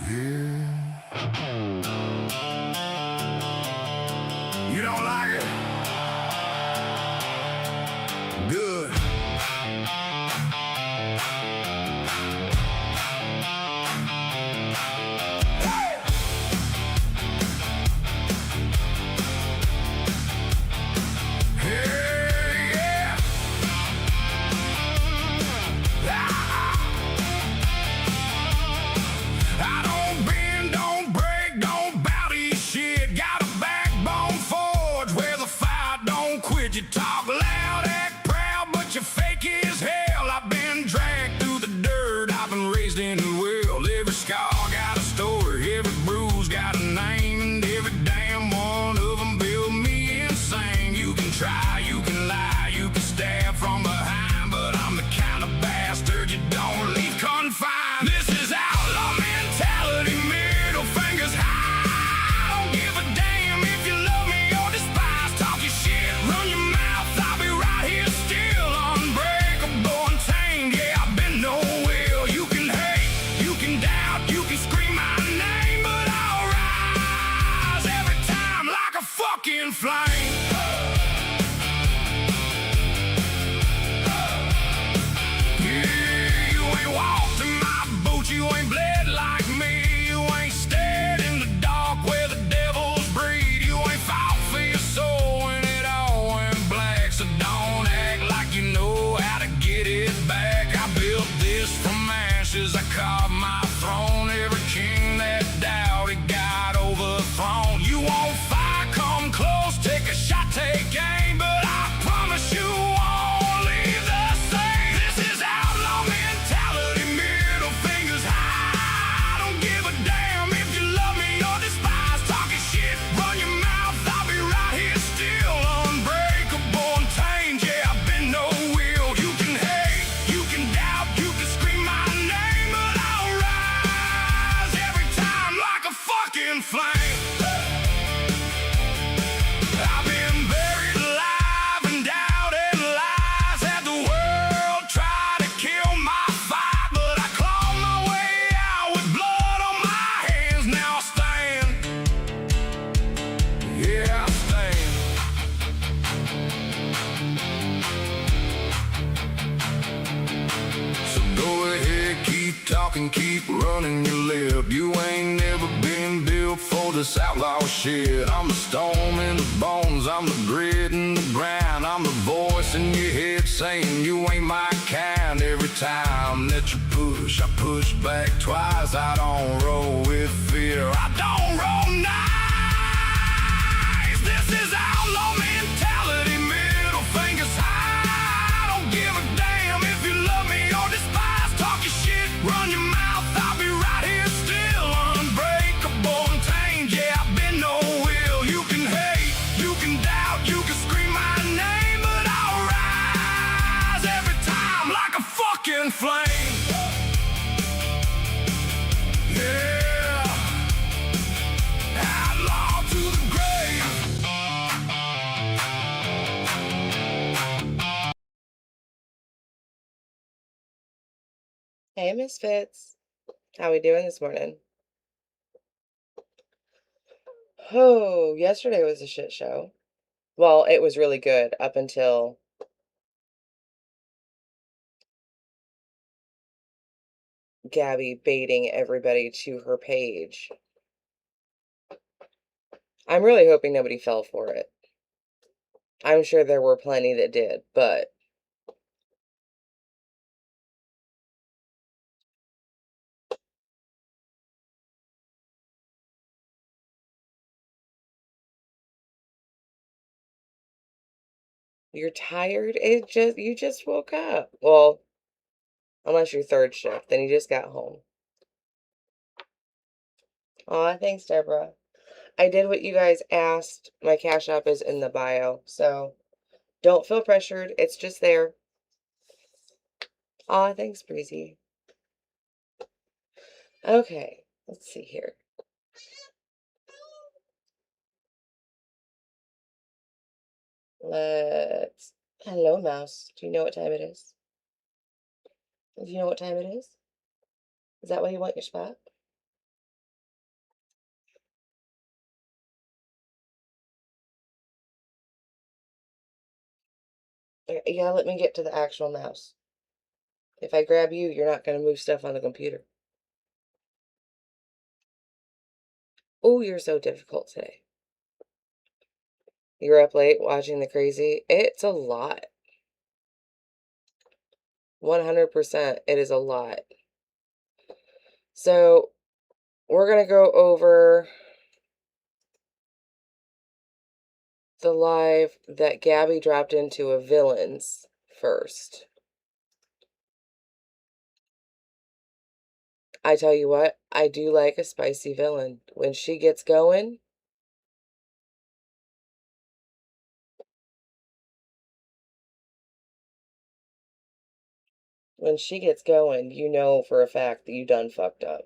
Yeah. You don't like it? Good. You talk loud, act proud, but you're fake as hell. I've been dragged through the dirt, I've been raised in the well. Every scar got a story, every bruise got a name, and every damn one of them built me insane. You can try, you can lie, you can stab from behind, but I'm the kind of bastard you don't leave confined. This is outlaw mentality, middle fingers high. I don't give a damn if you love me or despise. Talk your shit, run your mouth, I'll be right here still, unbreakable and tamed. Yeah, I've been nowhere. You can hate, you can doubt, you can scream my name, but I'll rise every time like a fucking flame. Yeah, you ain't walked in my boots, you ain't bled like me, you ain't stared in the dark where the devils breed, you ain't fought for your soul when it all went black, so don't act like you know how to get it back. I built this from ashes, I carved my throne, every king that doubted got overthrown. You won't fight, come close, take a shot, take aim, but I promise you won't leave the same. This is outlaw mentality, middle fingers high. I don't give a damn if you love me or despise. Talking shit, run your mouth, I'll be right here still, unbreakable and tamed. Yeah, I've been no will. You can hate, you can doubt, you can scream my name, but I'll rise every time like a fucking flame. I've been buried alive and doubted lies. Had the world try to kill my fight, but I clawed my way out with blood on my hands. Now I stand. Yeah, I stand. So go ahead, keep talking, keep running your lip. You ain't never been built for this outlaw shit. I'm the storm in the bones, I'm the grit in the ground, I'm the voice in your head saying you ain't my kind. Every time that you push, I push back twice. I don't roll with fear, I don't roll nice. This is outlaw mentality, middle fingers high. I don't give a damn if you love me or despise. Talk your shit, run your mouth, I'll be right here still, unbreakable and tamed. Yeah, I've been no will. You can hate, you can doubt, you can scream my name, but I'll rise every time like a fucking flame. Yeah, outlaw to the grave. Hey, Misfits. How we doing this morning? Oh, yesterday was a shit show. Well, it was really good up until Gabby baiting everybody to her page. I'm really hoping nobody fell for it. I'm sure there were plenty that did, but you're tired? You just woke up. Well, unless you're third shift, then you just got home. Aw, thanks, Deborah. I did what you guys asked. My Cash App is in the bio, so don't feel pressured. It's just there. Aw, thanks, Breezy. Okay, let's see here. Hello, Mouse. Do you know what time it is? Do you know what time it is? Is that why you want your spot? You gotta let me get to the actual mouse. If I grab you, you're not gonna move stuff on the computer. Oh, you're so difficult today. You're up late watching the crazy. It's a lot. 100%, it is a lot. So, we're gonna go over the live that Gabby dropped into a villain's first. I tell you what, I do like a spicy villain. When she gets going, you know for a fact that you done fucked up.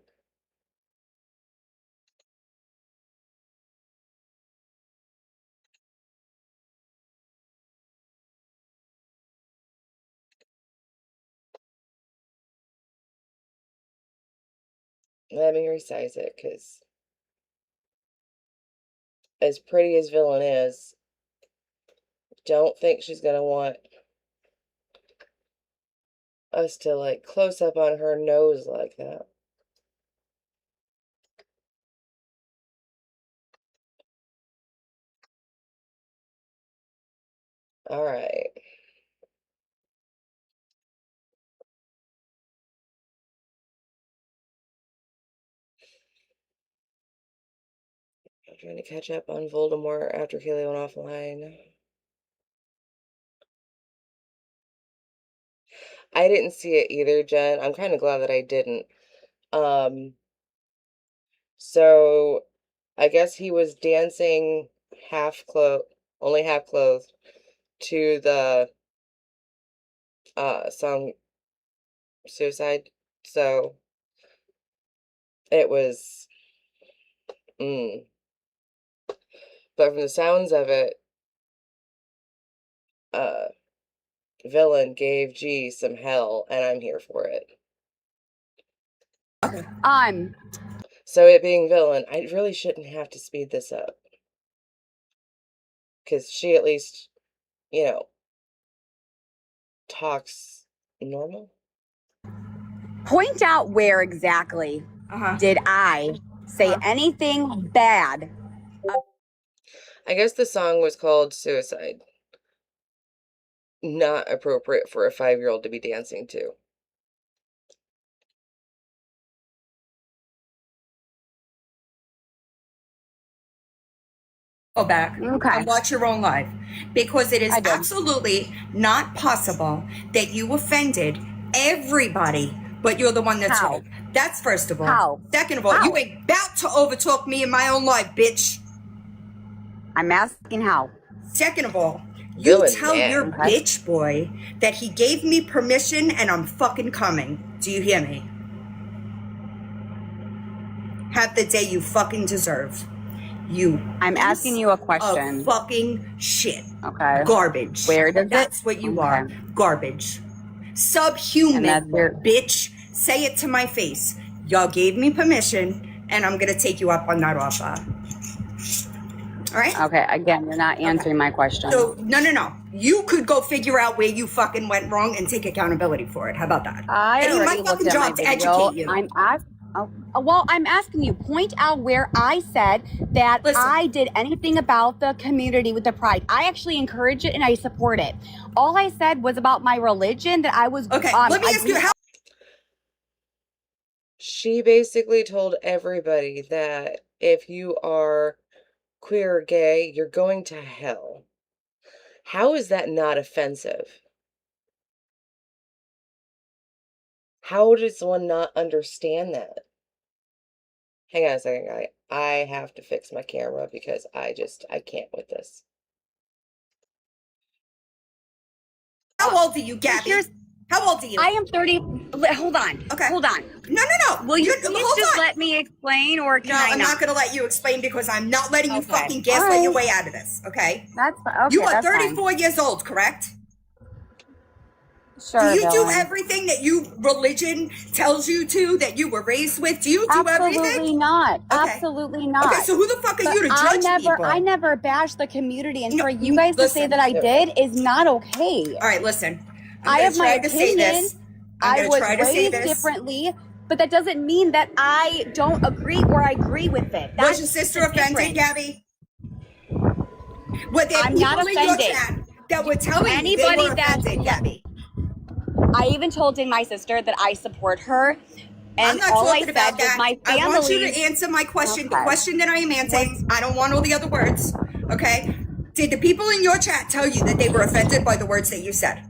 Let me resize it, because as pretty as villain is, don't think she's gonna want us to like close up on her nose like that. All right. I'm trying to catch up on Voldemort after Kaylee went offline. I didn't see it either, Jen. I'm kind of glad that I didn't. So I guess he was dancing only half clothed to the song Suicide. So it was but from the sounds of it, villain gave G some hell, and I'm here for it. So it being villain, I really shouldn't have to speed this up, because she at least, you know, talks normal. Point out where exactly did I say anything bad? I guess the song was called Suicide. Not appropriate for a 5-year-old to be dancing to. Go back and watch your own live, because it is absolutely not possible that you offended everybody, but you're the one that's right. That's first of all. How? Second of all, you ain't about to overtalk me in my own live, bitch. I'm asking how. Second of all, you tell your bitch boy that he gave me permission and I'm fucking coming. Do you hear me? Have the day you fucking deserve. I'm asking you a question. Of fucking shit. Okay. Garbage. Where does That's what you are. Garbage. Subhuman, bitch. Say it to my face. Y'all gave me permission, and I'm gonna take you up on that offer. All right? Okay, again, you're not answering my question. So, no. You could go figure out where you fucking went wrong and take accountability for it. How about that? I already looked at my video. Educate you. I'm asking you, point out where I said that I did anything about the community with the pride. I actually encourage it and I support it. All I said was about my religion, that I was... Okay, let me ask you how... She basically told everybody that if you are queer or gay, you're going to hell. How is that not offensive? How does one not understand that? Hang on a second, guy. I have to fix my camera because I can't with this. How old are you, Gabby? How old are you? I am 30. Hold on. Okay. Hold on. No. Will you please just let me explain, or can I not? I'm not going to let you explain, because I'm not letting you fucking gaslight your way out of this, okay? That's okay. You are 34 years old, correct? Sure, Do you do Dylan. everything that religion tells you to, that you were raised with? Do you do Absolutely everything? not. Okay. Absolutely not. Okay, so who the fuck are But you to judge people? I never bashed the community, and No, for you guys to say listen. that I did is not okay. All right, listen. I have my opinion. I was raised differently, but that doesn't mean that I don't agree or I agree with it. Was your sister offended, Gabby? Were there I'm people not in your offended. chat that were telling you they Anybody were that's offended, Gabby? I even told my sister that I support her, I'm and not all I talking said about was that. my family. I want you to answer my question. The Okay. question that I am answering, I don't want all the other words, okay? Did the people in your chat tell you that they were offended by the words that you said?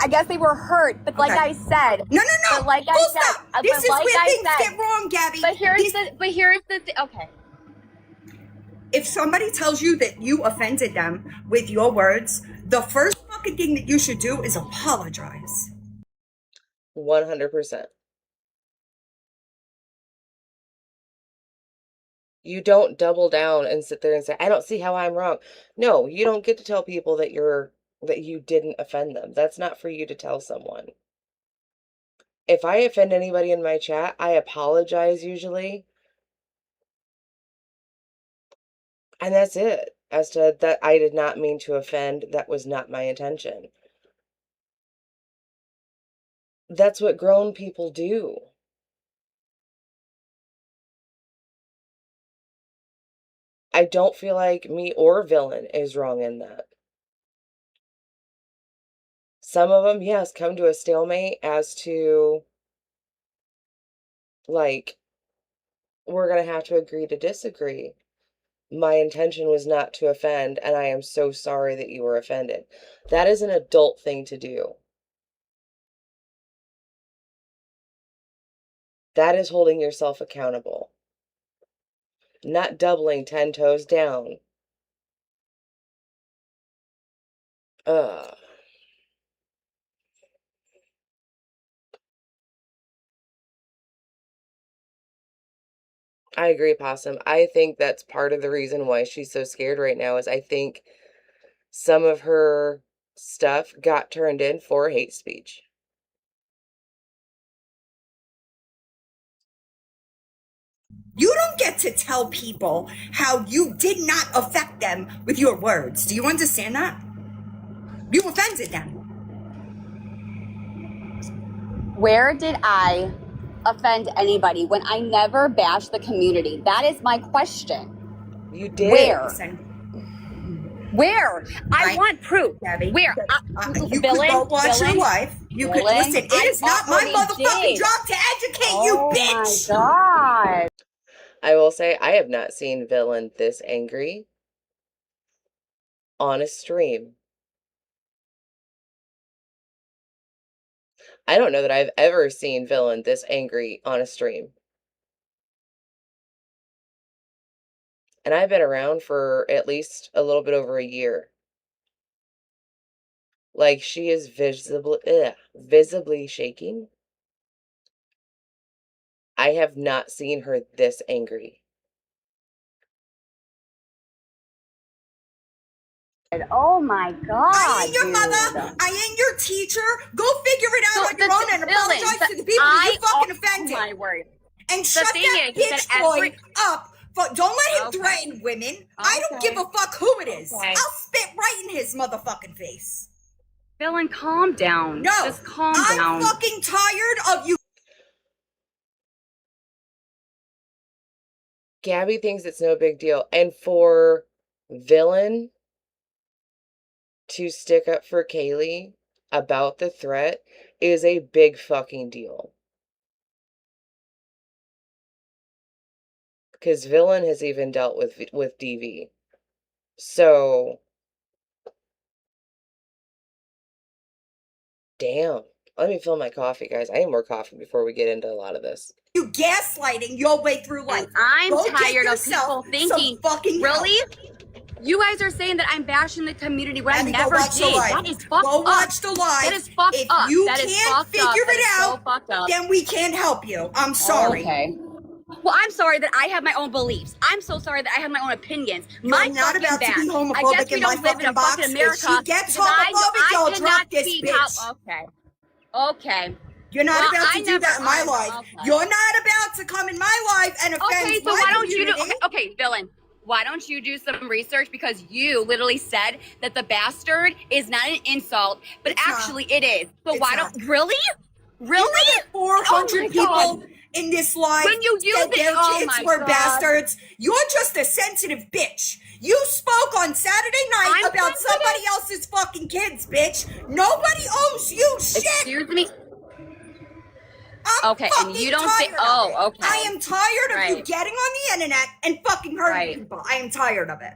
I guess they were hurt, but like Okay. I said. No. But like Full I stop. said. This but is like where I things said, get wrong, Gabby. But here's the thing. Okay. if somebody tells you that you offended them with your words, the first fucking thing that you should do is apologize. 100%. You don't double down and sit there and say, I don't see how I'm wrong. No, you don't get to tell people that you didn't offend them. That's not for you to tell someone. If I offend anybody in my chat, I apologize usually. And that's it. As to that, I did not mean to offend. That was not my intention. That's what grown people do. I don't feel like me or Villain is wrong in that. Some of them, yes, come to a stalemate as to, like, we're going to have to agree to disagree. My intention was not to offend, and I am so sorry that you were offended. That is an adult thing to do. That is holding yourself accountable. Not doubling 10 toes down. Ugh. I agree, Possum. I think that's part of the reason why she's so scared right now is I think some of her stuff got turned in for hate speech. You don't get to tell people how you did not affect them with your words. Do you understand that? You offended them. Where did I offend anybody when I never bashed the community? That is my question. You did. Where? Listen, Where? I want proof. Gabby, Where? you could go watch your wife. You could listen. It is not my motherfucking job to educate you, bitch. Oh my God. I will say I have not seen Villain this angry on a stream. I don't know that I've ever seen Villain this angry on a stream. And I've been around for at least a little bit over a year. Like, she is visibly shaking. I have not seen her this angry. Oh my God. I ain't your dude. mother. I ain't your teacher. Go figure it out on your own and apologize to the people you fucking offended. Oh my word. And shut that bitch boy up. Don't let him threaten women. I don't give a fuck who it is. Okay. I'll spit right in his motherfucking face. Villain, calm down. No, Just calm I'm down. fucking tired of you. Gabby thinks it's no big deal. And for Villain to stick up for Kaylee about the threat is a big fucking deal. Because Villain has even dealt with DV. So, damn. Let me fill my coffee, guys. I need more coffee before we get into a lot of this. You gaslighting your way through life. And I'm Go get tired of yourself people thinking, some fucking really? help. You guys are saying that I'm bashing the community when I Abby, never go watch the did. live. That is fucked Go up. watch the live. That is fucked if up. you That is can't fucked figure up. it That is out, so fucked up. then we can't help you. I'm sorry. Okay. Well, I'm sorry that I have my own beliefs. I'm so sorry that I have my own opinions. You're My not fucking about bad. to be I homophobic guess we in my don't live in fucking a box. fucking If America. she gets because homophobic, y'all drop this speak bitch. Okay. Okay. You're not Well, about to I do never. that in my life. Okay. You're not about to come in my life and offend Okay, so my why don't you do? community. Okay, villain. Why don't you do some research, because you literally said that the bastard is not an insult, but It's actually not. it is. So It's why not. don't really? You Really? know that 400 Oh my people God. in this life When you use said it, their oh kids my were God. bastards. You're just a sensitive bitch. You spoke on Saturday night I'm about sensitive? somebody else's fucking kids, bitch. Nobody owes you shit. Excuse me. I'm Okay, and fucking you don't tired think? of Oh, it. okay. I am tired of you Right. getting on the internet and fucking hurting Right. people. I am tired of it.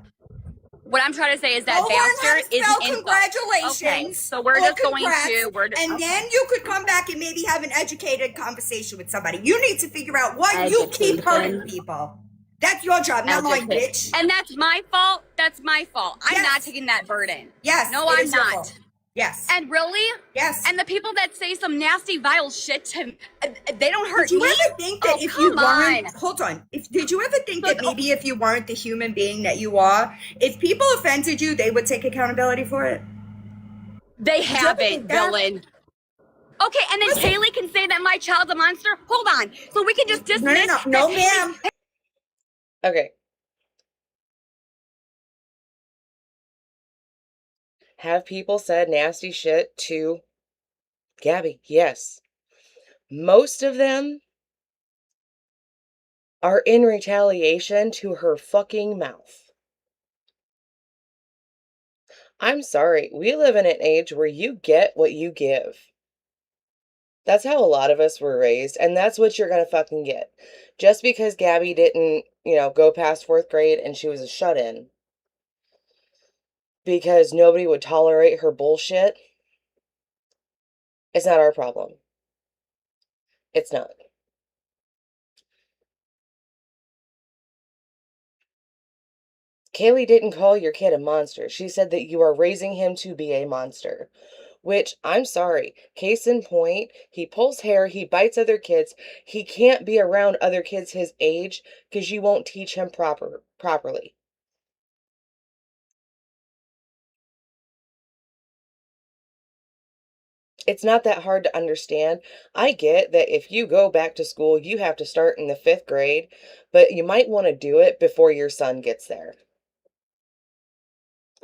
What I'm trying to say is Go that learn how bastard to is spell an insult. congratulations. Okay, so we're or just going congrats, to. and then you could come back and maybe have an educated conversation with somebody. You need to figure out why you keep hurting people. That's your job, not mine, bitch. And that's my fault. That's my fault. I'm not Yes. taking that burden. Yes. No, it I'm is your not. fault. Yes. And really? Yes. And the people that say some nasty, vile shit to they don't hurt Did you me? ever think that Oh, if you come weren't, on. hold on, did you ever think So- that maybe if you weren't the human being that you are, if people offended you, they would take accountability for it? They you ever haven't, think that? villain. Okay, and then Listen. Kaylee can say that my child's a monster? Hold on. So we can just dismiss No, that ma'am. Okay. Have people said nasty shit to Gabby? Yes. Most of them are in retaliation to her fucking mouth. I'm sorry. We live in an age where you get what you give. That's how a lot of us were raised, and that's what you're gonna fucking get. Just because Gabby didn't, go past 4th grade and she was a shut-in because nobody would tolerate her bullshit, it's not our problem. It's not. Kaylee didn't call your kid a monster. She said that you are raising him to be a monster. Which, I'm sorry, case in point, he pulls hair, he bites other kids, he can't be around other kids his age because you won't teach him properly. It's not that hard to understand. I get that if you go back to school, you have to start in the 5th grade, but you might want to do it before your son gets there.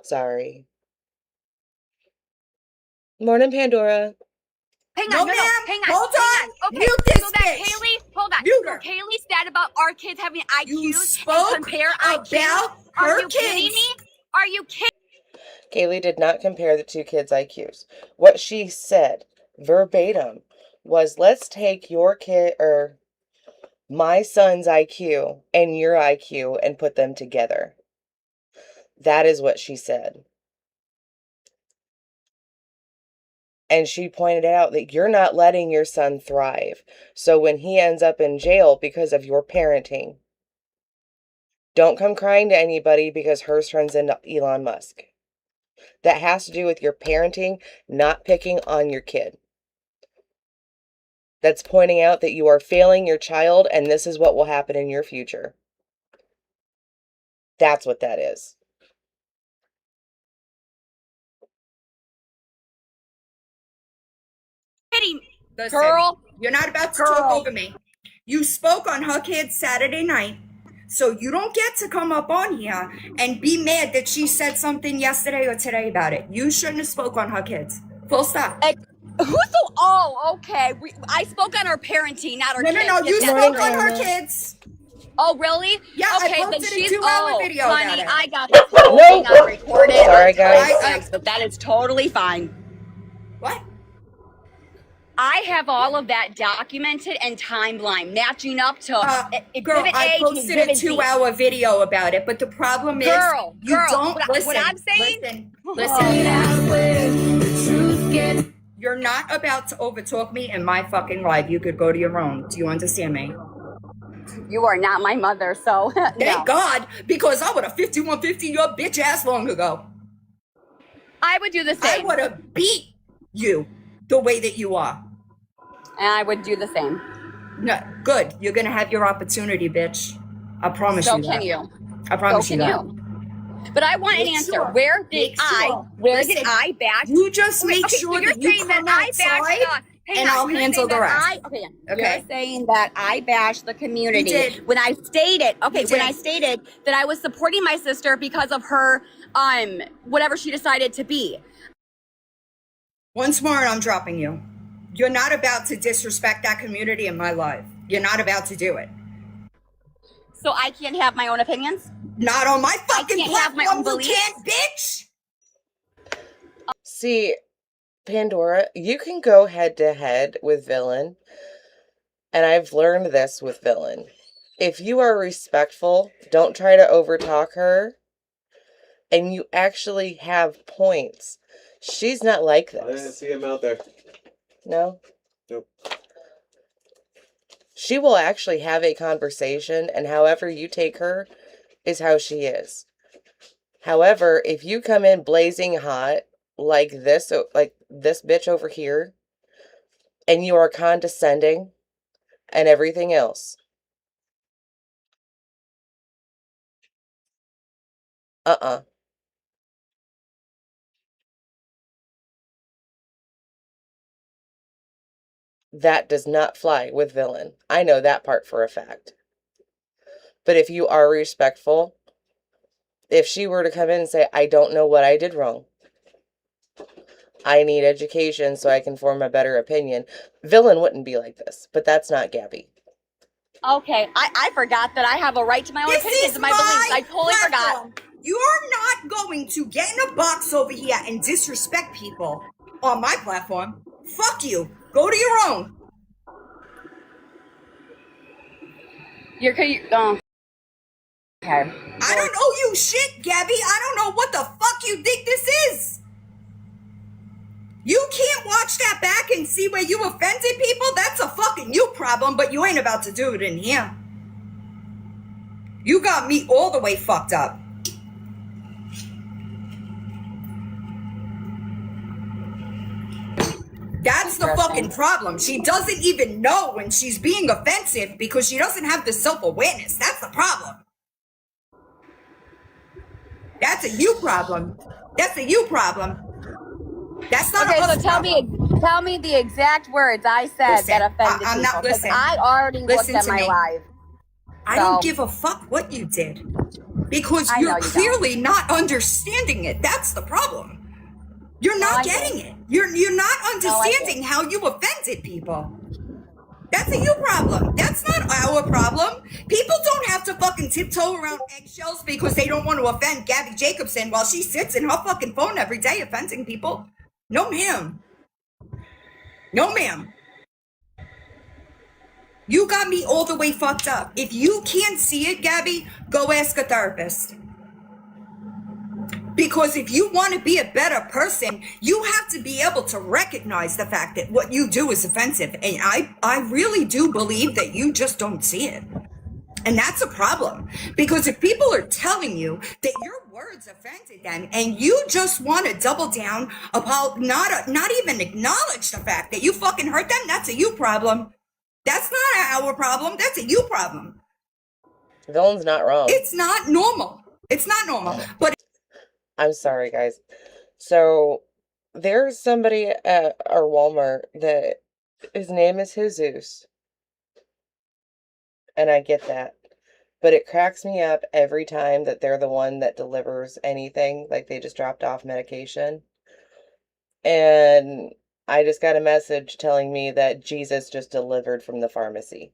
Sorry. Morning, Pandora. Hang No, on, ma'am. hang on. Hold hang on. Okay, Mute this so that bitch. Kaylee, hold on. Mute So her. Kaylee said about our kids having IQs You and spoke compare about IQs. Are her you kidding kids. me? Are you kidding? Kaylee did not compare the two kids' IQs. What she said, verbatim, was let's take your kid, or my son's IQ and your IQ and put them together. That is what she said. And she pointed out that you're not letting your son thrive. So when he ends up in jail because of your parenting, don't come crying to anybody because hers turns into Elon Musk. That has to do with your parenting, not picking on your kid. That's pointing out that you are failing your child and this is what will happen in your future. That's what that is. Listen, Girl. you're not about to talk over me. You spoke on her kids Saturday night, so you don't get to come up on here and be mad that she said something yesterday or today about it. You shouldn't have spoke on her kids. Full stop. Oh, okay. I spoke on her parenting, not her kids. No. You Yes, spoke on her kids. Oh, really? Yeah, I okay, then posted a she's 2-hour video about honey, it. I got this whole thing on recorded. Sorry, guys. But that is totally fine. What? I have all of that documented and timeline matching up to Girl, exhibit I A to posted a exhibit Z. 2-hour video about it, but the problem is you don't listen. What I'm saying? Listen. You're not about to overtalk me in my fucking life. You could go to your own. Do you understand me? You are not my mother, so Thank God, because I would have 5150 your bitch ass long ago. I would do the I same. would have beat you the way that you are. And I would do the same. No, good. You're gonna have your opportunity, bitch. I promise So you can that. you? I promise So you can that. you? But I want an Make answer. sure. Where did Make sure. where did Listen, I bash? you just Okay, make okay, so sure you're that you saying that come I bashed outside hang and on, I'll you're handle saying the that rest. okay, Okay? you're saying that I bashed the You community did. when I stated, You when I did. stated that I was supporting my sister because of her whatever she decided to be. Once more, and I'm dropping you. You're not about to disrespect that community in my life. You're not about to do it. So I can't have my own opinions? Not on my I fucking can't have my platform, own you beliefs? can't, bitch! See, Pandora, you can go head to head with Villain, and I've learned this with Villain. If you are respectful, don't try to overtalk her, and you actually have points. She's not like I didn't this. see him out there. No? Nope. She will actually have a conversation, and however you take her is how she is. However, if you come in blazing hot like this bitch over here, and you are condescending and everything else, that does not fly with Villain. I know that part for a fact. But if you are respectful, if she were to come in and say, I don't know what I did wrong, I need education so I can form a better opinion, Villain wouldn't be like this. But that's not Gabby. Okay, I forgot that I have a right to my own This opinions is and my beliefs. I totally platform. forgot. You are not going to get in a box over here and disrespect people on my platform. Fuck you. Go to your own. Okay. I don't owe you shit, Gabby. I don't know what the fuck you think this is. You can't watch that back and see where you offended people? That's a fucking you problem, but you ain't about to do it in here. You got me all the way fucked up. That's the fucking problem. She doesn't even know when she's being offensive because she doesn't have the self-awareness. That's the problem. That's a you problem. That's a you problem. That's not a us problem. Tell me the exact words I said Listen, that offended I'm people. not listening. I already Listen looked at to my me. live. I don't give a fuck what you did because I know you're you clearly not understanding it. That's the problem. You're not getting it. You're not understanding how you offended people. That's a you problem. That's not our problem. People don't have to fucking tiptoe around eggshells because they don't want to offend Gabby Jacobson while she sits in her fucking phone every day offending people. No, ma'am. No, ma'am. You got me all the way fucked up. If you can't see it, Gabby, go ask a therapist. Because if you want to be a better person, you have to be able to recognize the fact that what you do is offensive. And I really do believe that you just don't see it. And that's a problem. Because if people are telling you that your words offended them and you just want to double down about not even acknowledge the fact that you fucking hurt them, that's a you problem. That's not our problem. That's a you problem. Villain's not wrong. It's not normal. It's not normal. But I'm sorry, guys. So, there's somebody at our Walmart that his name is Jesus. And I get that. But it cracks me up every time that they're the one that delivers anything. Like they just dropped off medication. And I just got a message telling me that Jesus just delivered from the pharmacy.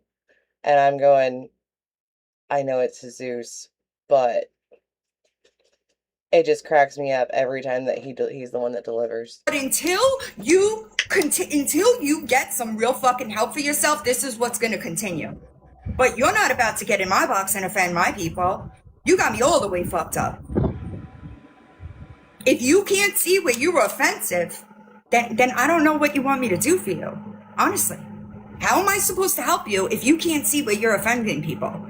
And I'm going, I know it's Jesus, but it just cracks me up every time that he's the one that delivers. But until you get some real fucking help for yourself, this is what's going to continue. But you're not about to get in my box and offend my people. You got me all the way fucked up. If you can't see where you were offensive, then I don't know what you want me to do for you. Honestly. How am I supposed to help you if you can't see where you're offending people?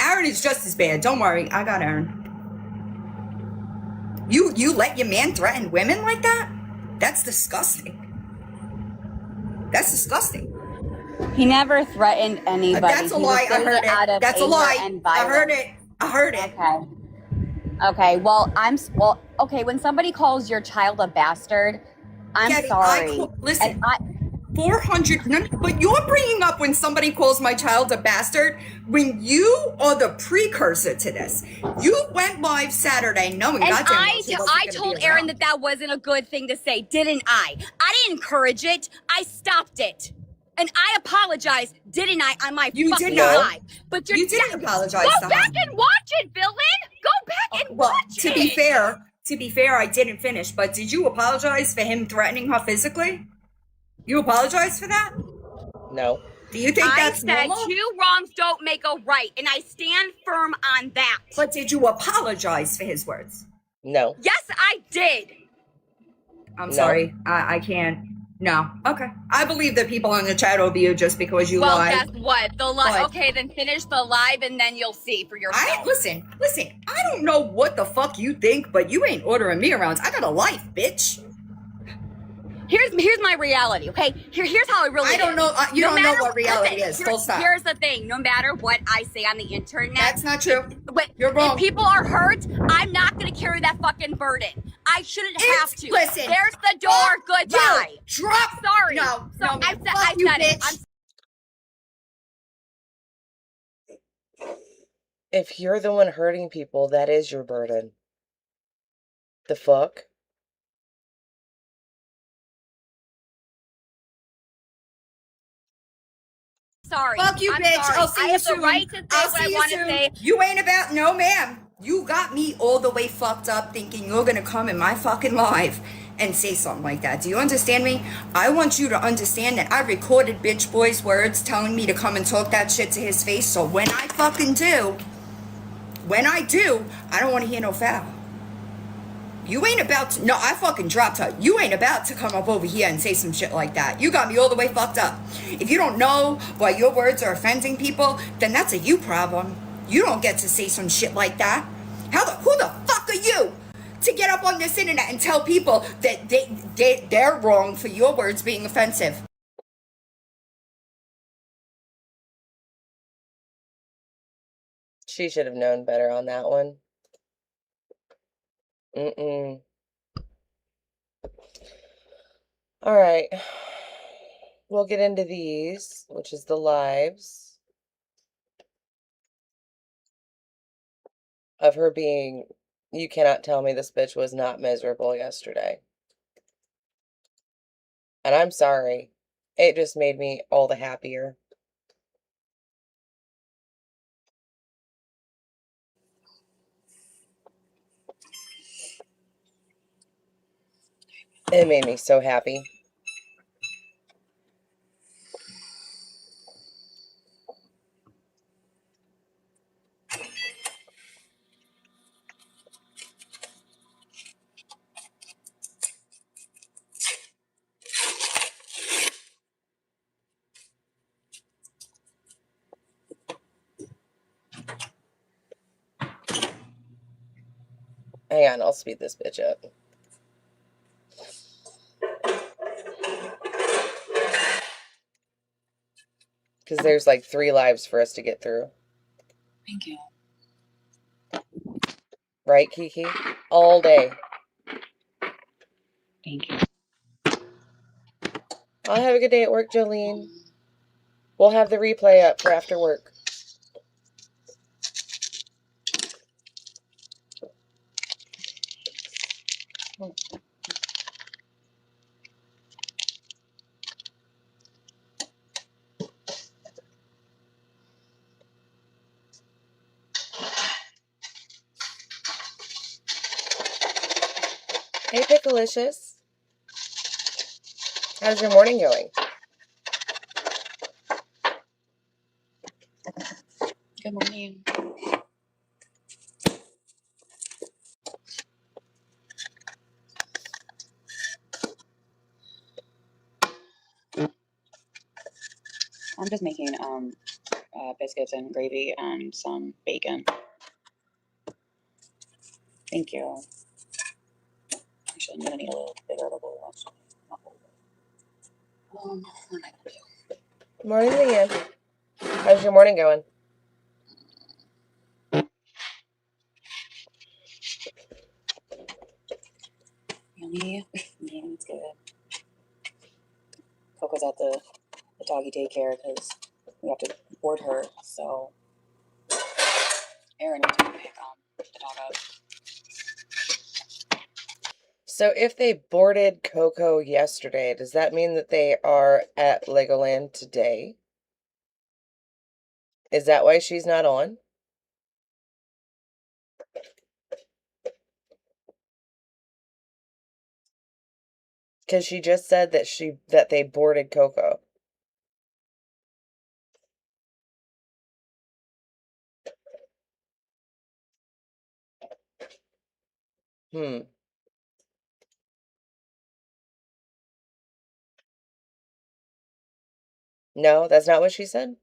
Aaron is just as bad. Don't worry. I got Aaron. You let your man threaten women like that? That's disgusting. That's disgusting. He never threatened anybody. That's a lie. I heard it. That's a lie. I heard it. I heard it. Okay. Okay. Well, okay. When somebody calls your child a bastard, I'm Getty, sorry. Listen, 400. No, but you're bringing up when somebody calls my child a bastard when you are the precursor to this. You went live Saturday knowing and I told Aaron that wasn't a good thing to say, didn't I? I didn't encourage it. I stopped it. And I apologized, didn't I, on my fucking live? But you didn't apologize. Go back and watch it, villain. Go back and watch it. To be fair, I didn't finish. But did you apologize for him threatening her physically? You apologize for that? No. Do you think that's normal? I said 2 wrongs don't make a right, and I stand firm on that. But did you apologize for his words? No. Yes, I did. I'm sorry. I can't. No. Okay. I believe that people in the chat will be you just because you lied. Well, guess what? The live. Okay, then finish the live and then you'll see for yourself. Listen. I don't know what the fuck you think, but you ain't ordering me around. I got a life, bitch. Here's my reality, okay? Here's how it really is. I don't know. You don't know what reality is. Full stop. Here's the thing. No matter what I say on the internet. That's not true. You're If wrong. people are hurt, I'm not going to carry that fucking burden. I shouldn't have to. Listen. There's the door. Goodbye. Drop. Sorry. No. I said bitch. it. If you're the one hurting people, that is your burden. The fuck? Sorry. Fuck you, bitch. Sorry. I'll see you soon. I have the right to say what I want to say. You ain't about, no ma'am. You got me all the way fucked up thinking you're gonna come in my fucking live and say something like that. Do you understand me? I want you to understand that I recorded bitch boy's words telling me to come and talk that shit to his face. So when I do, I don't want to hear no foul. You ain't about to, no, I fucking dropped her. You ain't about to come up over here and say some shit like that. You got me all the way fucked up. If you don't know why your words are offending people, then that's a you problem. You don't get to say some shit like that. Who the fuck are you to get up on this internet and tell people that they're wrong for your words being offensive? She should have known better on that one. All right. We'll get into these, which is the lives of her being, you cannot tell me this bitch was not miserable yesterday. And I'm sorry. It just made me all the happier. It made me so happy. Hang on, I'll speed this bitch up. Because there's like 3 lives for us to get through. Thank you. Right, Kiki? All day. Thank you. I'll have a good day at work, Jolene. We'll have the replay up for after work. Hey, Pickalicious. How's your morning going? Good morning. I'm just making biscuits and gravy and some bacon. Thank you. Actually, I'm gonna need a little bigger of a bowl. Actually, not a little bit. What am I gonna do? Morning, Leanne. How's your morning going? Yummy. It's good. Coco's at the doggy daycare because we have to board her, so Aaron needs to pick the dog up. So if they boarded Coco yesterday, does that mean that they are at Legoland today? Is that why she's not on? Because she just said that they boarded Coco. Hmm. No, that's not what she said?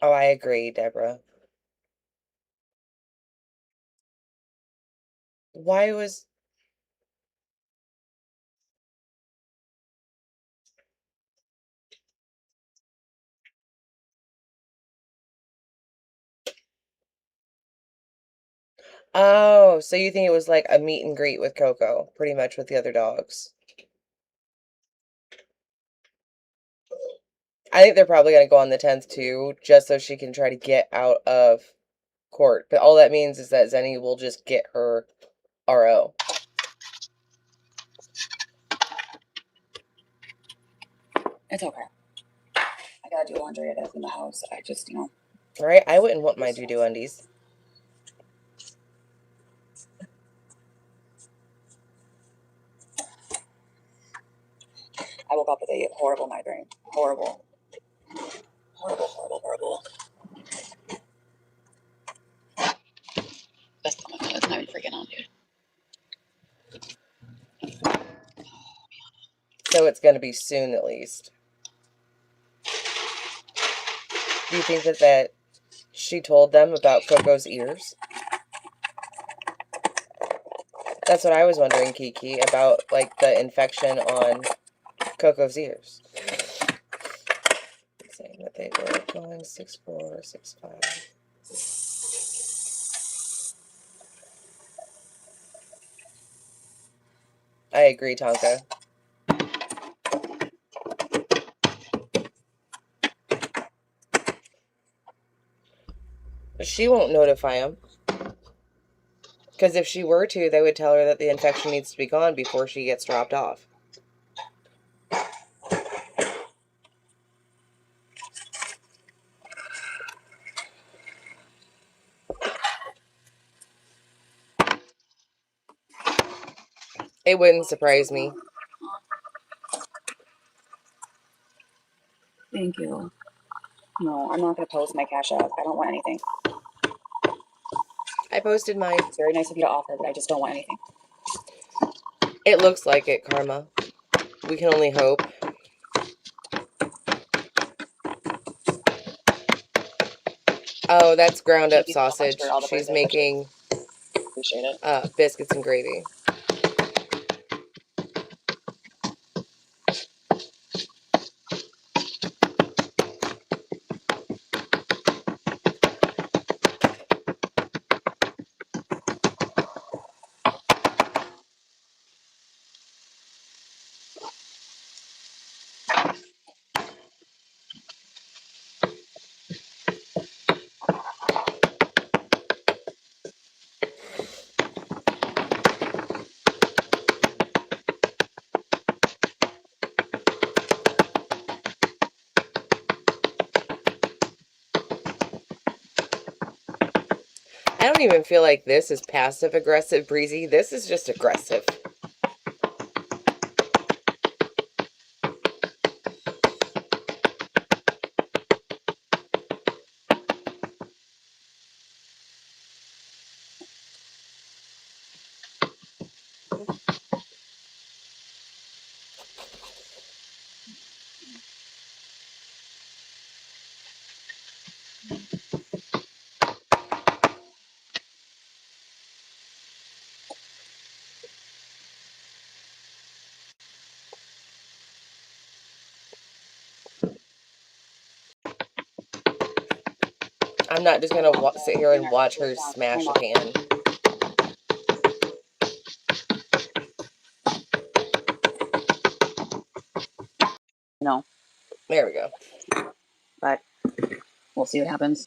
Oh, I agree, Deborah. Why was... Oh, so you think it was like a meet and greet with Coco, pretty much with the other dogs. I think they're probably going to go on the 10th too, just so she can try to get out of court. But all that means is that Zenny will just get her RO. It's okay. I gotta do laundry in the house. I just, Right? I wouldn't want my doo-doo undies. I woke up with a horrible migraine. Horrible. Horrible, horrible, horrible. That's not even freaking on, dude. So it's going to be soon at least. Do you think that she told them about Coco's ears? That's what I was wondering, Kiki, about like the infection on Coco's ears. Saying that they were going 6'4", 6'5". I agree, Tonka. She won't notify him. Because if she were to, they would tell her that the infection needs to be gone before she gets dropped off. It wouldn't surprise me. Thank you. No, I'm not gonna post my cash app. I don't want anything. I posted mine. It's very nice of you to offer, but I just don't want anything. It looks like it, Karma. We can only hope. Oh, that's ground up sausage. She's making Appreciate it. Biscuits and gravy. I don't even feel like this is passive aggressive, Breezy. This is just aggressive. I'm not just gonna sit here and watch her smash a pan. No. There we go. But we'll see what happens.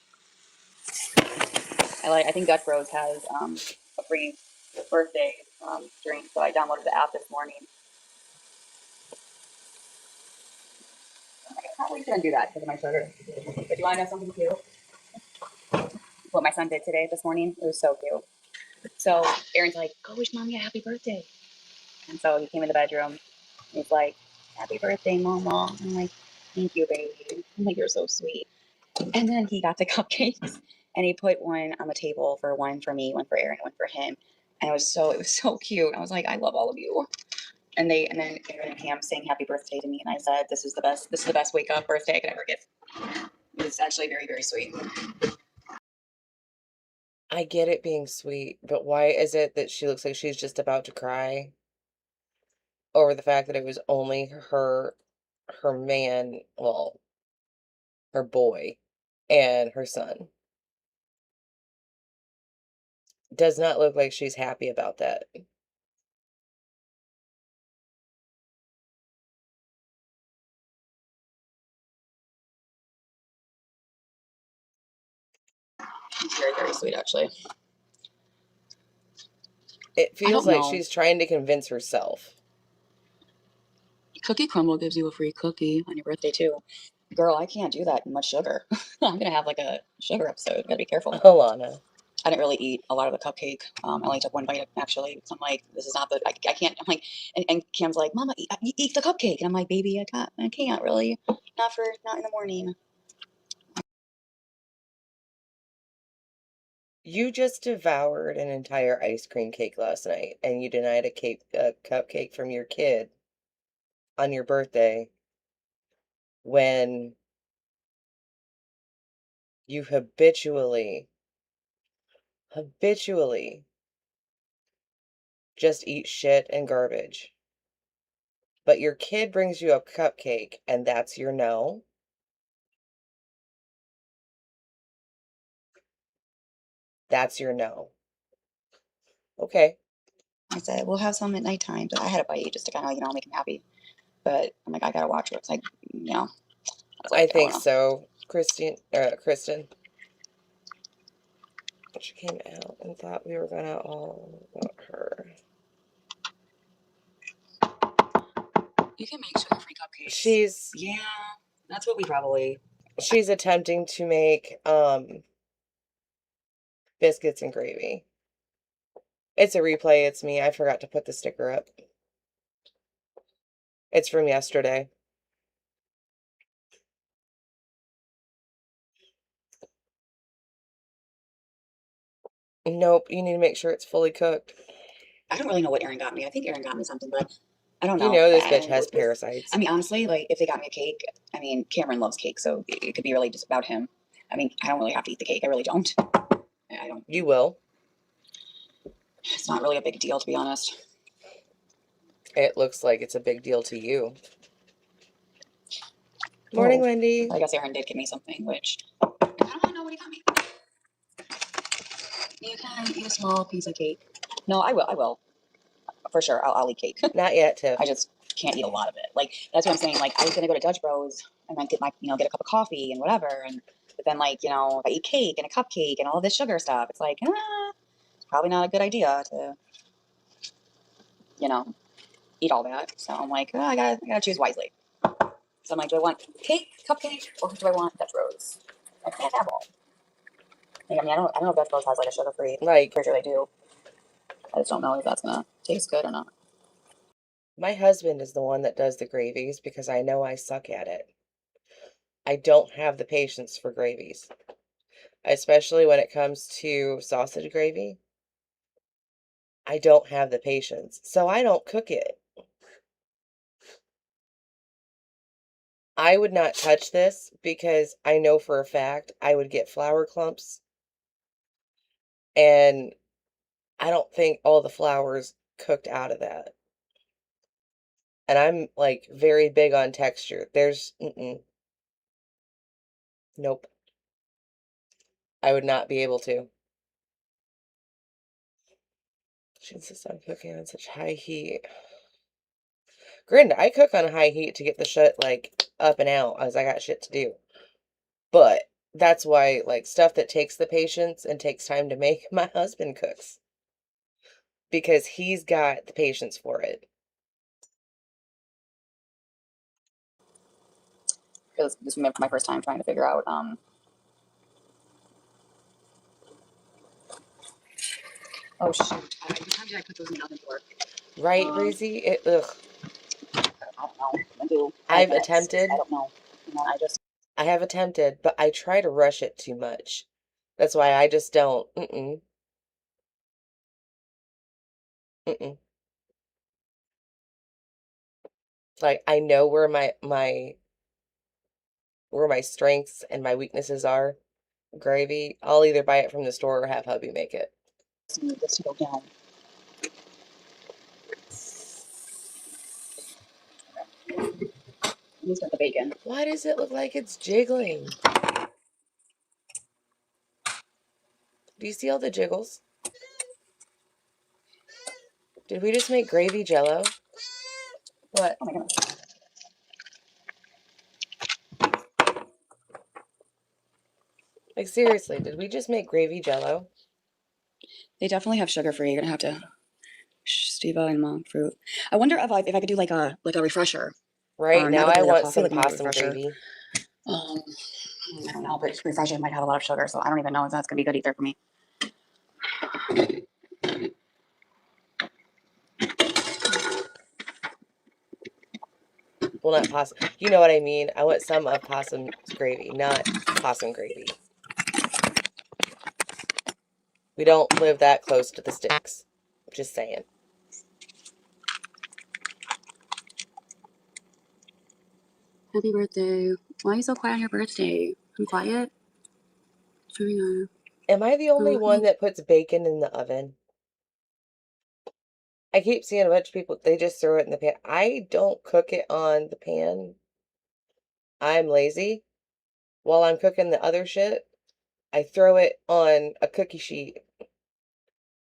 I think Dutch Bros has a free birthday drink, so I downloaded the app this morning. I probably shouldn't do that because of my sugar. But do you want to know something cute? What my son did today, this morning, it was so cute. So Aaron's like, "Go wish mommy a happy birthday," and so he came in the bedroom. And he's like, "Happy birthday, mama." I'm like, "Thank you, baby." I'm like, "You're so sweet." And then he got the cupcakes and he put one on the table for one for me, one for Aaron, one for him. And it was so cute. I was like, "I love all of you." And then Aaron and Cam sang happy birthday to me, and I said, this is the best wake up birthday I could ever give. It's actually very, very sweet. I get it being sweet, but why is it that she looks like she's just about to cry over the fact that it was only her man, well, her boy and her son? Does not look like she's happy about that. It's very, very sweet, actually. It feels like she's trying to convince herself. Cookie Crumble gives you a free cookie on your birthday, too. Girl, I can't do that much sugar. I'm going to have like a sugar episode. Gotta be careful. Alana. I didn't really eat a lot of the cupcake. I only took one bite, actually. So I'm like, this is not the, I can't, I'm like, and Cam's like, "Mama, eat the cupcake." And I'm like, "Baby, I can't really. Not in the morning." You just devoured an entire ice cream cake last night, and you denied a cupcake from your kid on your birthday when you habitually just eat shit and garbage. But your kid brings you a cupcake, and that's your no? That's your no. Okay. I said, "We'll have some at nighttime." But I had a bite just to kind of, make him happy. But I'm like, I gotta watch it. It's like, I was like, I think so. Kristen. She came out and thought we were gonna all want her. You can make sugar-free cupcakes. Yeah, that's what we probably. She's attempting to make biscuits and gravy. It's a replay. It's me. I forgot to put the sticker up. It's from yesterday. Nope, you need to make sure it's fully cooked. I don't really know what Aaron got me. I think Aaron got me something, but I don't know. You know this bitch has parasites. I mean, honestly, like, if they got me a cake, I mean, Cameron loves cake, so it could be really just about him. I mean, I don't really have to eat the cake. I really don't. I don't. You will. It's not really a big deal, to be honest. It looks like it's a big deal to you. Morning, Wendy. I guess Aaron did give me something, which I don't want to know what he got me. You can eat a small piece of cake. No, I will. For sure, I'll eat cake. Not yet, Tiff. I just can't eat a lot of it. Like, that's what I'm saying. Like, I was gonna go to Dutch Bros and then get a cup of coffee and whatever. But then, like, if I eat cake and a cupcake and all this sugar stuff, it's like, it's probably not a good idea to, eat all that. So I'm like, I gotta choose wisely. So I'm like, do I want cake, cupcake, or do I want Dutch Bros? I can't have all. Like, I mean, I don't know if Dutch Bros has like a sugar-free. Like, for sure they do. I just don't know if that's gonna taste good or not. my husband is the one that does the gravies because I know I suck at it. I don't have the patience for gravies, especially when it comes to sausage gravy. I don't have the patience, so I don't cook it. I would not touch this because I know for a fact I would get flour clumps, and I don't think all the flour's cooked out of that. And I'm like very big on texture. Nope. I would not be able to. She insists on cooking on such high heat. Granted, I cook on high heat to get the shit, like, up and out as I got shit to do. But that's why, like, stuff that takes the patience and takes time to make, my husband cooks. Because he's got the patience for it. Because this is my first time trying to figure out oh shoot. What time did I put those in the oven for? Right, Breezy? Ugh. I don't know. I do 5 I've minutes. attempted. I don't know. I have attempted, but I try to rush it too much. That's why I just don't. Mm-mm. Mm-mm. Like, I know where my strengths and my weaknesses are. Gravy, I'll either buy it from the store or have hubby make it. need this to go down. He's got the bacon. Why does it look like it's jiggling? Do you see all the jiggles? Did we just make gravy jello? What? Oh my goodness. Like, seriously, did we just make gravy jello? They definitely have sugar free. You're gonna have to stevia and monk fruit. I wonder if I could do like a refresher. Right, now not I really a want coffee, some like more of a possum refresher. gravy. I don't know, but refresher might have a lot of sugar, so I don't even know if that's gonna be good either for me. Well, not possum. You know what I mean. I want some of possum's gravy, not possum gravy. We don't live that close to the sticks. Just saying. Happy birthday. Why are you so quiet on your birthday? I'm quiet. Am I the only one that puts bacon in the oven? I keep seeing a bunch of people, they just throw it in the pan. I don't cook it on the pan. I'm lazy. While I'm cooking the other shit, I throw it on a cookie sheet.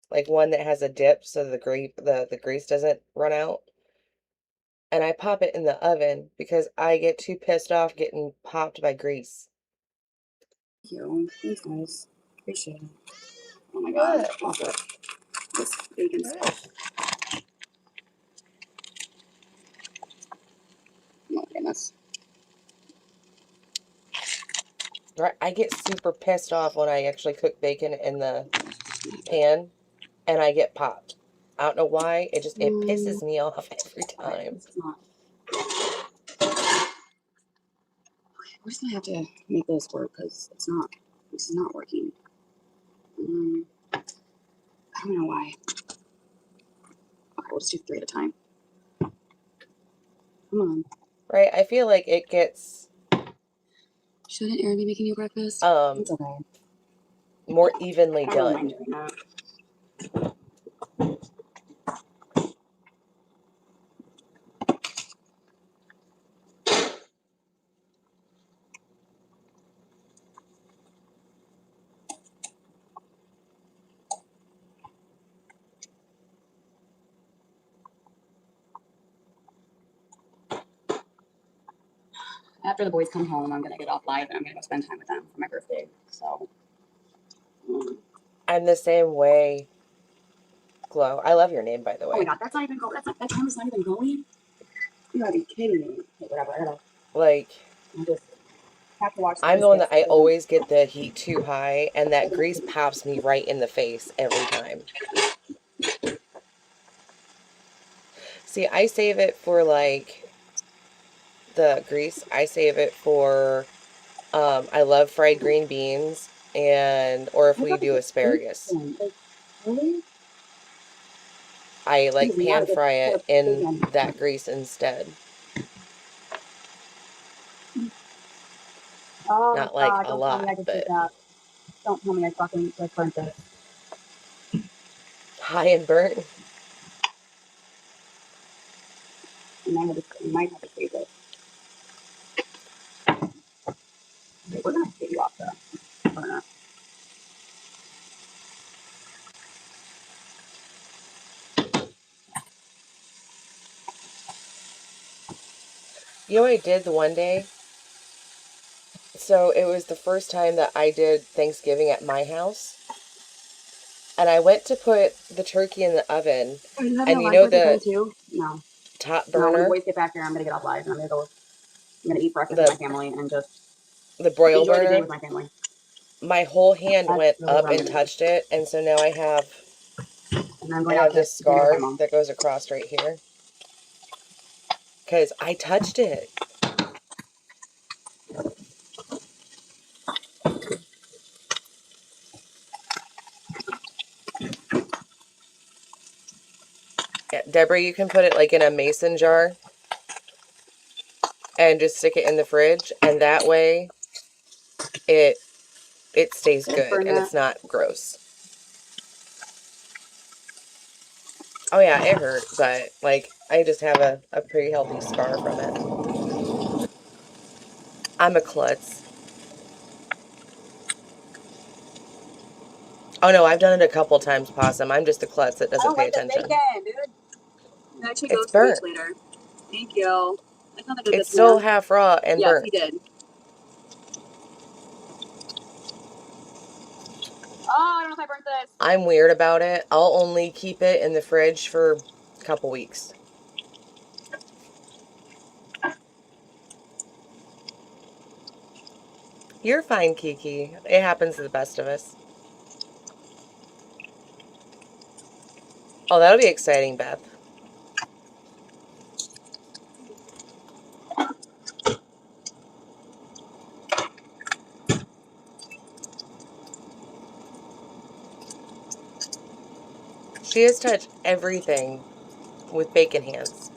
Like one that has a dip so the grease doesn't run out. And I pop it in the oven because I get too pissed off getting popped by grease. Thank you. Thanks, guys. Appreciate it. Oh my god. Awesome. This bacon stuff. Oh my goodness. Right, I get super pissed off when I actually cook bacon in the pan and I get popped. I don't know why. It pisses me off every time. This is not. We're just gonna have to make this work because it's not. This is not working. I don't know why. Okay, we'll just do 3 at a time. Come on. Right, I feel like it gets Shouldn't Aaron be making you breakfast? It's okay. more evenly I don't mind done. doing that. After the boys come home, I'm gonna get off live and I'm gonna go spend time with them for my birthday. So. I'm the same way. Glow. I love your name, by the way. Oh my god, that's not even going. That timer's not even going. You gotta be kidding me. Okay, whatever. I gotta. Like, I just have to watch. I'm the one that I always get the heat too high, and that grease pops me right in the face every time. See, I save it for, like, the grease. I save it for, I love fried green beans, or if we do asparagus. Really? I, like, pan fry it in that grease instead. Oh, Not, like, a don't lot, tell me I just but did that. Don't tell me I fucking burnt this. high and burnt. You might have to save it. Okay, we're gonna get you off the burner. You know what I did the one day? So it was the first time that I did Thanksgiving at my house. And I went to put the turkey in the oven. Are you having And a you lunch know with your the friend too? No. top No, when the burner, boys get back here, I'm gonna get off live and I'm gonna go. I'm gonna eat breakfast with my the family and just broil enjoy the day burner, with my family. my whole hand That's went really up what I'm and gonna do. touched it. And so now And I'm I going out have to this dinner with my scar mom. that goes across right here. Because I touched it. Yeah, Deborah, you can put it like in a mason jar and just stick it in the fridge. And that way it stays good Burn and that. it's not gross. Oh yeah, it hurt, but like I just have a pretty healthy scar from it. I'm a klutz. Oh no, I've done it a couple times, Possum. I'm just a klutz that I doesn't don't pay like this attention. bacon, dude. It actually It's goes to bleach burnt. later. Thank you. I thought I did It's this still man. half raw and Yes, he burnt. did. Oh, I don't know if I burnt this. I'm weird about it. I'll only keep it in the fridge for a couple weeks. You're fine, Kiki. It happens to the best of us. Oh, that'll be exciting, Beth. She has touched everything with bacon hands.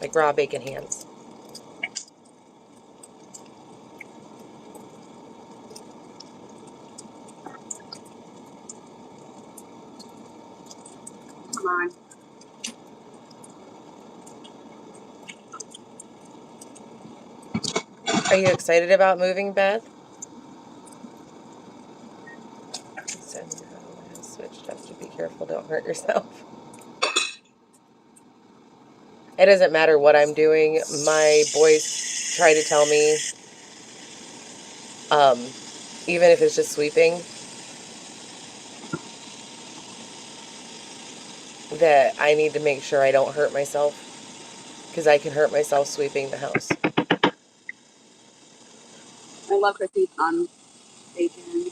Like raw bacon hands. Come on. Are you excited about moving, Beth? Switched up to be careful, don't hurt yourself. It doesn't matter what I'm doing. My boys try to tell me, even if it's just sweeping, that I need to make sure I don't hurt myself. Because I can hurt myself sweeping the house. I love crispy bacon.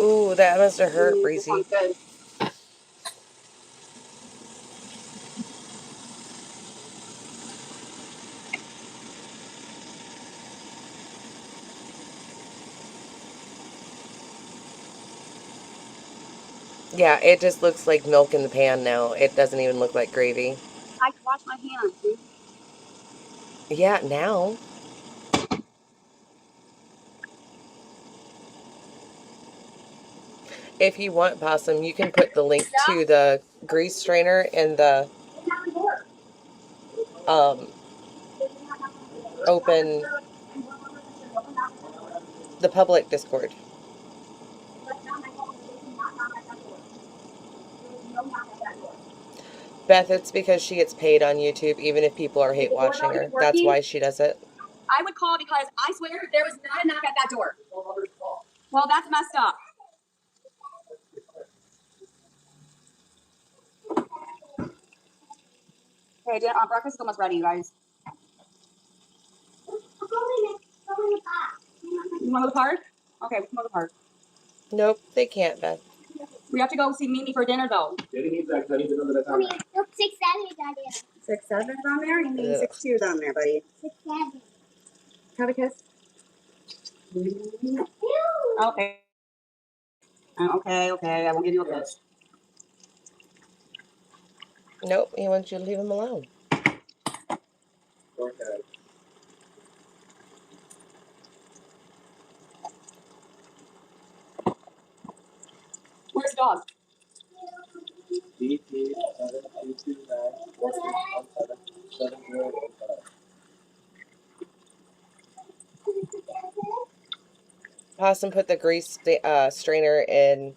Ooh, that must have hurt, This Breezy. one's good. Yeah, it just looks like milk in the pan now. It doesn't even look like gravy. I can wash my hands, dude. Yeah, now. If you want, Possum, you can put the link to the grease strainer in the open the public Discord. Beth, it's because she gets paid on YouTube, even if people are Is hate the door watching not her. That's working? why she does it. I would call because I swear there was not a knock at that door. Well, that's messed up. Okay, breakfast is almost ready, you guys. You want to go to the park? Okay, we can go to the park. Nope, they can't, Beth. We have to go see Mimi for dinner, though. 6'7" is on there. 6'7" is on there? You mean Ugh. 6'2" is on there, buddy. 6'7". Have a kiss. Okay. Okay. I won't give you a kiss. Nope, he wants you to leave him alone. Where's the dog? Possum put the grease strainer in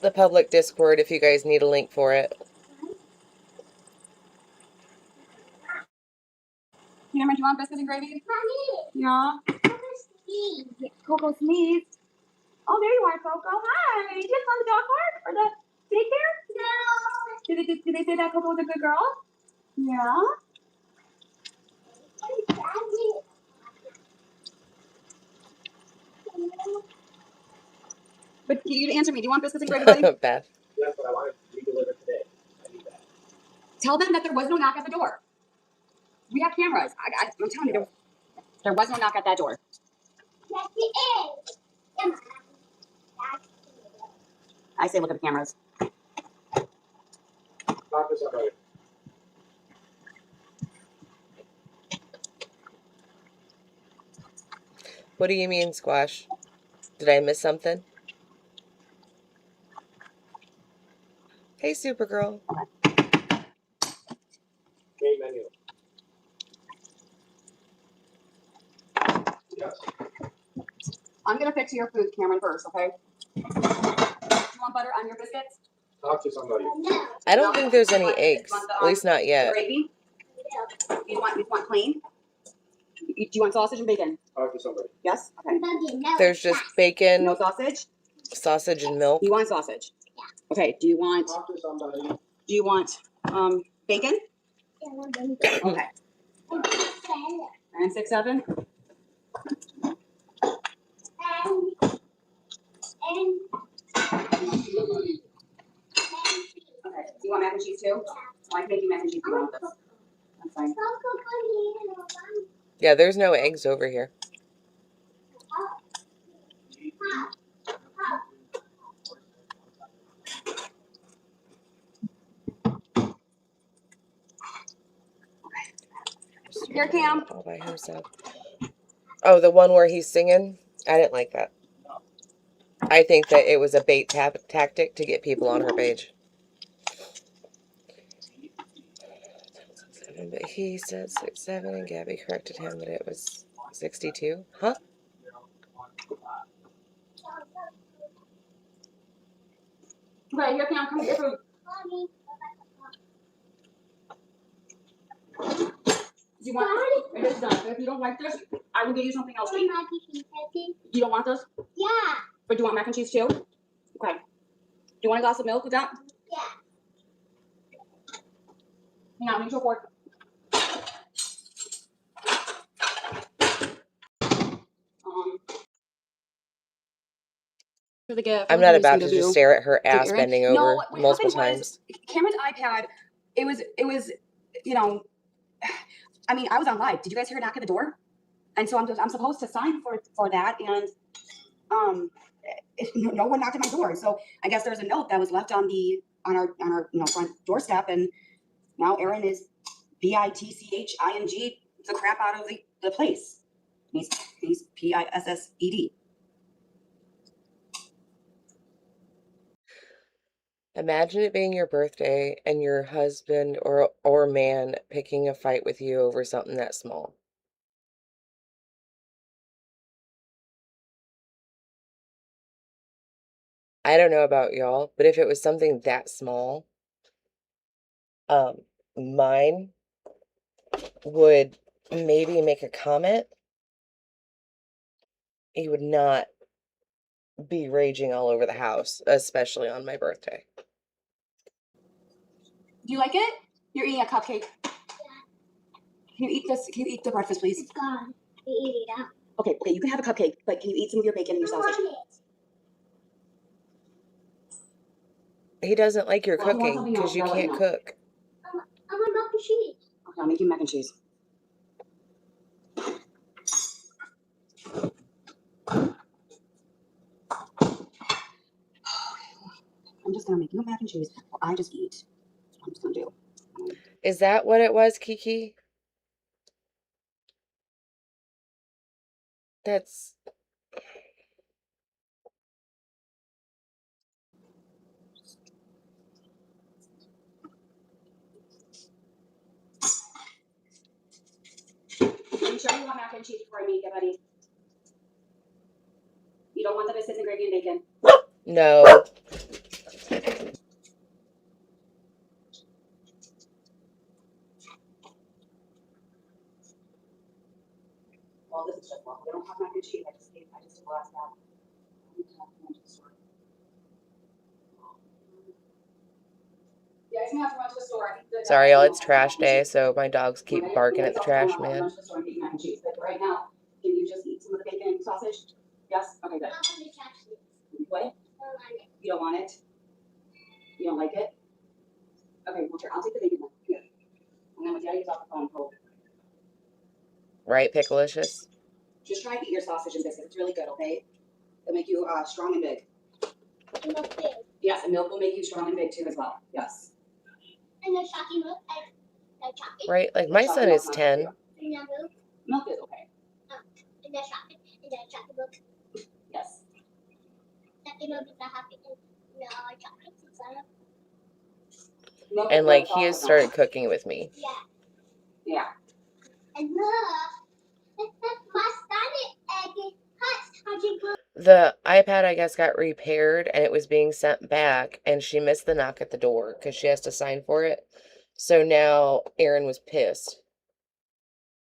the public Discord if you guys need a link for it. Cameron, do you want biscuits and gravy? Yeah. Coco sneezed. Oh, there you are, Coco. Hi. Did you have fun at the dog park or the daycare? No. Did they say that Coco was a good girl? Yeah. But you answer me. Do you want biscuits and gravy, buddy? Beth. That's what I wanted to be delivered today. I need that. Tell them that there was no knock at the door. We have cameras. I'm telling you, there was no knock at that door. Yes, it is. I say look at the cameras. Talk to somebody. What do you mean, Squash? Did I miss something? Hey, Supergirl. Main menu. Yes. I'm gonna fix your food, Cameron, first, okay? You want butter on your biscuits? Talk to somebody. I don't think there's any eggs. At least not yet. Gravy? You want plain? Do you want sausage and bacon? Talk to somebody. Yes? Okay. There's just bacon, No sausage? sausage, and milk. You want sausage? Yeah. Okay, do you want Talk to somebody. bacon? Okay. And 6, 7? Okay. Do you want mac and cheese too? I can make you mac and cheese if you want this. That's fine. Yeah, there's no eggs over here. Here, Cam. All by himself. Oh, the one where he's singing? I didn't like that. I think that it was a bait tactic to get people on her page. But he said 6'7", and Gabby corrected him that it was 62. Huh? Okay, here, Cam. Come get your food. Do you want? It is done. If you don't like this, I will get you something else to eat. You don't want this? Yeah. But do you want mac and cheese too? Okay. Do you want a glass of milk with that? Yeah. Hang on, make your fork. For the gift. I'm not about to just stare at her ass Aaron? bending No, over what multiple happened times. was Cameron's iPad. It was, you know. I mean, I was on live. Did you guys hear a knock at the door? And so I'm supposed to sign for that, and no one knocked at my door. So I guess there's a note that was left on our front doorstep, and now Aaron is bitching the crap out of the place. He's pissed. Imagine it being your birthday and your husband or man picking a fight with you over something that small. I don't know about y'all, but if it was something that small, mine would maybe make a comment. He would not be raging all over the house, especially on my birthday. Do you like it? You're eating a cupcake. Can you eat this? Can you eat the breakfast, please? It's gone. You eat it out. Okay, you can have a cupcake, but can you eat some of your bacon and your sausage? He doesn't like your Well, if you want cooking something else, because you I'll let can't you know. cook. I want mac and cheese. Okay, I'll make you mac and cheese. I'm just gonna make you a mac and cheese while I just eat. That's what I'm just gonna do. Is that what it was, Kiki? That's... Are you sure you want mac and cheese before I make it, buddy? You don't want the biscuits and gravy and bacon? No. gonna have to run to the store. I think that Sorry, y'all, it's trash day, so my dogs keep barking at the trash man. Run to the store and get you mac and cheese. But right now, can you just eat some of the bacon and sausage? Yes? Okay, good. What? You don't want it? You don't like it? Okay, well, sure, I'll take the bacon then. Here. And then when Daddy gets off the phone, he'll Right, Picklicious? just try to eat your sausage and biscuits. It's really good, okay? It'll make you strong and big. And milk too. Yes, and milk will make you strong and big too as well. Yes. And the shocking milk, and chocolate. Right, like my son is 10. And the milk, Milk is okay. and the chocolate milk. Yes. Chocolate milk is not happy. And the chocolate inside of. Milk And is like good, he has chocolate started milk. cooking with me. Yeah. Yeah. And look, my stomach egg hot. How'd you go? The iPad, I guess, got repaired and it was being sent back, and she missed the knock at the door because she has to sign for it. So now Aaron was pissed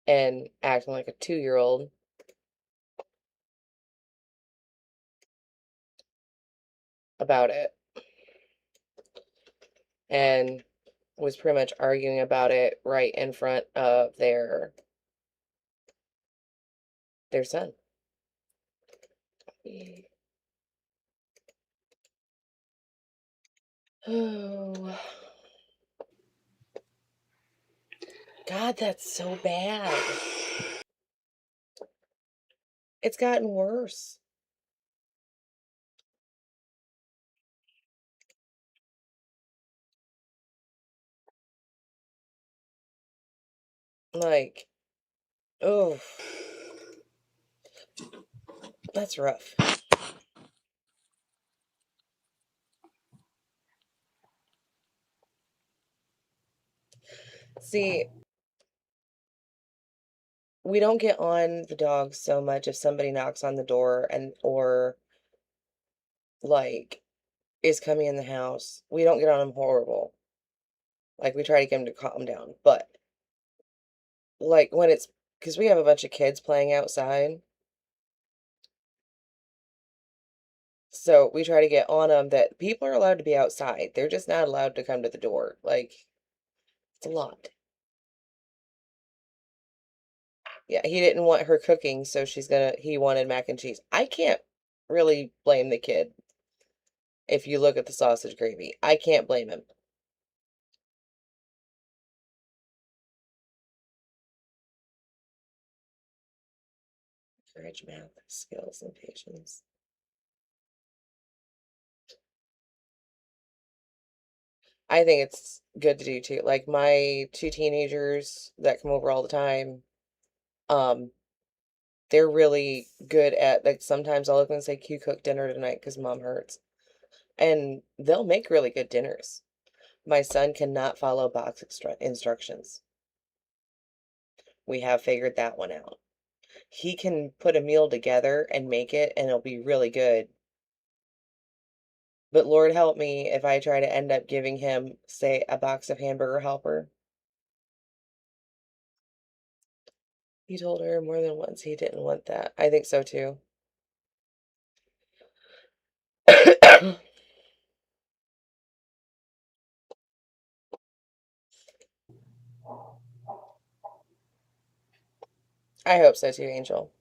and acting like a 2-year-old about it. And was pretty much arguing about it right in front of their son. Oh, God, that's so bad. It's gotten worse. Like, oh, that's rough. See, we don't get on the dogs so much if somebody knocks on the door or like is coming in the house. We don't get on them horrible. Like we try to get them to calm down. But like when it's because we have a bunch of kids playing outside. So we try to get on them that people are allowed to be outside. They're just not allowed to come to the door. Like, it's a lot. Yeah, he didn't want her cooking, so he wanted mac and cheese. I can't really blame the kid. If you look at the sausage gravy, I can't blame him. Courage, math, skills, and patience. I think it's good to do too. Like my 2 teenagers that come over all the time, they're really good at, like, sometimes I'll look and say, "Can you cook dinner tonight? Because mom hurts." And they'll make really good dinners. My son cannot follow box instructions. We have figured that one out. He can put a meal together and make it, and it'll be really good. But Lord help me if I try to end up giving him, say, a box of Hamburger Helper. He told her more than once he didn't want that. I think so too. I hope so too, Angel.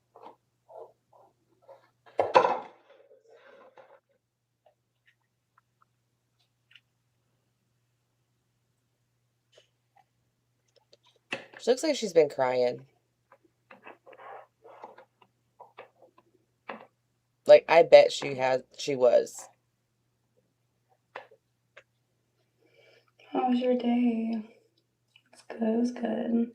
She looks like she's been crying. Like, I bet she was. How was your day? It's good, it was good.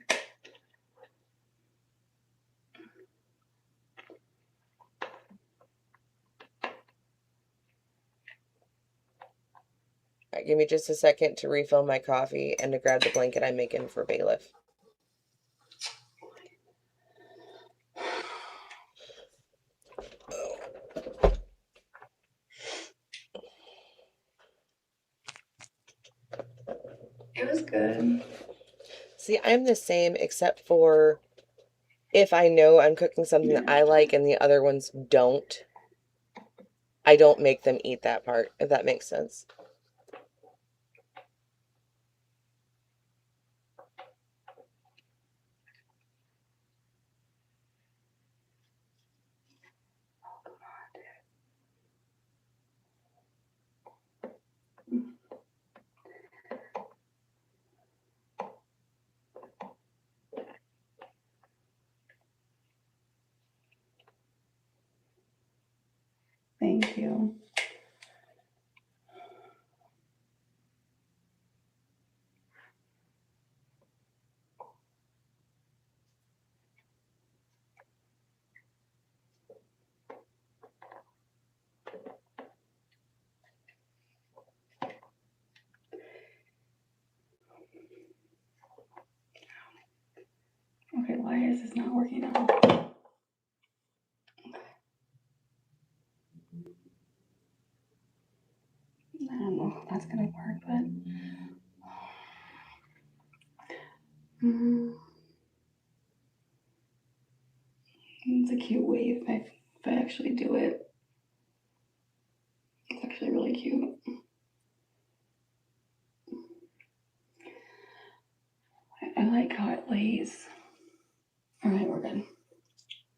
All right, give me just a second to refill my coffee and to grab the blanket I'm making for Bailiff. It was good. See, I'm the same except for if I know I'm cooking something that I like and the other ones don't, I don't make them eat that part, if that makes sense. Thank you. Okay, why is this not working now? I don't know if that's gonna work, but it's a cute wave if I actually do it. It's actually really cute. I like how it lays. All right, we're good.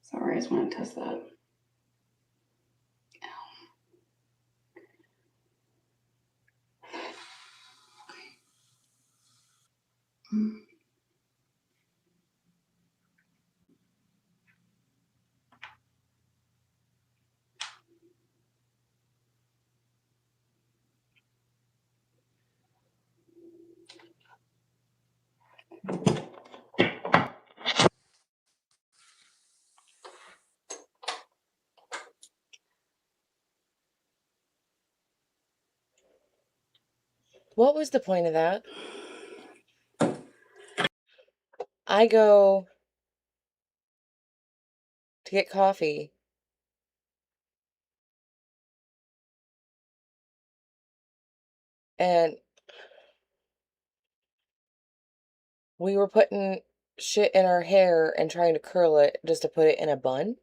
Sorry, I just want to test that. What was the point of that? I go to get coffee. And we were putting shit in our hair and trying to curl it just to put it in a bun.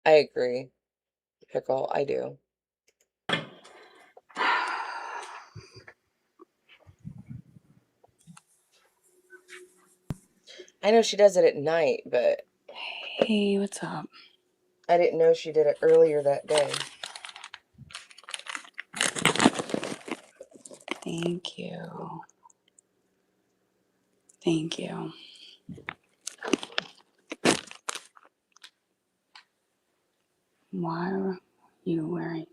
I agree. Pickle, I do. I know she does it at night, but Hey, what's up? I didn't know she did it earlier that day. Thank you. Thank you. Why are you wearing?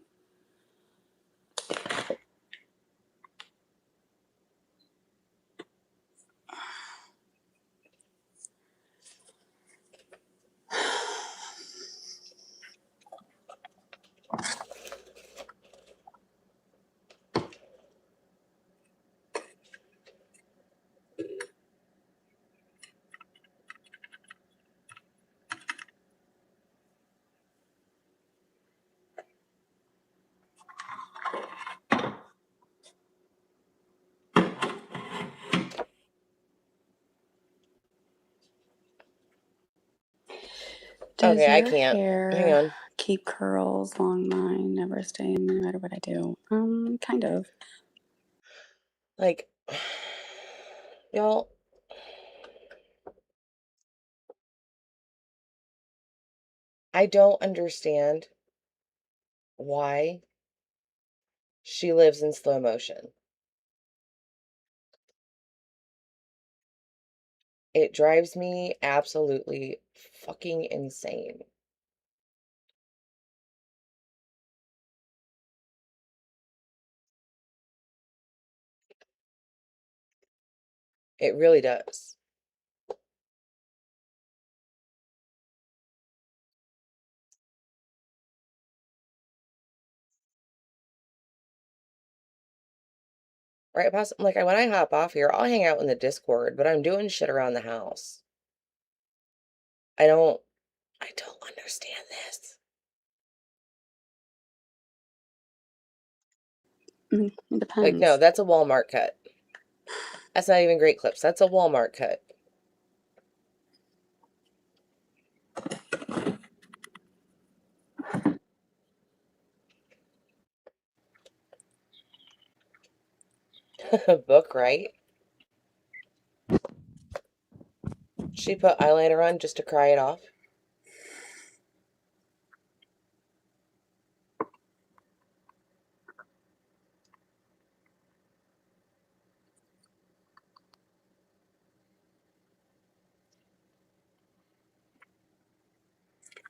Does Okay, I your can't. Hang hair on. keep curls long? Mine never stay in no matter what I do. Kind of. Like, y'all, I don't understand why she lives in slow motion. It drives me absolutely fucking insane. It really does. Right, like when I hop off here, I'll hang out in the Discord, but I'm doing shit around the house. I don't understand this. It Like, no, depends. that's a Walmart cut. That's not even great clips. That's a Walmart cut. Book, right? She put eyeliner on just to cry it off.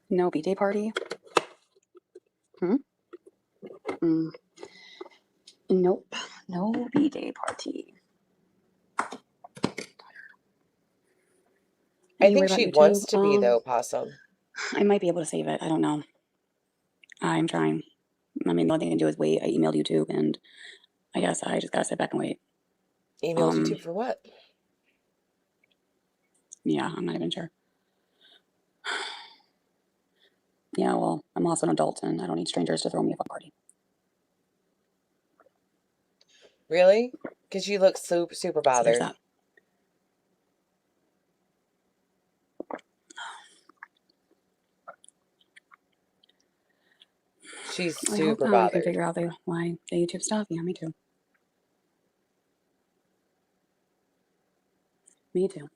No bday party? Nope. No bday party. I think she wants to be, though, Possum. I might be able to save it. I don't know. I'm trying. I mean, the only thing I can do is wait. I emailed YouTube, and I guess I just gotta sit back and wait. Emailed YouTube for what? Yeah, I'm not even sure. Yeah, well, I'm also an adult, and I don't need strangers to throw me a party. Really? Because you look super, super bothered. That. She's I super hope bothered. You can figure out why the YouTube stuff. Yeah, me too. Me too.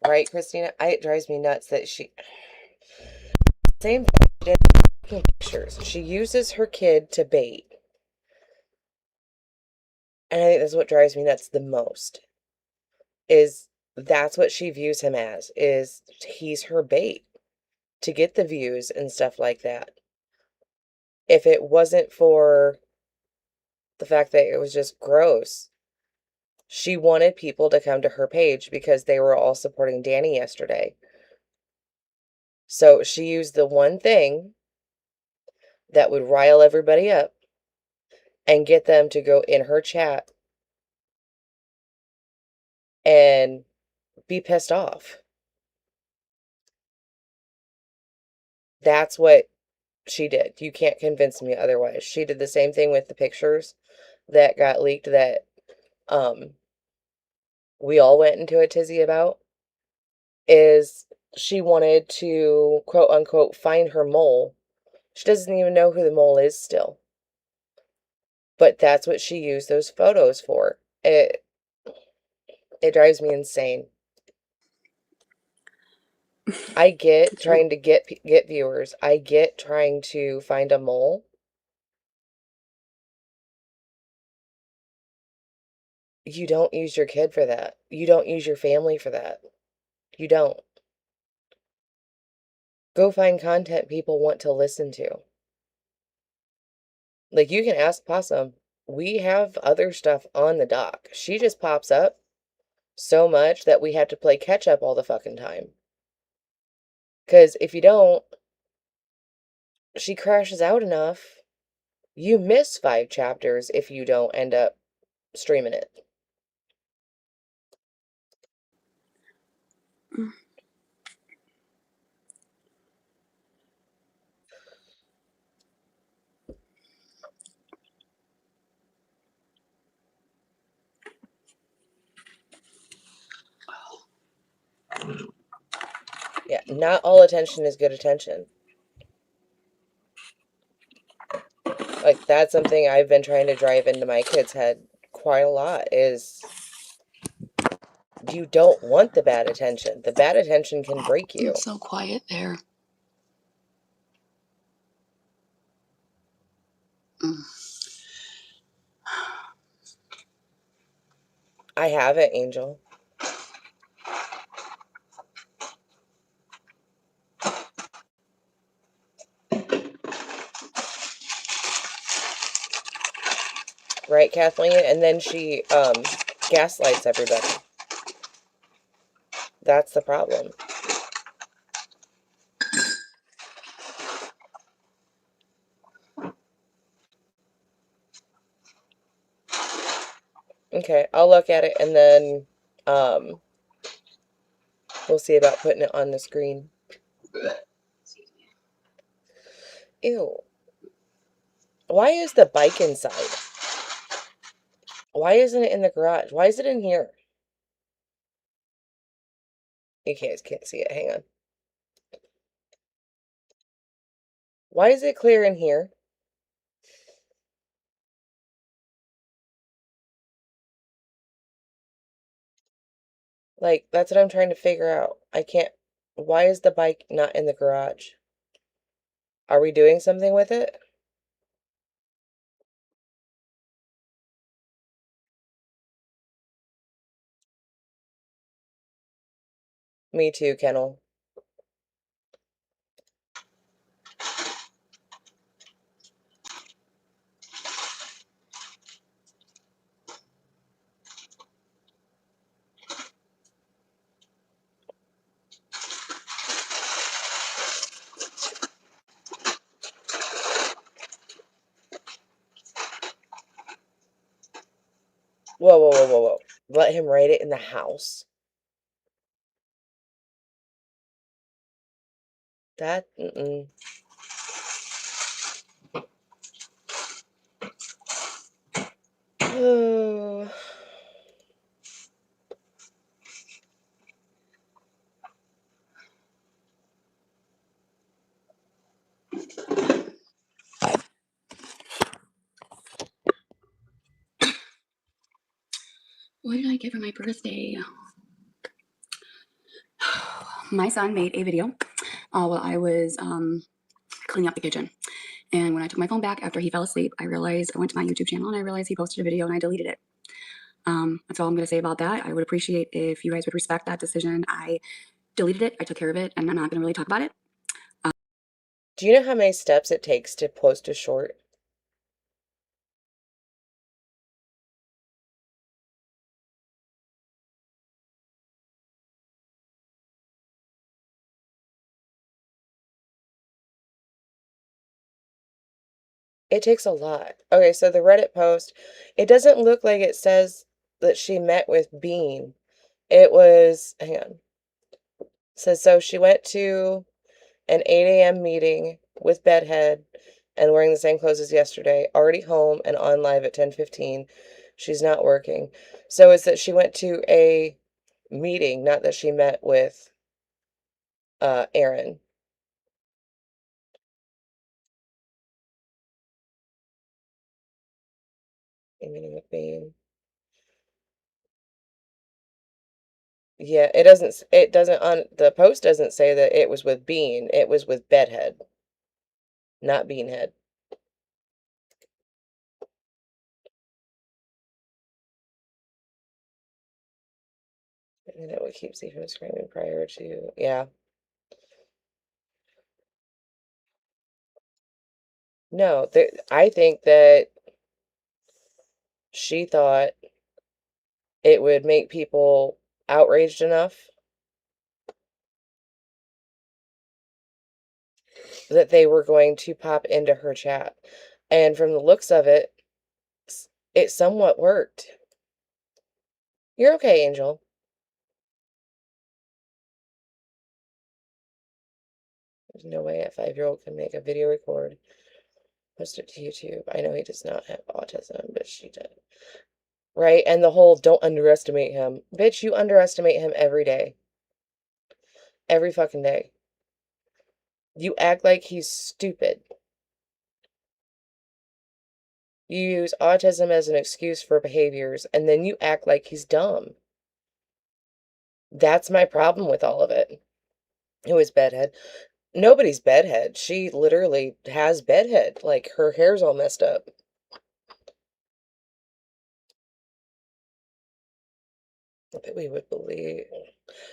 Right, Christina? It drives me nuts that she... Same thing, she did pictures. She uses her kid to bait. And I think that's what drives me nuts the most. Is that's what she views him as. Is he's her bait to get the views and stuff like that. If it wasn't for the fact that it was just gross, she wanted people to come to her page because they were all supporting Danny yesterday. So she used the one thing that would rile everybody up and get them to go in her chat and be pissed off. That's what she did. You can't convince me otherwise. She did the same thing with the pictures that got leaked that we all went into a tizzy about. Is she wanted to, quote unquote, find her mole. She doesn't even know who the mole is still. But that's what she used those photos for. It drives me insane. I get trying to get viewers. I get trying to find a mole. You don't use your kid for that. You don't use your family for that. You don't. Go find content people want to listen to. Like, you can ask Possum. We have other stuff on the dock. She just pops up so much that we have to play catch up all the fucking time. Because if you don't, she crashes out enough. You miss 5 chapters if you don't end up streaming it. Yeah, not all attention is good attention. Like, that's something I've been trying to drive into my kids' head quite a lot, is you don't want the bad attention. The bad attention can break you. It's so quiet there. I have it, Angel. Right, Kathleen? And then she gaslights everybody. That's the problem. Okay, I'll look at it and then we'll see about putting it on the screen. Ew. Why is the bike inside? Why isn't it in the garage? Why is it in here? You guys can't see it. Hang on. Why is it clear in here? Like, that's what I'm trying to figure out. I can't. Why is the bike not in the garage? Are we doing something with it? Me too, Kennel. Whoa, whoa, whoa, whoa, whoa. Let him write it in the house. That, mm-mm. Oh. What did I get for my birthday? My son made a video while I was cleaning up the kitchen. And when I took my phone back after he fell asleep, I realized I went to my YouTube channel and I realized he posted a video and I deleted it. That's all I'm going to say about that. I would appreciate if you guys would respect that decision. I deleted it. I took care of it, and I'm not going to really talk about it. Do you know how many steps it takes to post a short? It takes a lot. Okay, so the Reddit post, it doesn't look like it says that she met with Bean. It was, hang on. It says, so she went to an 8 a.m. meeting with Bedhead and wearing the same clothes as yesterday, already home and on live at 10:15. She's not working. So it's that she went to a meeting, not that she met with Aaron. A meeting with Bean. Yeah, it doesn't on the post doesn't say that it was with Bean. It was with Bedhead, not Beanhead. And that would keep Z from screaming prior to, yeah. No, I think that she thought it would make people outraged enough that they were going to pop into her chat. And from the looks of it, it somewhat worked. You're okay, Angel. There's no way a 5-year-old can make a video record, post it to YouTube. I know he does not have autism, but she did. Right? And the whole don't underestimate him. Bitch, you underestimate him every day. Every fucking day. You act like he's stupid. You use autism as an excuse for behaviors, and then you act like he's dumb. That's my problem with all of it. Who is Bedhead? Nobody's Bedhead. She literally has Bedhead. Like, her hair's all messed up. That we would believe.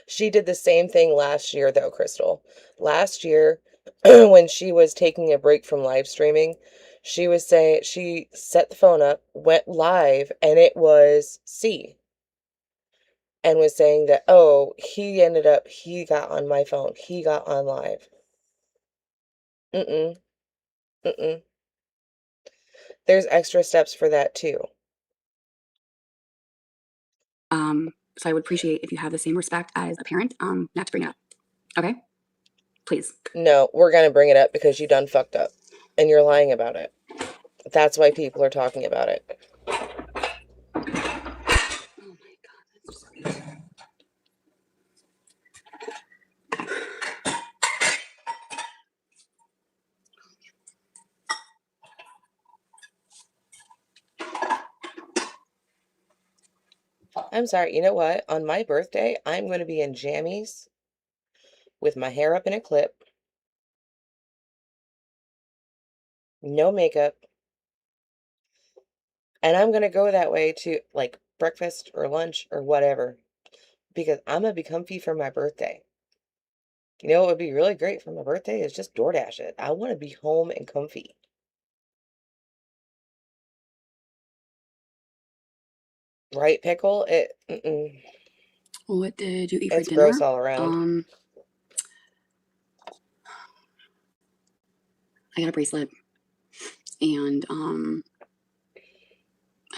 She did the same thing last year, though, Crystal. Last year, when she was taking a break from live streaming, she was saying, she set the phone up, went live, and it was C. And was saying that, oh, he got on my phone. He got on live. Mm-mm. Mm-mm. There's extra steps for that, too. So I would appreciate if you have the same respect as a parent, not to bring it up. Okay? Please. No, we're going to bring it up because you done fucked up. And you're lying about it. That's why people are talking about it. Oh my God, that's so I'm sorry, you know what? On my birthday, I'm going to be in jammies with my hair up in a clip, no makeup, and I'm going to go that way to like breakfast or lunch or whatever because I'm going to be comfy for my birthday. You know what would be really great for my birthday is just DoorDash it. I want to be home and comfy. Right, Pickle? What did you eat for It's dinner? gross all around. I got a bracelet, and I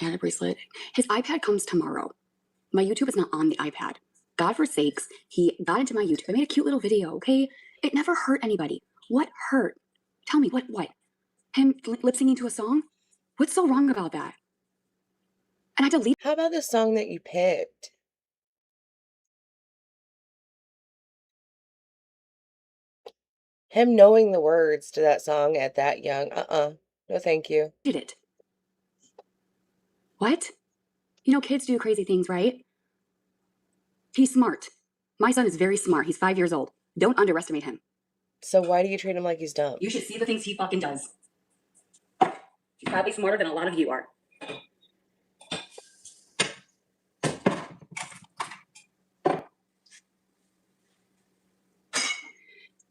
had a bracelet. His iPad comes tomorrow. My YouTube is not on the iPad. God forsakes, he got into my YouTube. I made a cute little video, okay? It never hurt anybody. What hurt? Tell me, what? Him lip singing to a song? What's so wrong about that? And I deleted. How about the song that you picked? Him knowing the words to that song at that young, no thank you. It. What? You know, kids do crazy things, right? He's smart. My son is very smart. He's 5 years old. Don't underestimate him. So why do you treat him like he's dumb? You should see the things he fucking does. He's probably smarter than a lot of you are.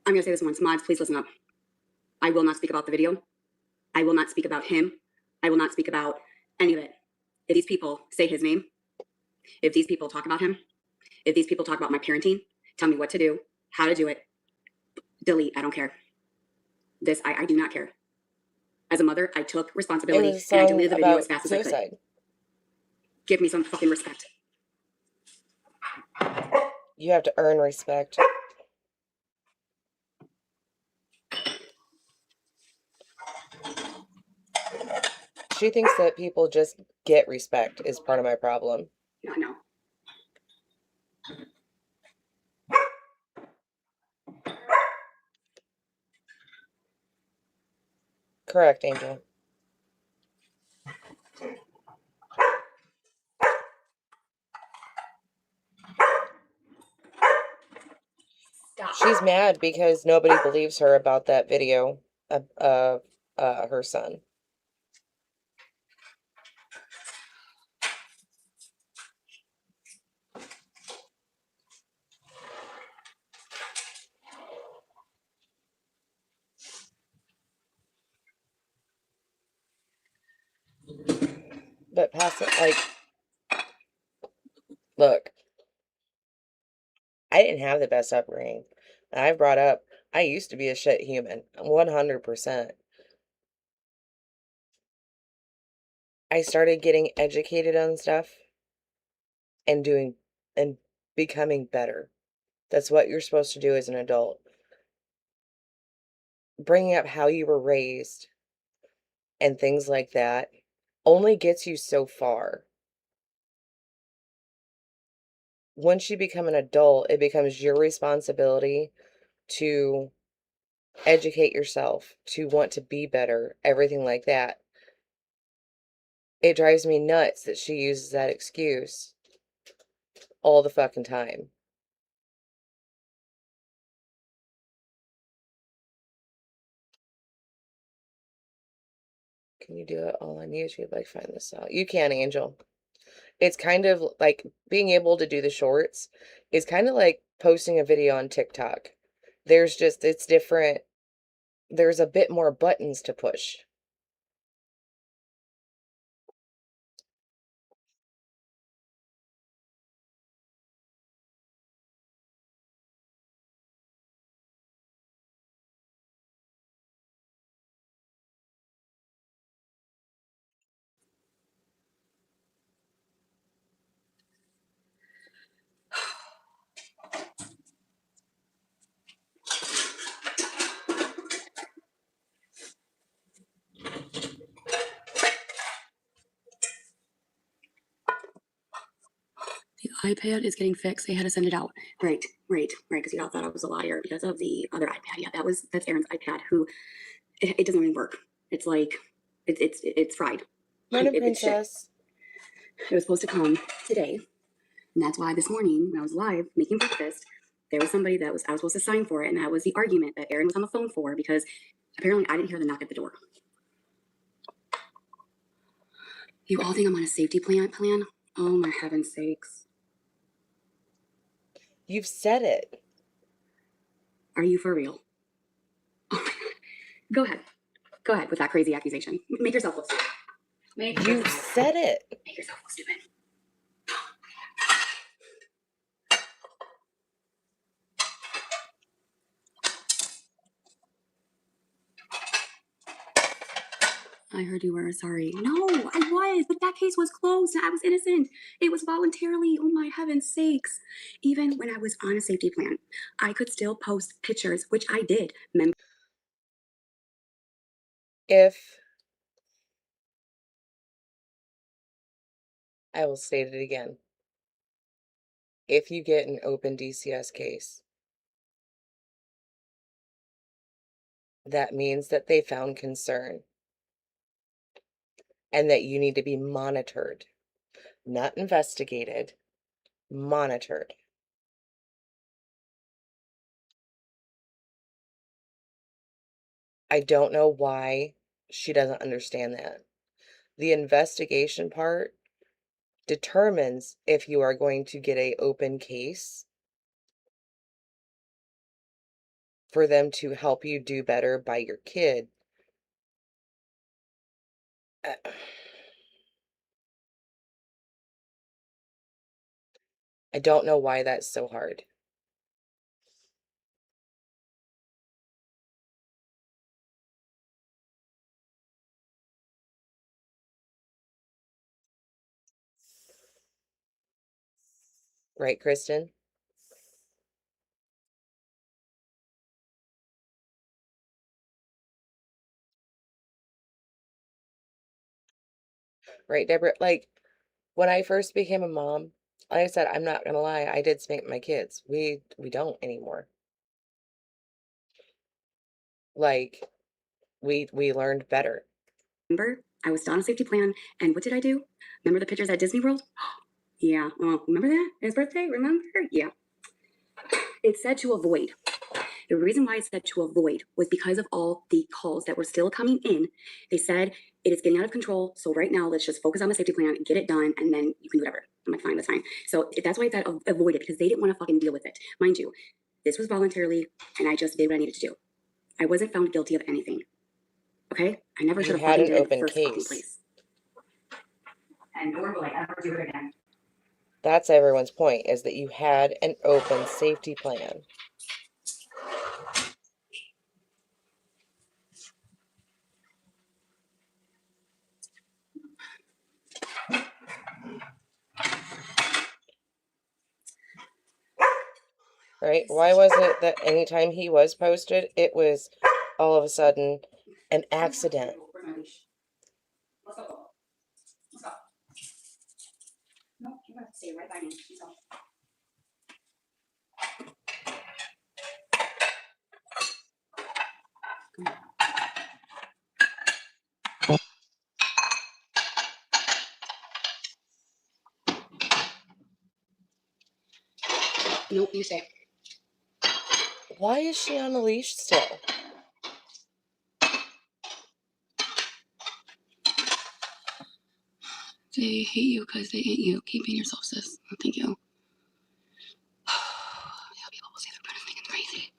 I'm gonna say this once. Mods, please listen up. I will not speak about the video. I will not speak about him. I will not speak about any of it. If these people say his name, if these people talk about him, if these people talk about my parenting, tell me what to do, how to do it, delete. I don't care. This, I do not care. As a mother, I took responsibility and I deleted the video as fast as I could. Give me some fucking respect. You have to earn respect. She thinks that people just get respect is part of my problem. No. Correct, Angel. Stop. She's mad because nobody believes her about that video of her son. But pass it, like, look, I didn't have the best upbringing. I brought up, I used to be a shit human, 100%. I started getting educated on stuff and becoming better. That's what you're supposed to do as an adult. Bringing up how you were raised and things like that only gets you so far. Once you become an adult, it becomes your responsibility to educate yourself, to want to be better, everything like that. It drives me nuts that she uses that excuse all the fucking time. Can you do it all on YouTube? Like, find this out. You can, Angel. It's kind of like being able to do the shorts is kind of like posting a video on TikTok. It's different. There's a bit more buttons to push. The iPad is getting fixed. They had to send it out. Right. Because y'all thought I was a liar because of the other iPad. Yeah, that's Aaron's iPad. Who it doesn't even work. It's like it's fried. Morning, It's shit. Princess. It was supposed to come today. And that's why this morning when I was live making breakfast, there was somebody I was supposed to sign for it, and that was the argument that Erin was on the phone for because apparently I didn't hear the knock at the door. You all think I'm on a safety plan? Oh my heaven's sakes. You've said it. Are you for real? Go ahead. Go ahead with that crazy accusation. Make yourself look stupid. You've said it. Make yourself look stupid. I heard you were sorry. No, I was, but that case was closed and I was innocent. It was voluntarily. Oh my heaven's sakes. Even when I was on a safety plan, I could still post pictures, which I did. If, I will state it again, if you get an open DCS case, that means that they found concern and that you need to be monitored, not investigated, monitored. I don't know why she doesn't understand that. The investigation part determines if you are going to get an open case for them to help you do better by your kid. I don't know why that's so hard. Right, Kristen? Right, Deborah? Like, when I first became a mom, like I said, I'm not gonna lie, I did spank my kids. We don't anymore. Like, we learned better. Remember, I was still on a safety plan, and what did I do? Remember the pictures at Disney World? Yeah, well, remember that? His birthday, remember? Yeah. It said to avoid. The reason why it said to avoid was because of all the calls that were still coming in. They said it is getting out of control. So right now, let's just focus on the safety plan, get it done, and then you can do whatever. I'm like, fine, that's fine. So that's why it said avoid it, because they didn't want to fucking deal with it. Mind you, this was voluntarily, and I just did what I needed to do. I wasn't found guilty of anything. Okay? I never should You have had fucking an did it in the open first fucking case. place. And nor will I ever do it again. That's everyone's point, is that you had an open safety plan. Right? Why was it that anytime he was posted, it was all of a sudden an accident? Where's my leash? Let's go. Let's go. No, you gotta stay right by me. Let's go. Nope, you stay. Why is she on a leash still? They hate you because they hate you. Keep being yourself, sis. Thank you. Yeah, people will say they're kind of thinking crazy.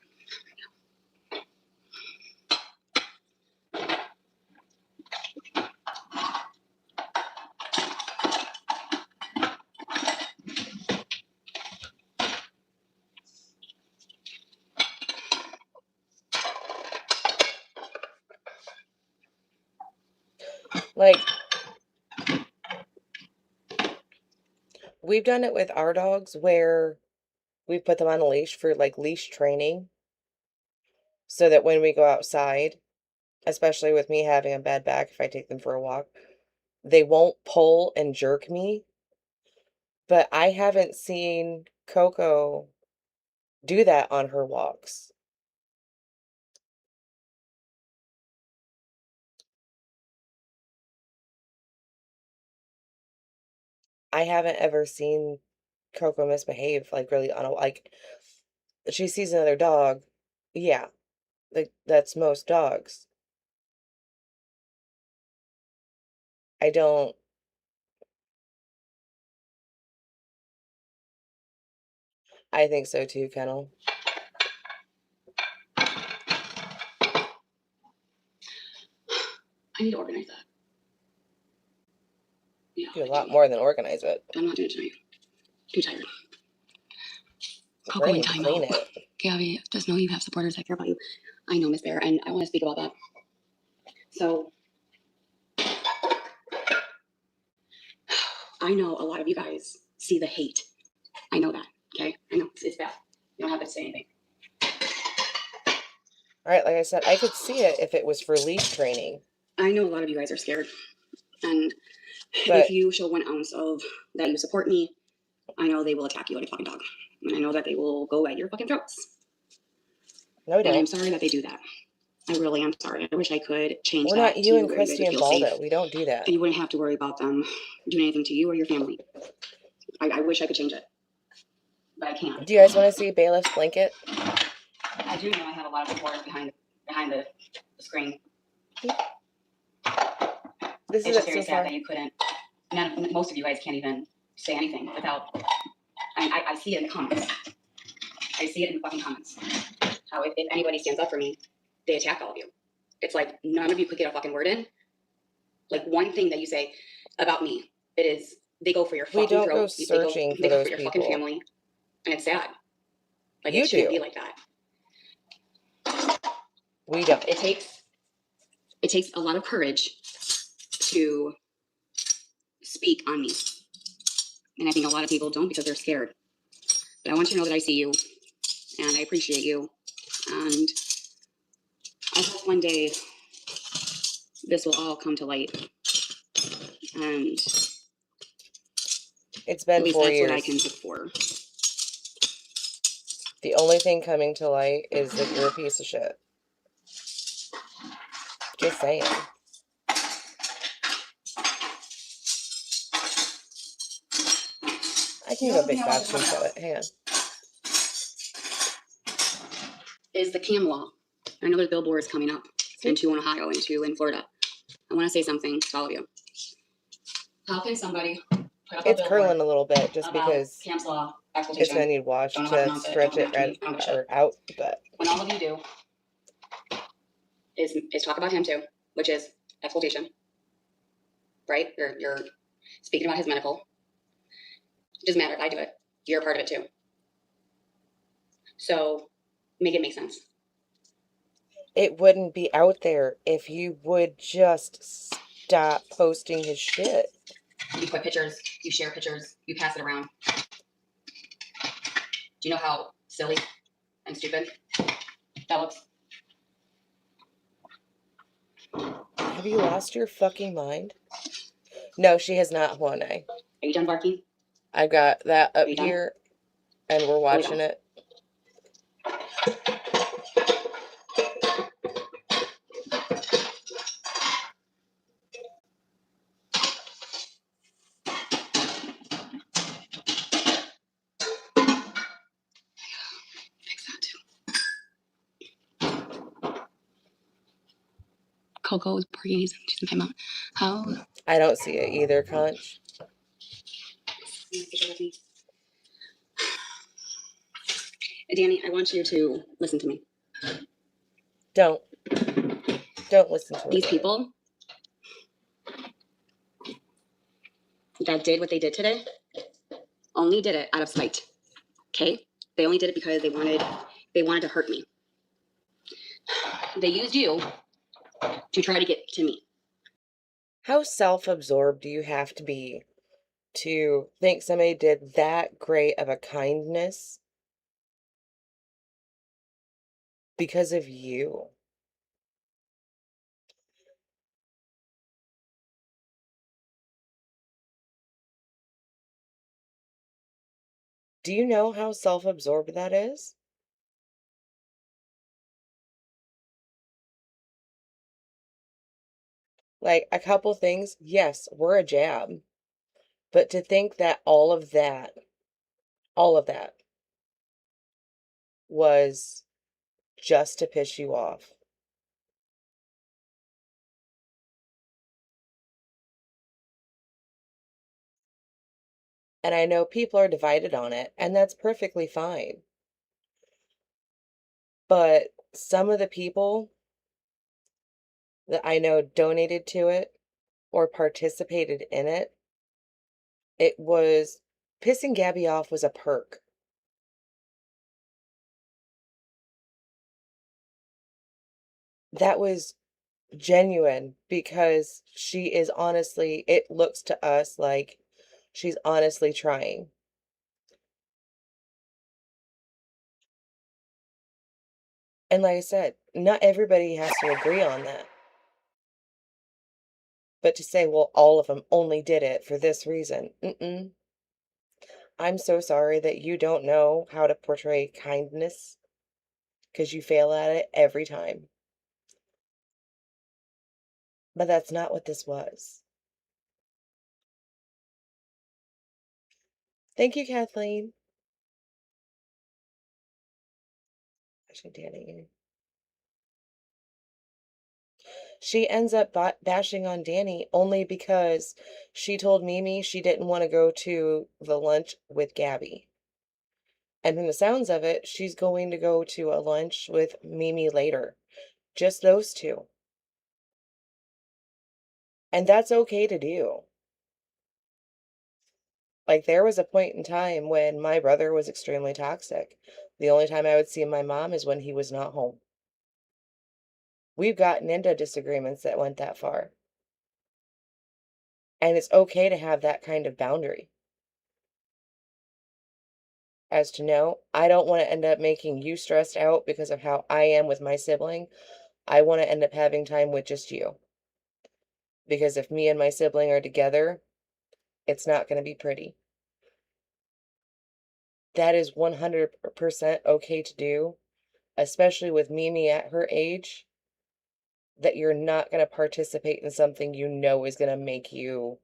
Like, we've done it with our dogs where we put them on a leash for like leash training so that when we go outside, especially with me having a bad back, if I take them for a walk, they won't pull and jerk me. But I haven't seen Coco do that on her walks. I haven't ever seen Coco misbehave, like really like she sees another dog. Yeah, like that's most dogs. I don't. I think so too, Kennel. I need to organize that. Yeah, Do a I lot do. more than organize it. I'm not doing it tonight. Too tired. We're Coco gonna in need to clean timeout. it. Gabby, just know you have supporters that care about you. I know, Miss Bear, and I want to speak about that. So, I know a lot of you guys see the hate. I know that, okay? I know, it's bad. You don't have to say anything. All right, like I said, I could see it if it was for leash training. I know a lot of you guys are scared. And But if you show 1 ounce of that you support me, I know they will attack you like a fucking dog. And I know that they will go at your fucking throats. no, we And I'm don't. sorry that they do that. I really am sorry. I wish I could change We're that not to you and where you guys Christy would and feel safe. Baldo. We don't do that. And you wouldn't have to worry about them doing anything to you or your family. I wish I could change it. But I can't. Do you guys want to see Bailiff's blanket? I do know I have a lot of supporters behind the screen. This It's is just it very so sad far. that you couldn't. Most of you guys can't even say anything without. I see it in the comments. I see it in the fucking comments. How if anybody stands up for me, they attack all of you. It's like none of you could get a fucking word in. Like one thing that you say about me, it is they go for your We fucking don't go throat. searching for They go those for your fucking people. family, and it's sad. Like You it shouldn't do. be like that. We don't. It takes a lot of courage to speak on me. And I think a lot of people don't because they're scared. But I want you to know that I see you and I appreciate you. And I hope one day this will all come to light. And It's at been least 4 that's what I can years. hope for. The only thing coming to light is that you're a piece of shit. Just saying. I can go big fast and show it. Hang on. Is the cam law. I know there's billboards coming up in Ohio and in Florida. I want to say something to all of you. How can somebody put up a It's billboard curling a little bit just about because Cam's law it's exploitation? gonna need wash Don't know how to to pronounce it. stretch Don't it come after me. I don't give a shit. out. But When all of you do is talk about him too, which is exploitation, right? You're speaking about his medical. It doesn't matter if I do it. You're a part of it too. So make it make sense. it wouldn't be out there if you would just stop posting his shit. You put pictures, you share pictures, you pass it around. Do you know how silly and stupid that looks? Have you lost your fucking mind? No, she has not, Juane. Are you done barking? I've got that up Are you done? here, and we're watching it. Fix that too. Coco is barking. She's in timeout. How? I don't see it either, Conch. Danny, I want you to listen to me. Don't listen to it. These people that did what they did today only did it out of spite. Okay? They only did it because they wanted to hurt me. They used you to try to get to me. How self-absorbed do you have to be to think somebody did that great of a kindness because of you? Do you know how self-absorbed that is? Like, a couple things, yes, we're a jab. But to think that all of that All of that was just to piss you off. And I know people are divided on it, and that's perfectly fine. But some of the people that I know donated to it or participated in it, it was pissing Gabby off was a perk. That was genuine because she is honestly, it looks to us like she's honestly trying. And like I said, not everybody has to agree on that. But to say, well, all of them only did it for this reason. I'm so sorry that you don't know how to portray kindness because you fail at it every time. But that's not what this was. Thank you, Kathleen. Actually, Danny. She ends up bashing on Danny only because she told Mimi she didn't want to go to the lunch with Gabby. And from the sounds of it, she's going to go to a lunch with Mimi later. Just those two. And that's okay to do. Like, there was a point in time when my brother was extremely toxic. The only time I would see my mom is when he was not home. We've gotten into disagreements that went that far. And it's okay to have that kind of boundary. As to know, I don't want to end up making you stressed out because of how I am with my sibling. I want to end up having time with just you. Because if me and my sibling are together, it's not going to be pretty. That is 100% okay to do, especially with Mimi at her age, that you're not going to participate in something you know is going to make you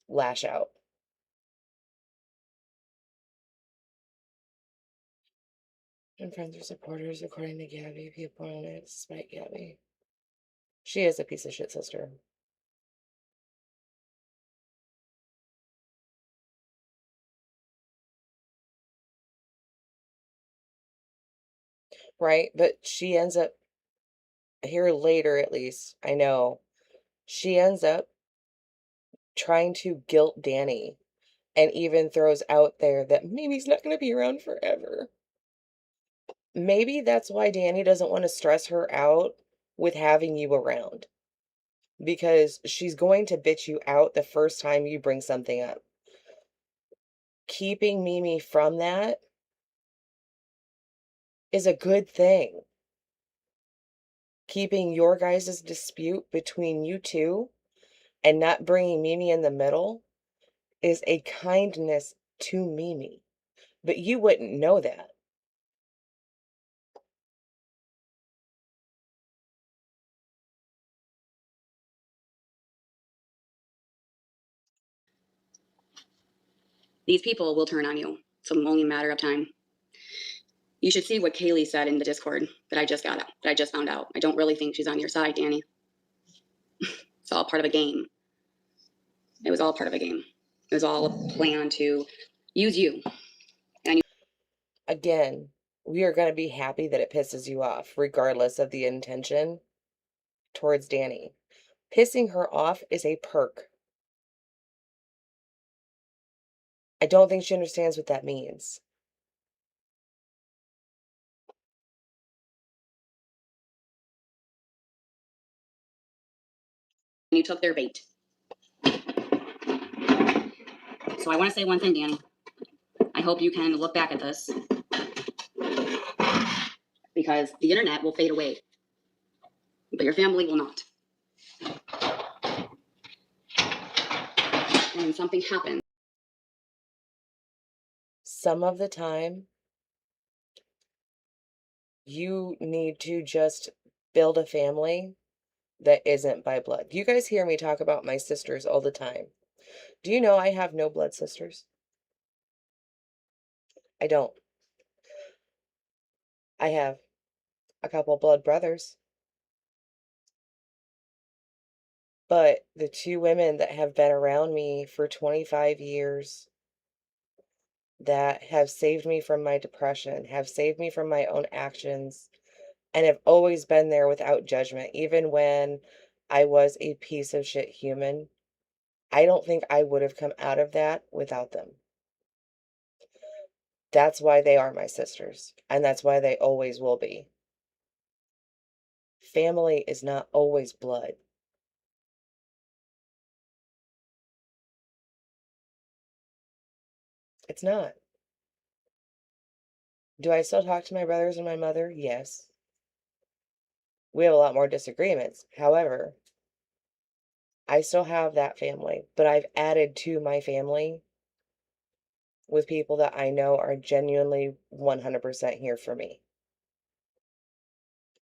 lash out. And friends or supporters, according to Gabby, people on it despite Gabby. She is a piece of shit sister. Right? But she ends up, here later at least, I know, she ends up trying to guilt Danny and even throws out there that Mimi's not going to be around forever. Maybe that's why Danny doesn't want to stress her out with having you around. Because she's going to bitch you out the first time you bring something up. Keeping Mimi from that is a good thing. Keeping your guys' dispute between you two and not bringing Mimi in the middle is a kindness to Mimi. But you wouldn't know that. These people will turn on you. It's only a matter of time. You should see what Kaylee said in the Discord that I just found out. I don't really think she's on your side, Danny. It's all part of a game. It was all part of a game. It was all a plan to use you. Again, we are going to be happy that it pisses you off, regardless of the intention towards Danny. Pissing her off is a perk. I don't think she understands what that means. You took their bait. So I want to say one thing, Danny. I hope you can look back at this, because the internet will fade away, but your family will not. And when something happens, Some of the time, you need to just build a family that isn't by blood. You guys hear me talk about my sisters all the time. Do you know I have no blood sisters? I don't. I have a couple blood brothers. But the two women that have been around me for 25 years that have saved me from my depression, have saved me from my own actions, and have always been there without judgment, even when I was a piece of shit human, I don't think I would have come out of that without them. That's why they are my sisters, and that's why they always will be. Family is not always blood. It's not. Do I still talk to my brothers and my mother? Yes. We have a lot more disagreements. However, I still have that family, but I've added to my family with people that I know are genuinely 100% here for me.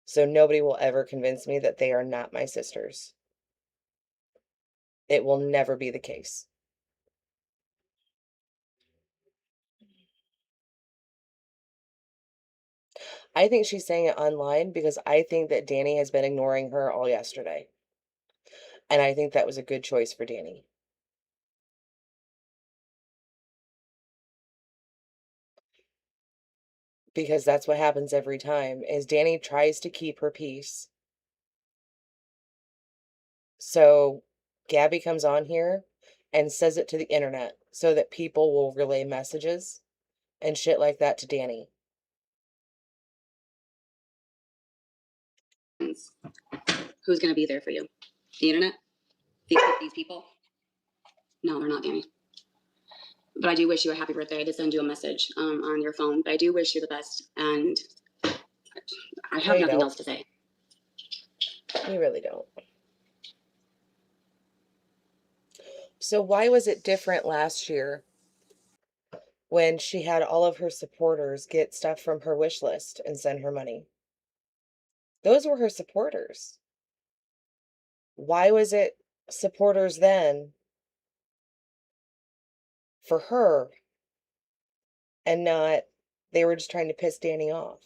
So nobody will ever convince me that they are not my sisters. It will never be the case. I think she's saying it online because I think that Danny has been ignoring her all yesterday. And I think that was a good choice for Danny. Because that's what happens every time, is Danny tries to keep her peace. So Gabby comes on here and says it to the internet so that people will relay messages and shit like that to Danny. Who's going to be there for you? The internet? These people? No, they're not, Danny. But I do wish you a happy birthday. I did send you a message on your phone, but I do wish you the best. And I have nothing else to say. You really don't. So why was it different last year when she had all of her supporters get stuff from her wish list and send her money? Those were her supporters. Why was it supporters then for her and not they were just trying to piss Danny off?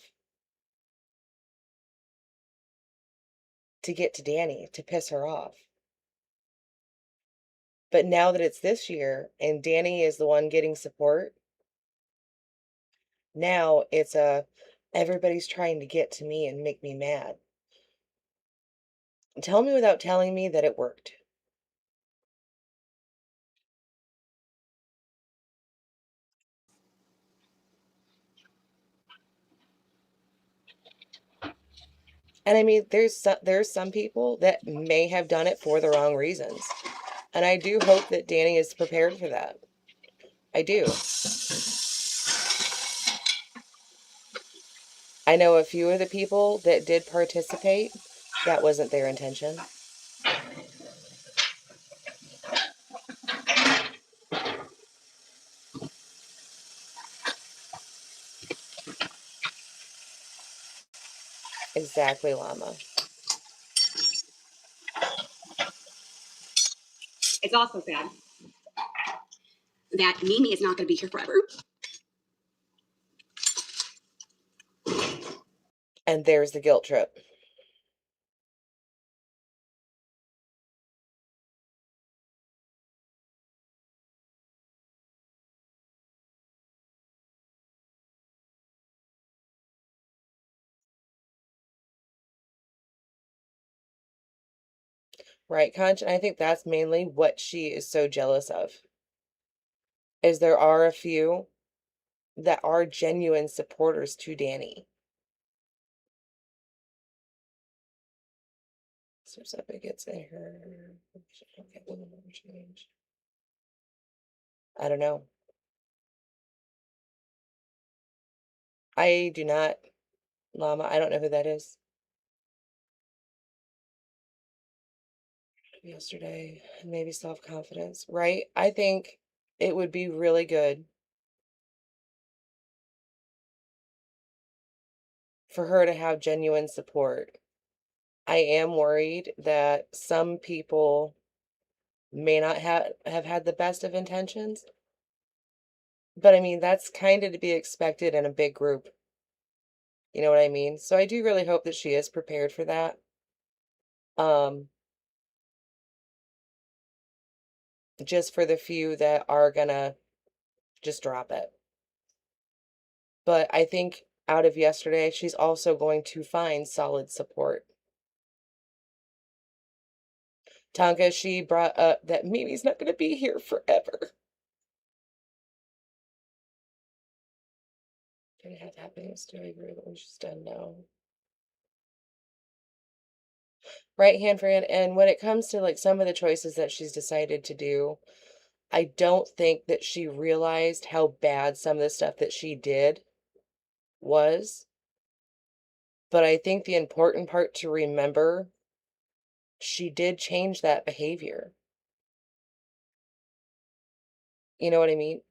To get to Danny, to piss her off. But now that it's this year and Danny is the one getting support, now it's everybody's trying to get to me and make me mad. Tell me without telling me that it worked. And I mean, there's some people that may have done it for the wrong reasons. And I do hope that Danny is prepared for that. I do. I know a few of the people that did participate, that wasn't their intention. Exactly, Llama. It's also sad that Mimi is not going to be here forever. And there's the guilt trip. Right, Conch? And I think that's mainly what she is so jealous of. Is there are a few that are genuine supporters to Danny. Certificates in her. I don't know. I do not, Llama. I don't know who that is. Yesterday, maybe self-confidence, right? I think it would be really good for her to have genuine support. I am worried that some people may not have had the best of intentions. But I mean, that's kind of to be expected in a big group. You know what I mean? So I do really hope that she is prepared for that. Just for the few that are gonna just drop it. But I think out of yesterday, she's also going to find solid support. Tonka, she brought up that Mimi's not going to be here forever. Gonna have happiness. Do I agree that when she's done? No. Right hand friend. And when it comes to like some of the choices that she's decided to do, I don't think that she realized how bad some of the stuff that she did was. But I think the important part to remember, she did change that behavior. You know what I mean?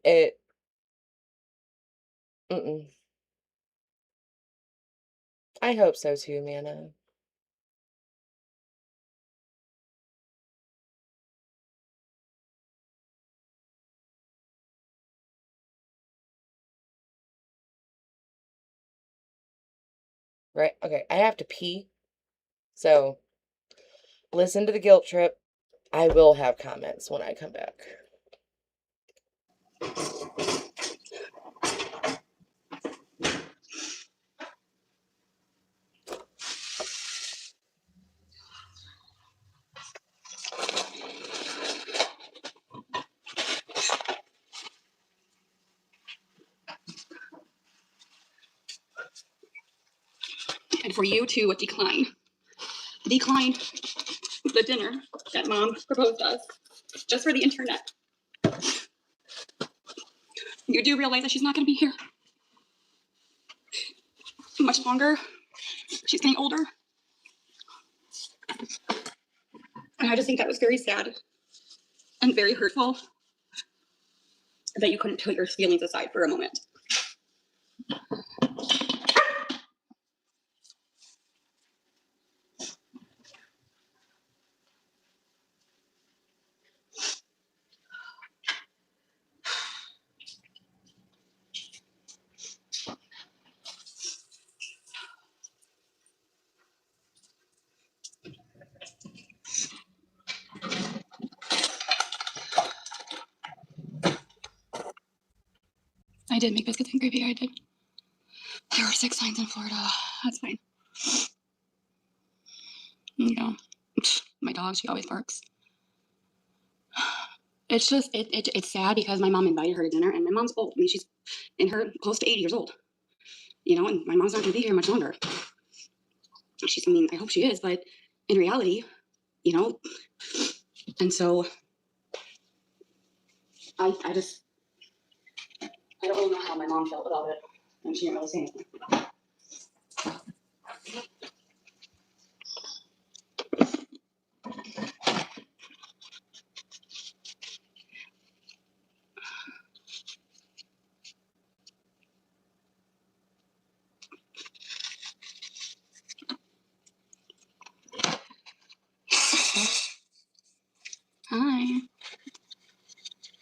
Mm-mm. I hope so too, Mana. Right? Okay, I have to pee. So, listen to the guilt trip. I will have comments when I come back. And for you to decline the dinner that mom proposed us just for the internet. You do realize that she's not going to be here much longer. She's getting older. And I just think that was very sad and very hurtful that you couldn't put your feelings aside for a moment. I did make biscuits and gravy. I did. There were 6 signs in Florida. That's fine. You know, my dog, she always barks. It's just, it's sad because my mom invited her to dinner, and my mom's old. I mean, she's in her close to 80 years old, you know, and my mom's not going to be here much longer. I mean, I hope she is, but in reality, you know, and so I don't really know how my mom felt about it, and she didn't really say anything. Hi.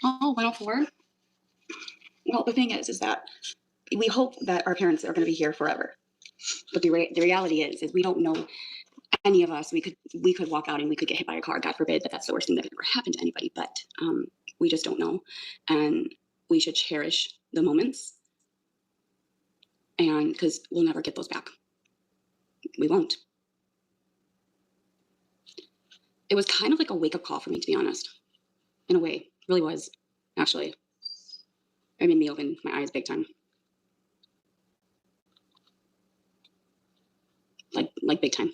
Oh, 104? Well, the thing is that we hope that our parents are going to be here forever. But the reality is we don't know any of us. We could walk out and we could get hit by a car. God forbid that that's the worst thing that could ever happen to anybody. But we just don't know. And we should cherish the moments. And because we'll never get those back. We won't. It was kind of like a wake-up call for me, to be honest. In a way. It really was, actually. It made me open my eyes big time. Like big time.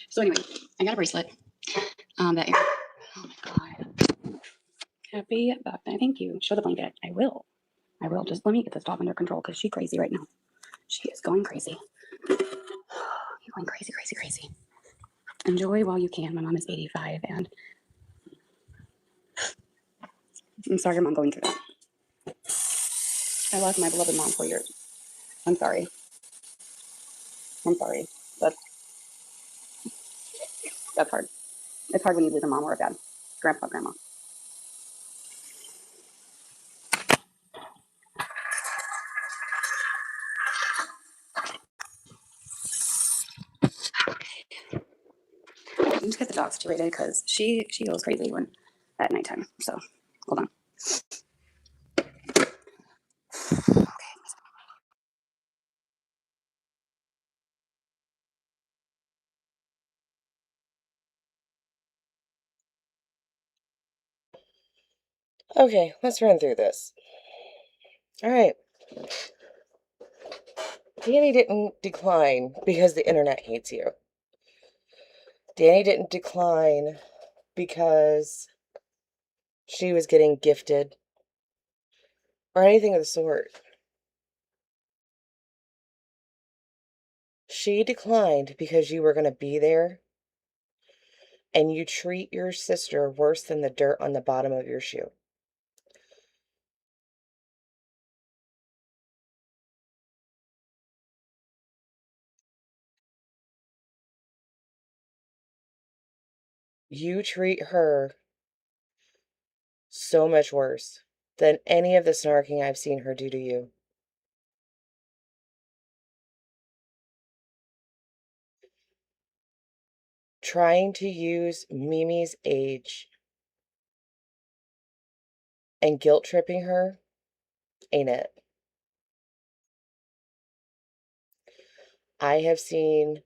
So anyway, I got a bracelet. That oh my god. Happy birthday. Thank you. Show the blanket. I will. Just let me get this dog under control because she's crazy right now. She is going crazy. You're going crazy, crazy, crazy. Enjoy while you can. My mom is 85 and I'm sorry your mom going through that. I lost my beloved mom for years. I'm sorry. But That's hard. It's hard when you lose a mom or a dad, grandpa, grandma. Just get the dogs situated because she goes crazy when at nighttime. So hold on. Okay, let's run through this. All right. Danny didn't decline because the internet hates you. Danny didn't decline because she was getting gifted or anything of the sort. She declined because you were going to be there and you treat your sister worse than the dirt on the bottom of your shoe. You treat her so much worse than any of the snarking I've seen her do to you. Trying to use Mimi's age and guilt tripping her ain't it. I have seen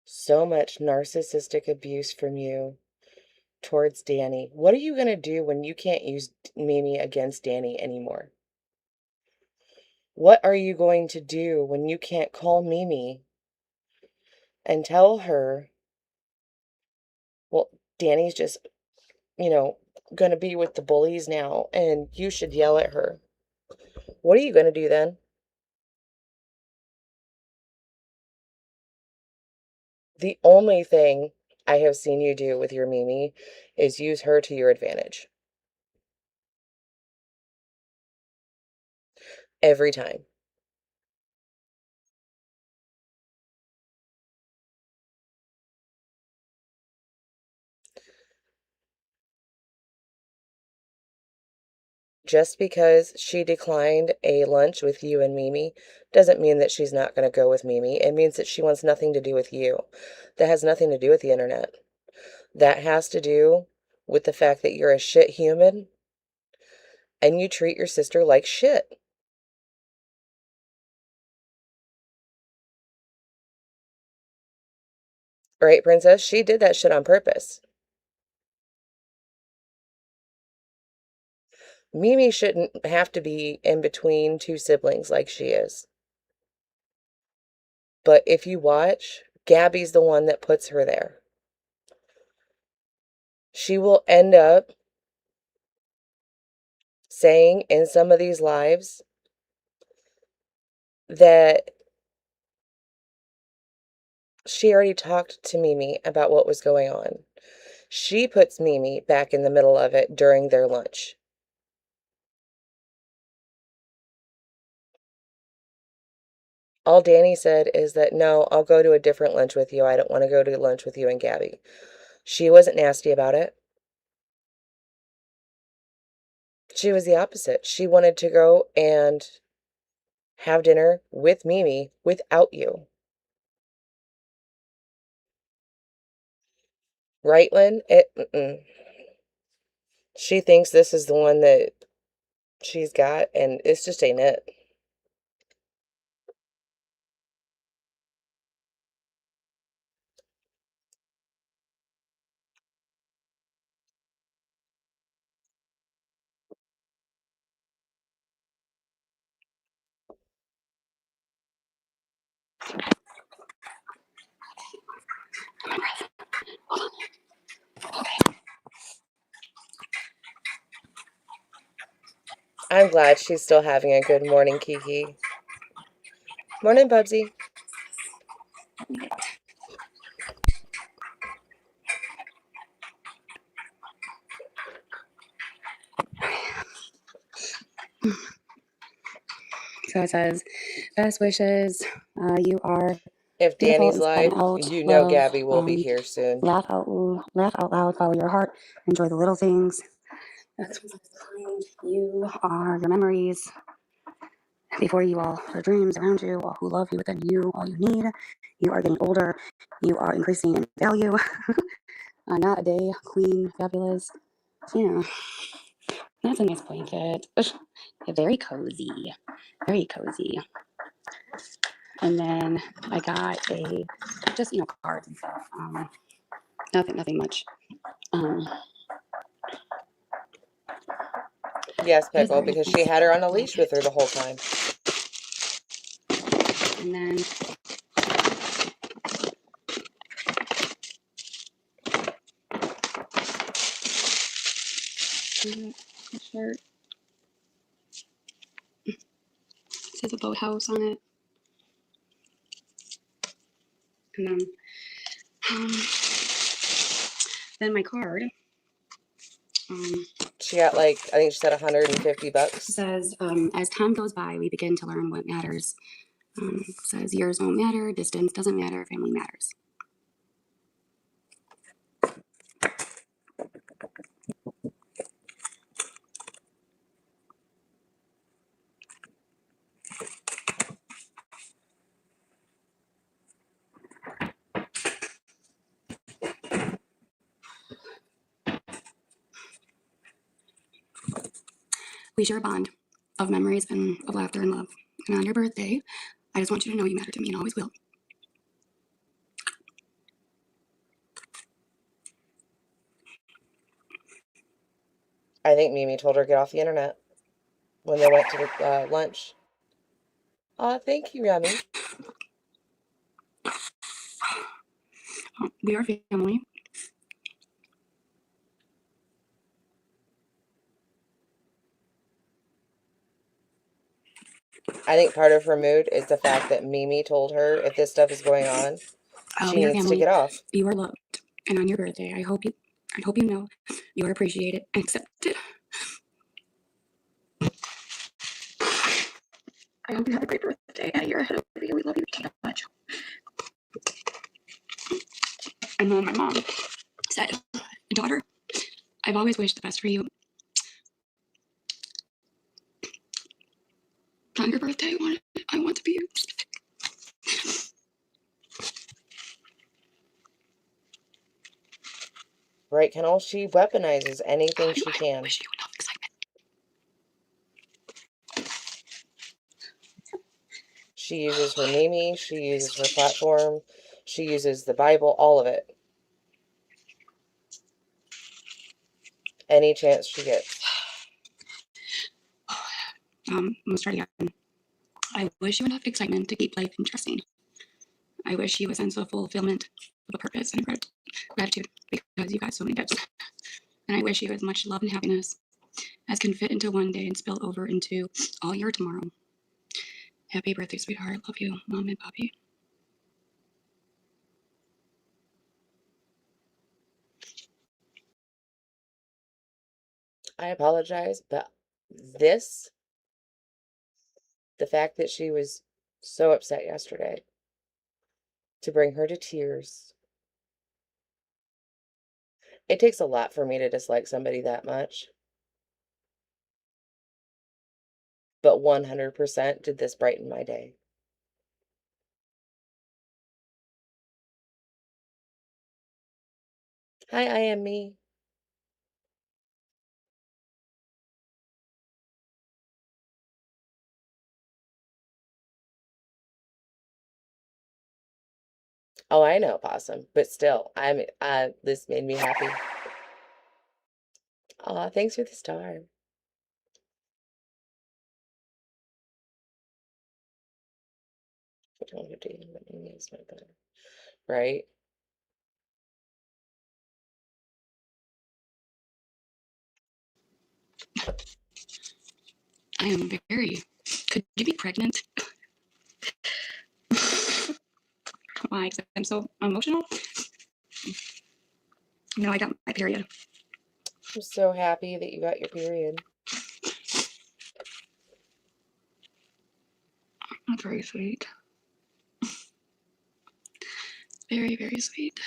so much narcissistic abuse from you towards Danny. What are you going to do when you can't use Mimi against Danny anymore? What are you going to do when you can't call Mimi and tell her, well, Danny's just, going to be with the bullies now and you should yell at her? What are you going to do then? The only thing I have seen you do with your Mimi is use her to your advantage. Every time. Just because she declined a lunch with you and Mimi doesn't mean that she's not going to go with Mimi. It means that she wants nothing to do with you. That has nothing to do with the internet. That has to do with the fact that you're a shit human and you treat your sister like shit. Right, Princess? She did that shit on purpose. Mimi shouldn't have to be in between two siblings like she is. But if you watch, Gabby's the one that puts her there. She will end up saying in some of these lives that she already talked to Mimi about what was going on. She puts Mimi back in the middle of it during their lunch. All Danny said is that, no, I'll go to a different lunch with you. I don't want to go to lunch with you and Gabby. She wasn't nasty about it. She was the opposite. She wanted to go and have dinner with Mimi without you. Right, Lynn? She thinks this is the one that she's got, and it's just ain't it. I'm glad she's still having a good morning, Kiki. Morning, Bubsy. So it says, best wishes. You are If Beautiful, Danny's inspired live, out, you know love, Gabby will be here soon. laugh out loud, follow your heart, enjoy the little things. That's kind. You are your memories. Before you, all your dreams around you, all who love you within you, all you need. You are getting older. You are increasing in value. Not a day, queen, fabulous. Yeah, that's a nice blanket. Very cozy. Very cozy. And then I got just, cards and stuff. Nothing much. Yes, It was Pickle, very because she nice had her on a leash with blanket. her the whole time. And then a shirt. It says a boathouse on it. And um, then my card She got like, I think she said $150. says, as time goes by, we begin to learn what matters. Says years won't matter, distance doesn't matter, family matters. We share a bond of memories and of laughter and love. And on your birthday, I just want you to know you matter to me and always will. I think Mimi told her to get off the internet when they went to lunch. Aw, thank you, Yummy. We are family. I think part of her mood is the fact that Mimi told her if this stuff is going on, she We are needs to family. get off. You are loved. And on your birthday, I hope you know you are appreciated and accepted. I hope you have a great birthday. A year ahead of you. We love you so much. And then my mom said, daughter, I've always wished the best for you. On your birthday, I want to be you. Right, Kendall? She weaponizes anything she can. I wish you enough excitement. She uses her Mimi, she uses her platform, she uses the Bible, all of it. Any chance she gets. Let's start again. I wish you enough excitement to keep life interesting. I wish you a sense of fulfillment, of a purpose, and gratitude because you got so many gifts. And I wish you as much love and happiness as can fit into one day and spill over into all your tomorrow. Happy birthday, sweetheart. Love you, Mom and Poppy. I apologize, but the fact that she was so upset yesterday, to bring her to tears. It takes a lot for me to dislike somebody that much. But 100% did this brighten my day. Hi, I am me. Oh, I know, Possum, but still, this made me happy. Aw, thanks for the star. Right? I am very. Could you be pregnant? Why? Because I'm so emotional. No, I got my period. I'm so happy that you got your period. That's very sweet. Very, very sweet.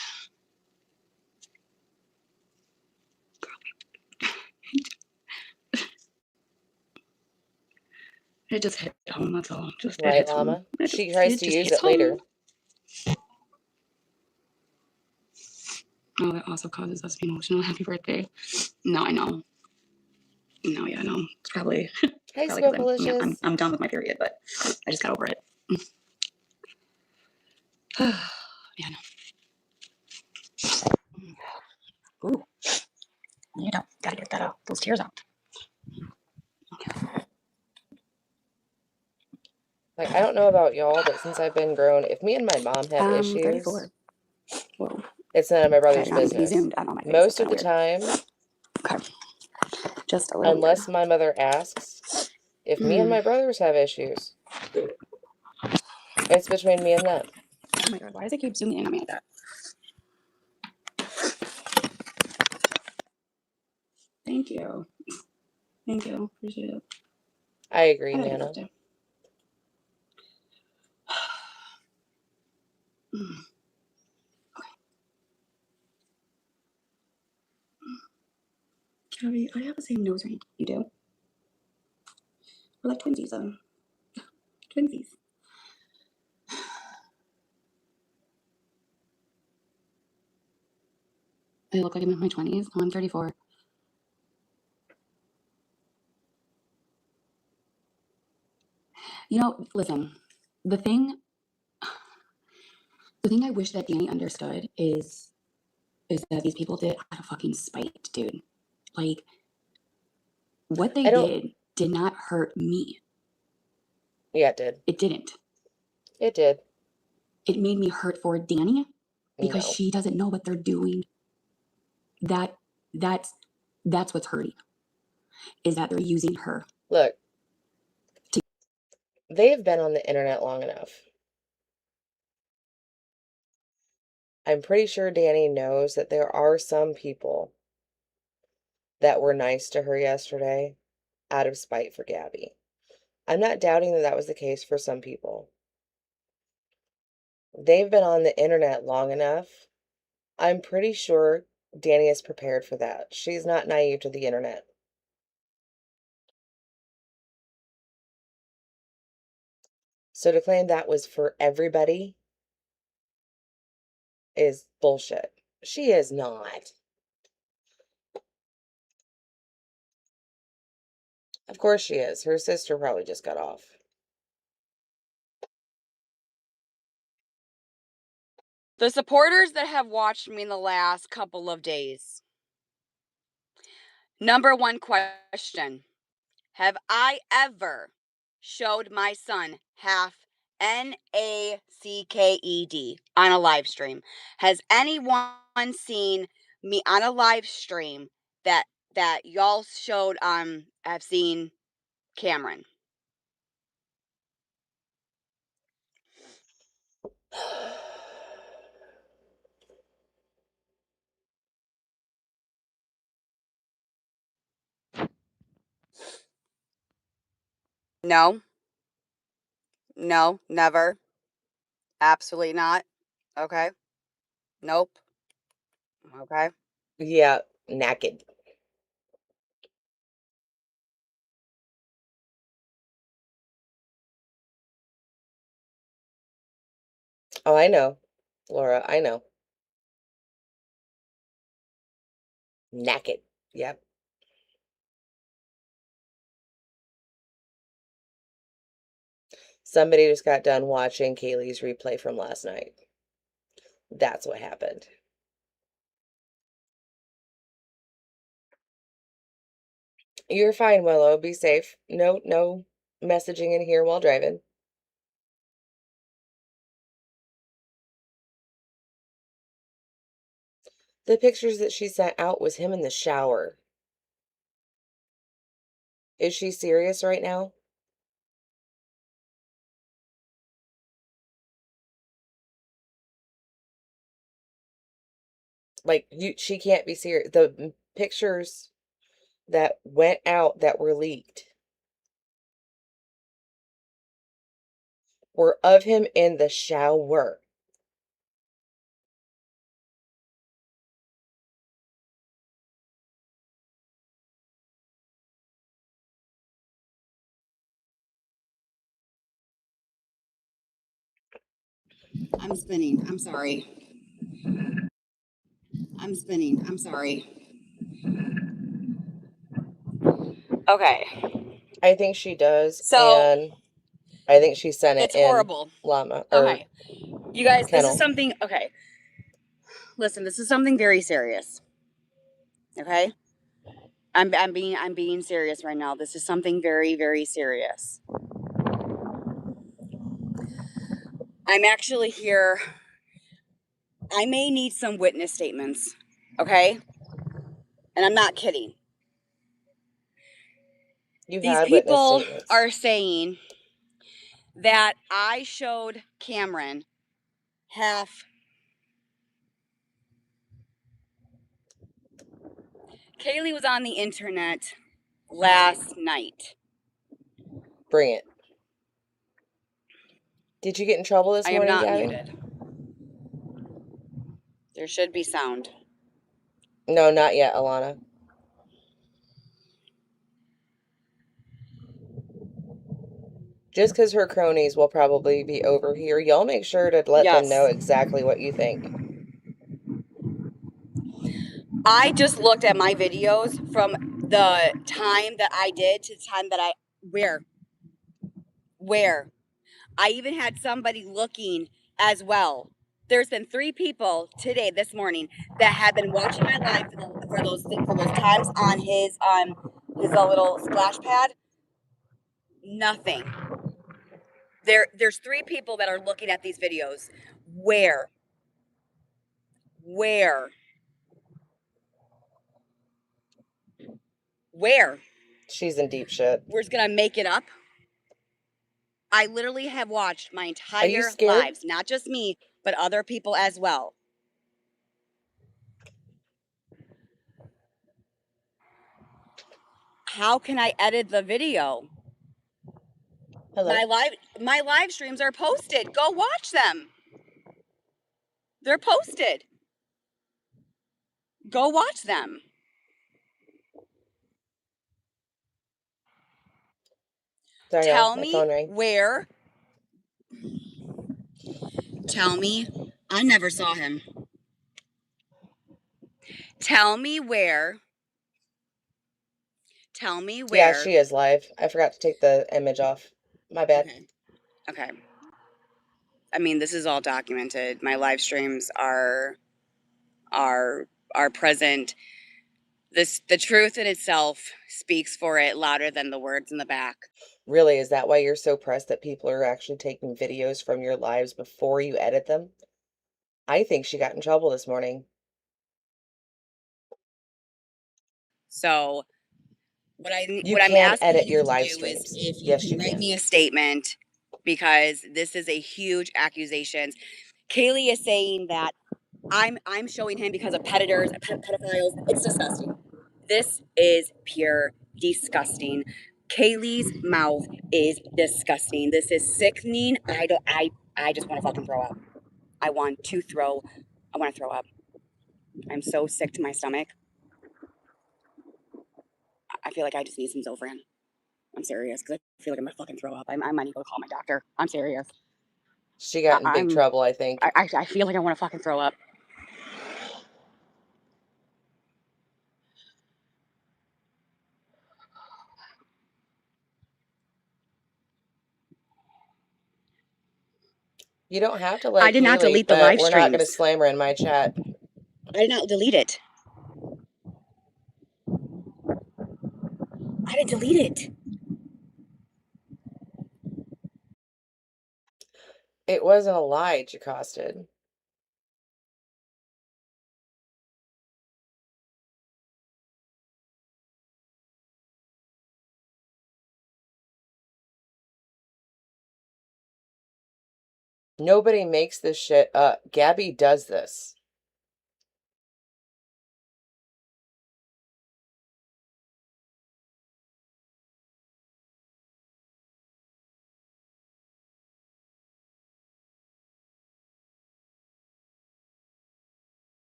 It just hit home, that's all. Just, it Right, hits home. Llama? She tries to use it later. Oh, that also causes us to be emotional. Happy birthday. No, I know. No, yeah, I know. It's probably Hey, probably because Smokelicious. I'm done with my period, but I just got over it. Yeah, no. Ooh, you know, gotta get that out. Those tears out. Like, I don't know about y'all, but since I've been grown, if me and my mom have issues, 34. Whoa. it's none of my brother's Okay, now he business. zoomed on all my face. Most of That's the kinda time, weird. Okay. Just a little unless my mother asks, if me and my brothers have issues, it's between me and them. Oh my god, why does it keep zooming in on me like that? Thank you. Thank you. Appreciate it. I agree, I had a good Nana. birthday. Gabby, I have the same nose ring. You do? We're like twinsies, twinsies. I look like I'm in my 20s. No, I'm 34. You know, listen, the thing I wish that Danny understood is that these people did it out of fucking spite, dude. Like, what they I don't. did not hurt me. Yeah, it did. It didn't. It did. It made me hurt for Danny because No. she doesn't know what they're doing. That's what's hurting. Is that they're using her. Look, they've been on the internet long enough. I'm pretty sure Danny knows that there are some people that were nice to her yesterday out of spite for Gabby. I'm not doubting that that was the case for some people. They've been on the internet long enough. I'm pretty sure Danny is prepared for that. She's not naive to the internet. So to claim that was for everybody is bullshit. She is not. Of course she is. Her sister probably just got off. The supporters that have watched me in the last couple of days. Number one question. Have I ever showed my son half NACKED on a live stream? Has anyone seen me on a live stream that y'all showed have seen Cameron? No. No, never. Absolutely not. Okay. Nope. Okay. Yeah, naked. Oh, I know. Laura, I know. Naked. Yep. Somebody just got done watching Kaylee's replay from last night. That's what happened. You're fine, Willow. Be safe. No messaging in here while driving. The pictures that she sent out was him in the shower. Is she serious right now? Like, she can't be serious. The pictures that went out that were leaked were of him in the shower. I'm spinning. I'm sorry. I'm spinning. I'm sorry. Okay. I think she does, So and I think she sent it it's in horrible. llama or Okay. You guys, this kennel. is something. Okay. Listen, this is something very serious. Okay. I'm being serious right now. This is something very, very serious. I'm actually here. I may need some witness statements. Okay. And I'm not kidding. You These had witness people statements. are saying that I showed Cameron half. Kaylee was on the internet last night. Bring it. Did you get in trouble this I am morning, not Gabby? muted. There should be sound. No, not yet, Alana. Just because her cronies will probably be over here, y'all make sure to let them know Yes. exactly what you think. I just looked at my videos from the time that I did to the time that I where I even had somebody looking as well. There's been 3 people today, this morning, that have been watching my live for those times on his little splash pad. Nothing. There's 3 people that are looking at these videos. Where? She's in deep shit. We're just gonna make it up. I literally have watched my Are you entire scared? lives, not just me, but other people as well. How can I edit the video? Hello? My live streams are posted. Go watch them. They're posted. Go watch them. Danielle, Tell my me phone rang. where. Tell me. I never saw him. Tell me where. Tell me where. Yeah, she is live. I forgot to take the image off. My bad. Okay. I mean, this is all documented. My live streams are present. The truth in itself speaks for it louder than the words in the back. Really, is that why you're so pressed that people are actually taking videos from your lives before you edit them? I think she got in trouble this morning. So what You I'm can asking edit you your to live do is streams. if you Yes, can you write can. me a statement, because this is a huge accusation. Kaylee is saying that I'm showing him because of pedophiles. It's disgusting. This is pure disgusting. Kaylee's mouth is disgusting. This is sickening. I just want to fucking throw up. I want to throw up. I'm so sick to my stomach. I feel like I just need some Zofran. I'm serious, because I feel like I'm gonna fucking throw up. I might need to go call my doctor. I'm serious. She got in big trouble, I think. I feel like I want to fucking throw up. You don't have to like I did not Kaylee, delete the but live we're not going to streams. slam her in my chat. I did not delete it. I didn't delete it. It wasn't a lie, Jacosted. Nobody makes this shit up. Gabby does this.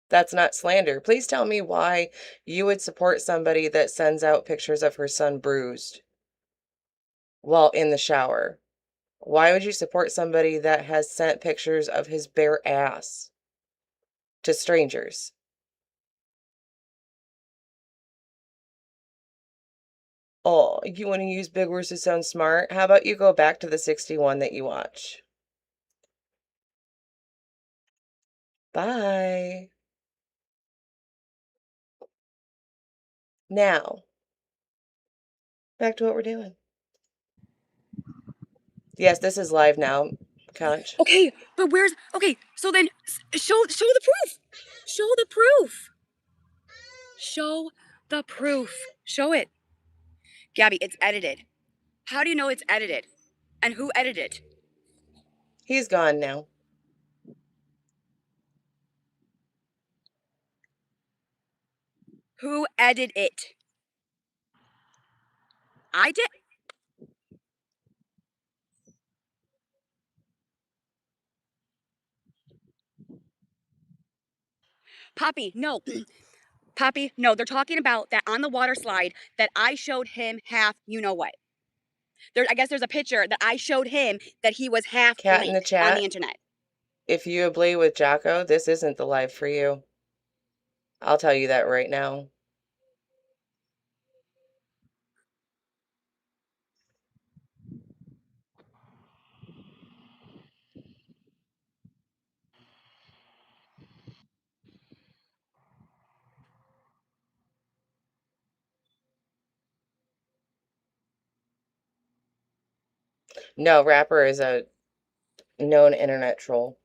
That's not slander. Please tell me why you would support somebody that sends out pictures of her son bruised while in the shower. Why would you support somebody that has sent pictures of his bare ass to strangers? Oh, you want to use big words to sound smart? How about you go back to the 61 that you watch? Bye. Now, back to what we're doing. Yes, this is live now, Couch. Okay, but where's okay? So then show the proof. Show the proof. Show the proof. Show it. Gabby, it's edited. How do you know it's edited? And who edited it? He's gone now. Who edited it? I did. Poppy, no. Poppy, no. They're talking about that on the water slide that I showed him half, you know what? I guess there's a picture that I showed him that he was half Cat in the blank chat. on the internet. If you agree with Jocko, this isn't the live for you. I'll tell you that right now. No, Rapper is a known internet troll.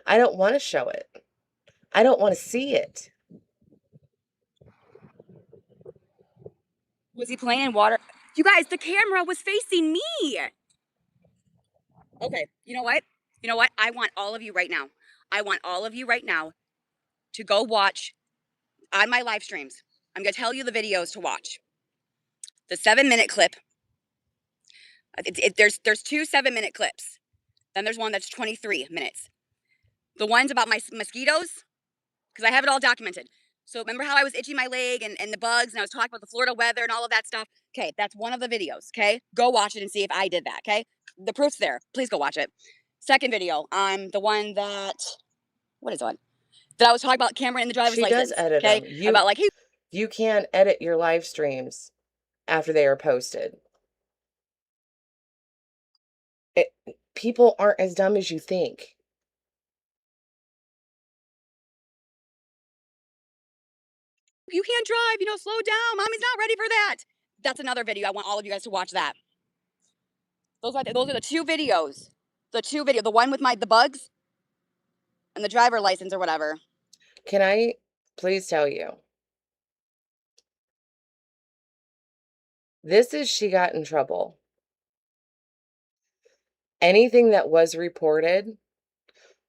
I don't want to show it. I don't want to see it. Was he playing in water? You guys, the camera was facing me. Okay, you know what? You know what? I want all of you right now. I want all of you right now to go watch on my live streams. I'm going to tell you the videos to watch. The 7-minute clip. There's two 7-minute clips. Then there's one that's 23 minutes. The ones about my mosquitoes, because I have it all documented. So remember how I was itching my leg and the bugs, and I was talking about the Florida weather and all of that stuff? Okay, that's one of the videos, okay? Go watch it and see if I did that, okay? The proof's there. Please go watch it. Second video, the one that, what is it? That I was talking about Cameron and the driver's She license. does edit Okay? them. About like, hey, You can edit your live streams after they are posted. People aren't as dumb as you think. you can't drive, slow down. Mommy's not ready for that. That's another video. I want all of you guys to watch that. Those are the two videos. The one with the bugs and the driver license or whatever. Can I please tell you? This is she got in trouble. Anything that was reported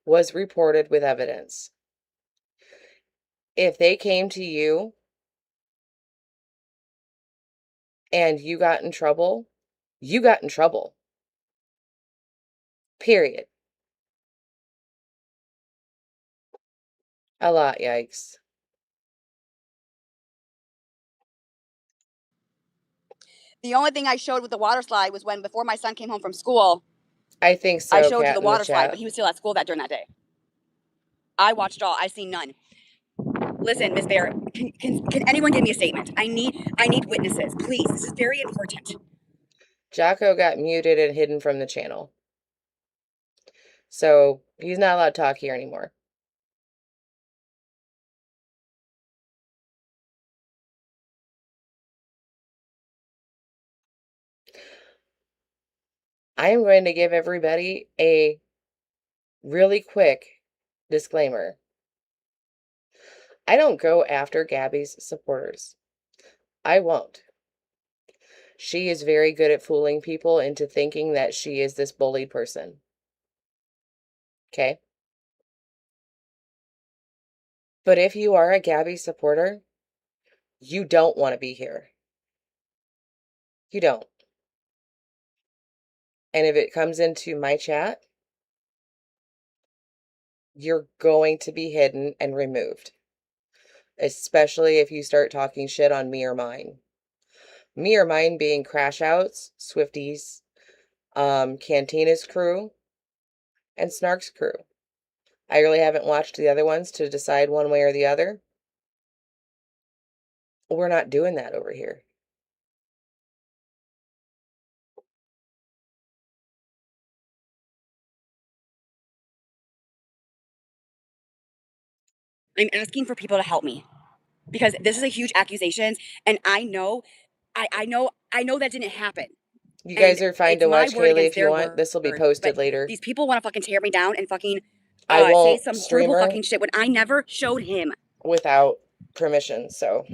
with evidence. If they came to you and you got in trouble, you got in trouble. Period. A lot, yikes. The only thing I showed with the water slide was before my son came home from school. I think so, I showed you Cat the in the water slide, chat. but he was still at school during that day. I watched all. I seen none. Listen, Miss Bear, can anyone give me a statement? I need witnesses, please. This is very important. Jocko got muted and hidden from the channel. So he's not allowed to talk here anymore. I am going to give everybody a really quick disclaimer. I don't go after Gabby's supporters. I won't. She is very good at fooling people into thinking that she is this bullied person. Okay? But if you are a Gabby supporter, you don't want to be here. You don't. And if it comes into my chat, you're going to be hidden and removed. especially if you start talking shit on me or mine. Me or mine being Crash Outs, Swifties, Cantina's crew, and Snark's crew. I really haven't watched the other ones to decide one way or the other. We're not doing that over here. I'm asking for people to help me because this is a huge accusation, and I know that didn't happen. You And guys are fine it's to my watch word Kaylee against if you their want. This will be word. posted But later. these people want to fucking tear me down and fucking I say won't some stream horrible her fucking shit when I never showed him. without permission, so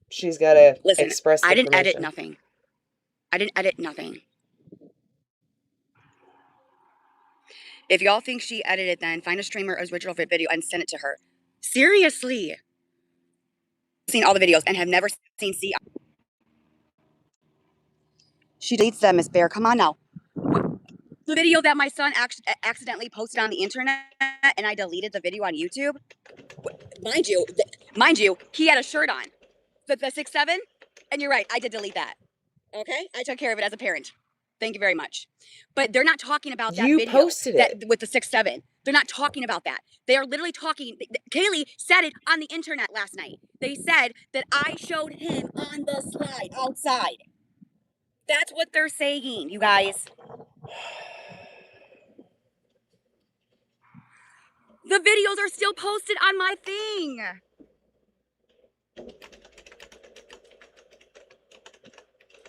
she's got to Listen, express I the didn't edit permission. nothing. I didn't edit nothing. If y'all think she edited, then find a streamer original video and send it to her. Seriously. Seen all the videos and have never seen C. She deletes them, Miss Bear. Come on now. The video that my son accidentally posted on the internet and I deleted the video on YouTube. Mind you, he had a shirt on. The 6'7", and you're right, I did delete that. Okay? I took care of it as a parent. Thank you very much. But they're not talking about that You video posted it. with the 6'7". They're not talking about that. They are literally talking. Kaylee said it on the internet last night. They said that I showed him on the slide outside. That's what they're saying, you guys. The videos are still posted on my thing.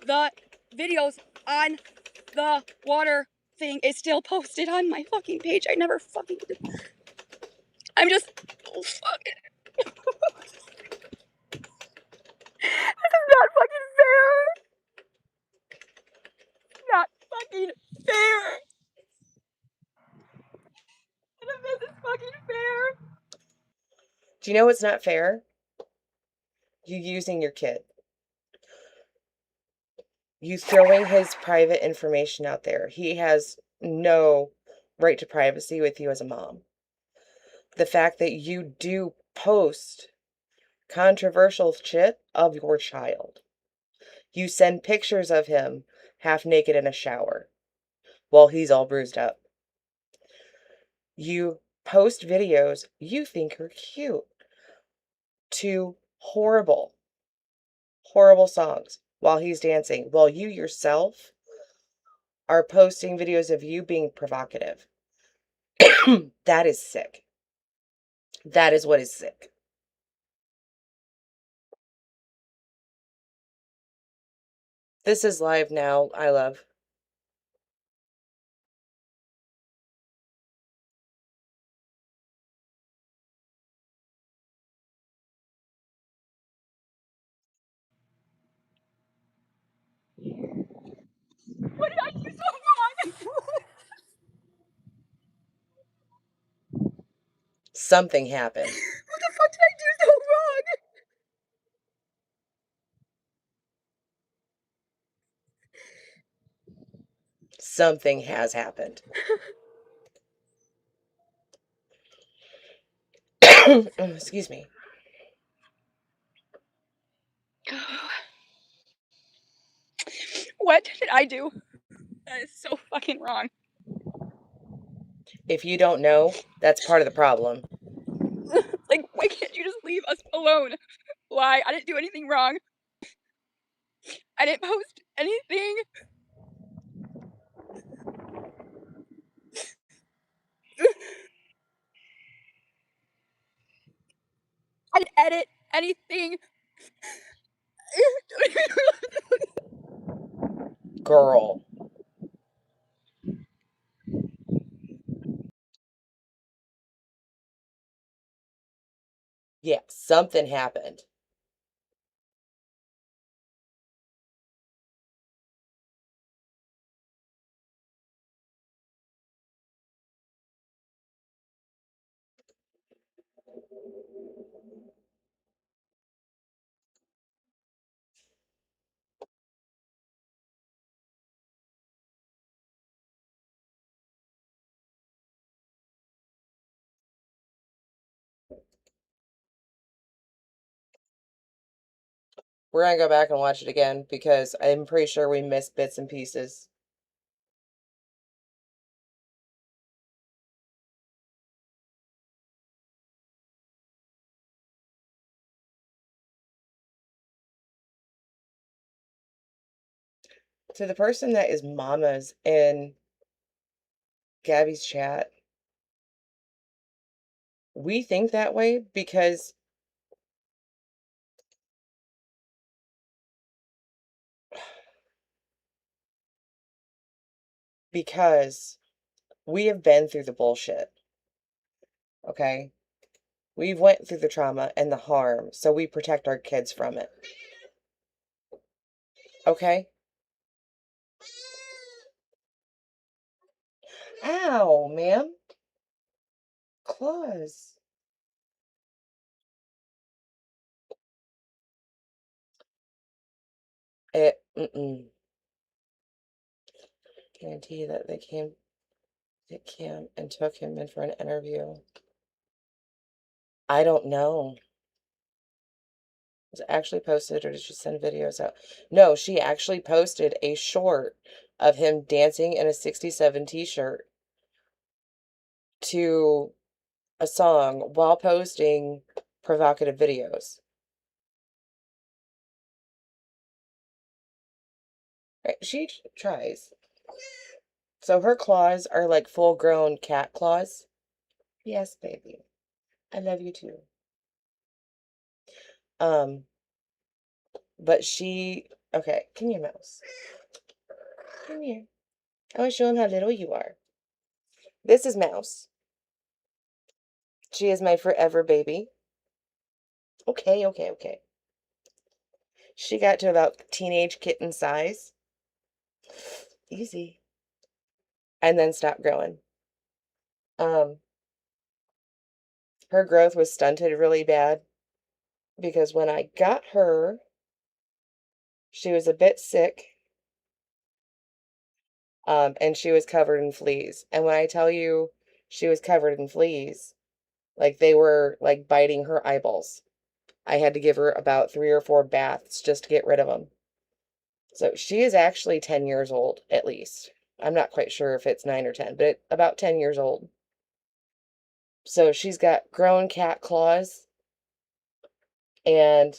The videos on the water thing is still posted on my fucking page. I never fucking did. I'm just fucking. This is not fucking fair. Not fucking fair. None of this is fucking fair. Do you know what's not fair? You using your kid. You throwing his private information out there. He has no right to privacy with you as a mom. The fact that you do post controversial shit of your child. You send pictures of him half naked in a shower while he's all bruised up. You post videos you think are cute to horrible, horrible songs while he's dancing, while you yourself are posting videos of you being provocative. That is sick. That is what is sick. This is live now, I love. What did I do so wrong? Something happened. What the fuck did I do so wrong? Something has happened. Excuse me. What did I do? That is so fucking wrong. If you don't know, that's part of the problem. Like, why can't you just leave us alone? Why? I didn't do anything wrong. I didn't post anything. I didn't edit anything. Girl. Yeah, something happened. We're gonna go back and watch it again because I'm pretty sure we missed bits and pieces. To the person that is mamas in Gabby's chat, we think that way because we have been through the bullshit. Okay? We've went through the trauma and the harm, so we protect our kids from it. Okay? Ow, ma'am. Claws. Guarantee that they came and took him in for an interview. I don't know. Was it actually posted or did she send videos out? No, she actually posted a short of him dancing in a 67 t-shirt to a song while posting provocative videos. Right? She tries. So her claws are like full-grown cat claws. Yes, baby. I love you too. But okay, come here, mouse. Come here. I want to show him how little you are. This is Mouse. She is my forever baby. Okay, okay, okay. She got to about teenage kitten size. Easy. And then stopped growing. Her growth was stunted really bad because when I got her, she was a bit sick. And she was covered in fleas. And when I tell you she was covered in fleas, like they were like biting her eyeballs. I had to give her about 3 or 4 baths just to get rid of them. So she is actually 10 years old, at least. I'm not quite sure if it's 9 or 10, but about 10 years old. So she's got grown cat claws and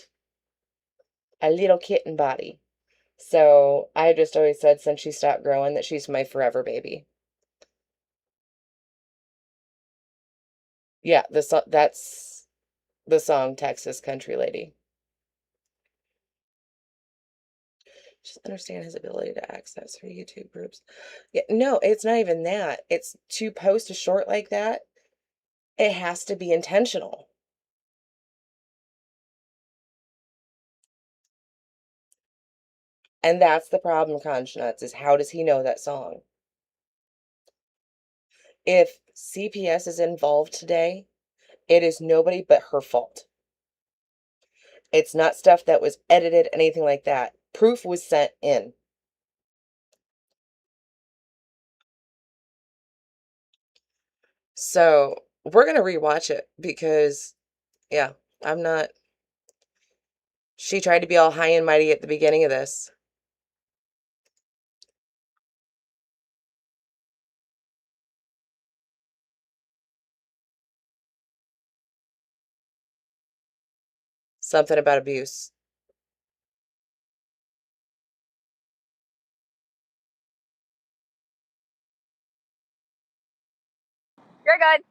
a little kitten body. So I just always said since she stopped growing that she's my forever baby. Yeah, that's the song Texas Country Lady. Just understand his ability to access her YouTube groups. Yeah, no, it's not even that. It's to post a short like that, it has to be intentional. And that's the problem, Conch Nuts, is how does he know that song? If CPS is involved today, it is nobody but her fault. It's not stuff that was edited, anything like that. Proof was sent in. So we're going to rewatch it because, yeah, I'm not. She tried to be all high and mighty at the beginning of this. Something about abuse. You're good.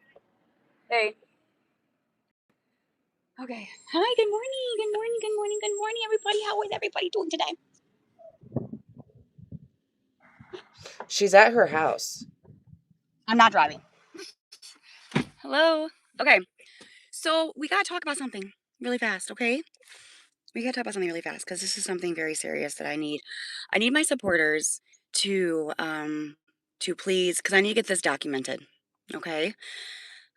Hey. Okay. Hi, good morning. Good morning. Good morning. Good morning, everybody. How is everybody doing today? She's at her house. I'm not driving. Hello. Okay. So we got to talk about something really fast, okay? We got to talk about something really fast because this is something very serious that I need. I need my supporters to please, because I need to get this documented, okay?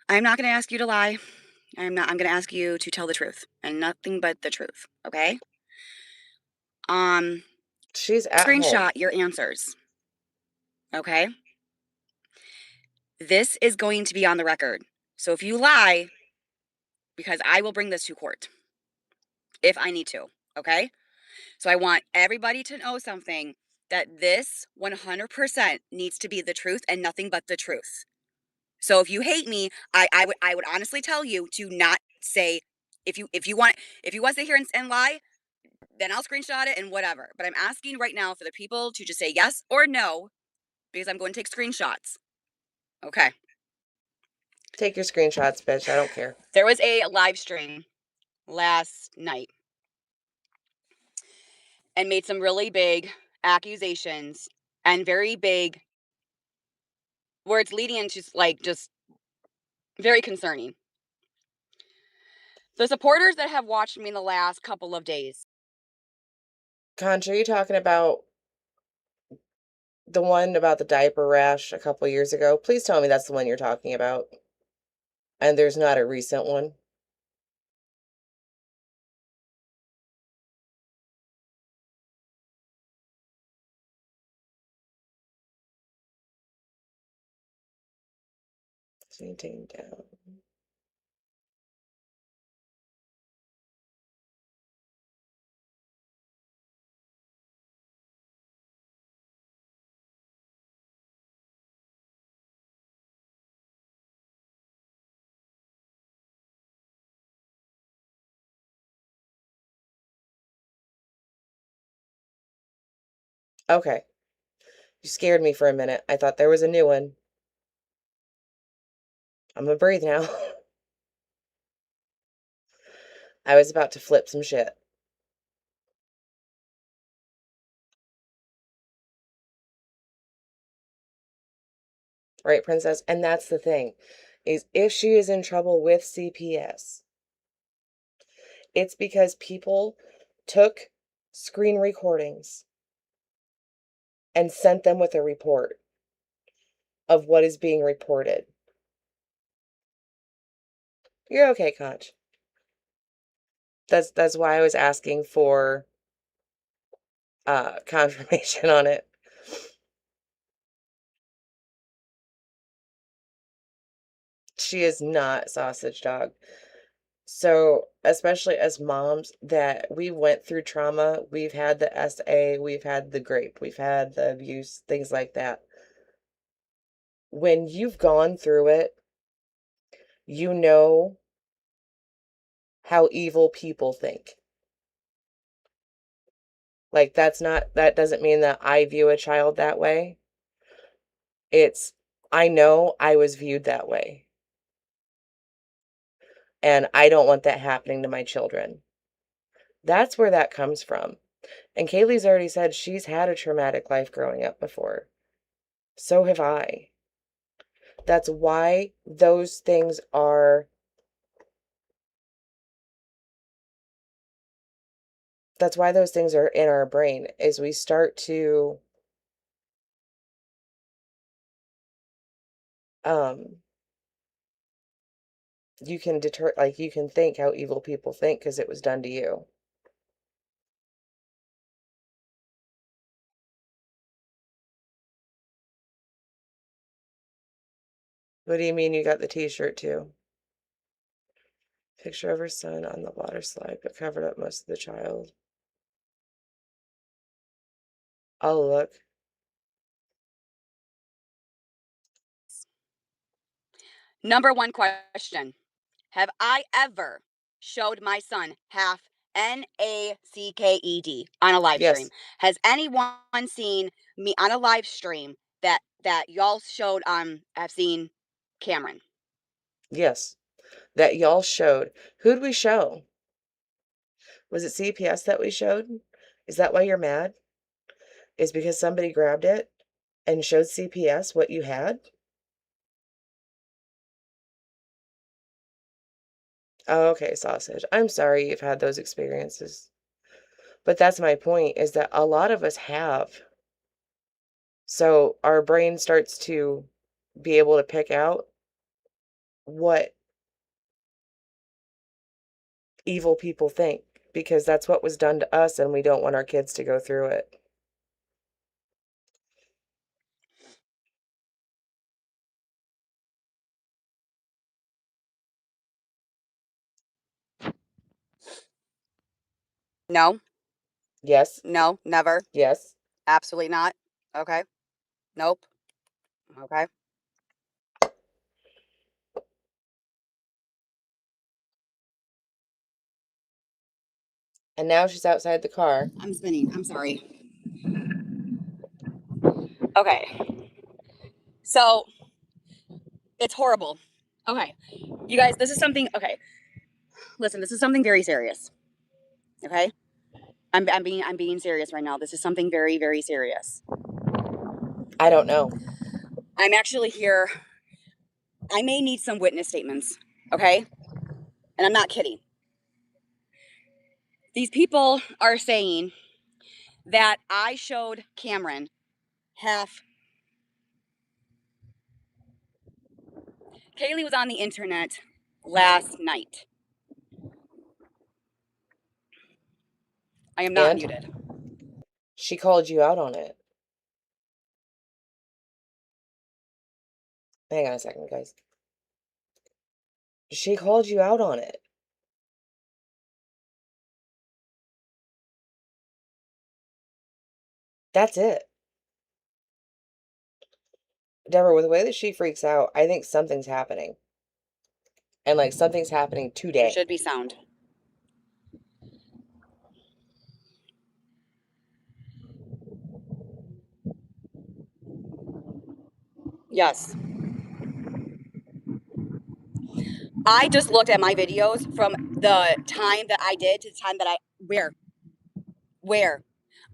I'm not going to ask you to lie. I'm going to ask you to tell the truth and nothing but the truth, okay? She's at Screenshot home. your answers, okay? This is going to be on the record. So if you lie, because I will bring this to court if I need to, okay? So I want everybody to know something, that this 100% needs to be the truth and nothing but the truth. So if you hate me, I would honestly tell you to not say, if you want to sit here and lie, then I'll screenshot it and whatever. But I'm asking right now for the people to just say yes or no, because I'm going to take screenshots. Okay. Take your screenshots, bitch. I don't care. There was a live stream last night and made some really big accusations and very big, where it's leading into like just very concerning. The supporters that have watched me in the last couple of days. Concha, are you talking about the one about the diaper rash a couple years ago? Please tell me that's the one you're talking about. And there's not a recent one. Taking down. Okay. You scared me for a minute. I thought there was a new one. I'm gonna breathe now. I was about to flip some shit. Right, princess? And that's the thing, is if she is in trouble with CPS, it's because people took screen recordings and sent them with a report of what is being reported. You're okay, Conch. That's why I was asking for confirmation on it. She is not sausage dog. So, especially as moms that we went through trauma, we've had the SA, we've had the grape, we've had the abuse, things like that. When you've gone through it, you know how evil people think. Like, that doesn't mean that I view a child that way. I know I was viewed that way. And I don't want that happening to my children. That's where that comes from. And Kaylee's already said she's had a traumatic life growing up before. So have I. That's why those things are in our brain, is we start to you can think how evil people think because it was done to you. What do you mean you got the t-shirt too? Picture of her son on the water slide, but covered up most of the child. I'll look. Number one question. Have I ever showed my son half NACKED on a live stream? Yes. Has anyone seen me on a live stream that y'all showed on, I've seen Cameron? Yes. That y'all showed. Who'd we show? Was it CPS that we showed? Is that why you're mad? Is because somebody grabbed it and showed CPS what you had? Oh, okay, sausage. I'm sorry you've had those experiences. But that's my point, is that a lot of us have. So our brain starts to be able to pick out what evil people think, because that's what was done to us and we don't want our kids to go through it. No? Yes. No, never. Yes. Absolutely not. Okay. Nope. Okay. And now she's outside the car. I'm spinning. I'm sorry. Okay. So it's horrible. Okay. You guys, this is something, okay. Listen, this is something very serious. Okay? I'm being serious right now. This is something very, very serious. I don't know. I'm actually here. I may need some witness statements. Okay? And I'm not kidding. These people are saying that I showed Cameron half. Kaylee was on the internet last night. I am not And muted. she called you out on it. Hang on a second, guys. She called you out on it. That's it. Deborah, with the way that she freaks out, I think something's happening. And like something's happening You today. should be sound. Yes. I just looked at my videos from the time that I did to the time that where?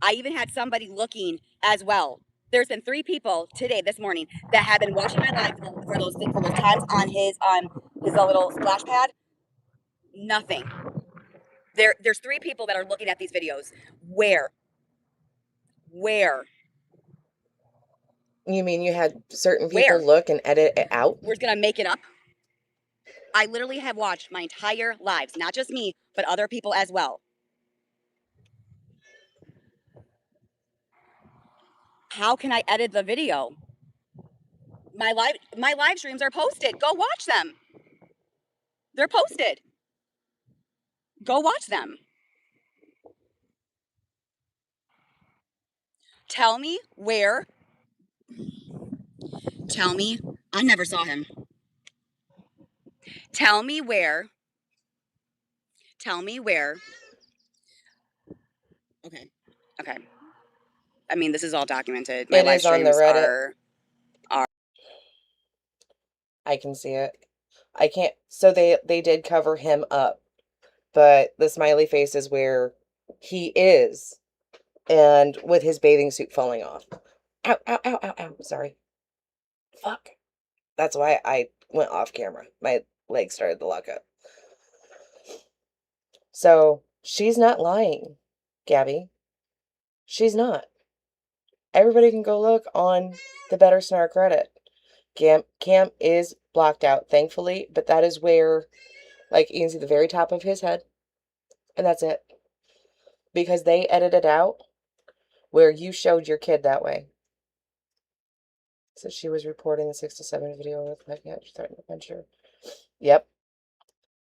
I even had somebody looking as well. There's been 3 people today, this morning, that have been watching my live for those times on his little splash pad. Nothing. There's 3 people that are looking at these videos. Where? You mean you had certain people Where? look and edit it out? We're just gonna make it up. I literally have watched my entire lives, not just me, but other people as well. How can I edit the video? My live streams are posted. Go watch them. They're posted. Go watch them. Tell me where. Tell me. I never saw him. Tell me where. Tell me where. Okay. Okay. I mean, this is all documented. My It live is on the streams Reddit. are. I can see it. I can't. So they did cover him up, but the smiley face is where he is, and with his bathing suit falling off. Ow! Ow! Ow! Ow! Ow! Sorry. Fuck. That's why I went off camera. My legs started to lock up. So she's not lying, Gabby. She's not. Everybody can go look on the Better Snark Reddit. Cam is blocked out, thankfully, but that is where, like, you can see the very top of his head, and that's it. Because they edited out where you showed your kid that way. So she was reporting the 6 to 7 video with my cat starting to venture. Yep.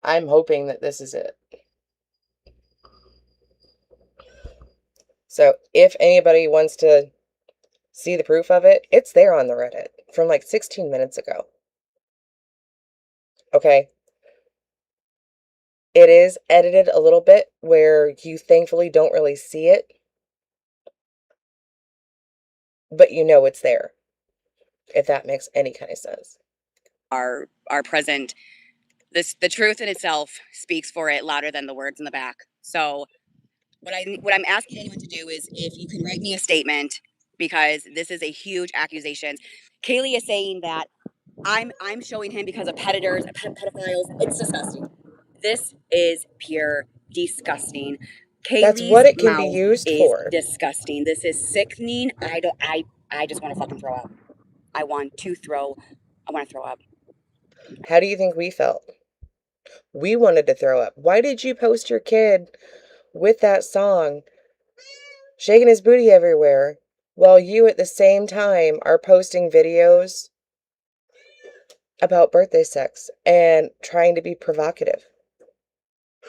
I'm hoping that this is it. So if anybody wants to see the proof of it, it's there on the Reddit from like 16 minutes ago. Okay. It is edited a little bit where you thankfully don't really see it, but you know it's there, if that makes any kind of sense. Are present. The truth in itself speaks for it louder than the words in the back. So what I'm asking anyone to do is, if you can write me a statement, because this is a huge accusation. Kaylee is saying that I'm showing him because of pedophiles. It's disgusting. This is pure disgusting. That's what it can be mouth used is for. disgusting. This is sickening. I just want to fucking throw up. I want to throw up. How do you think we felt? We wanted to throw up. Why did you post your kid with that song, shaking his booty everywhere, while you at the same time are posting videos about birthday sex and trying to be provocative?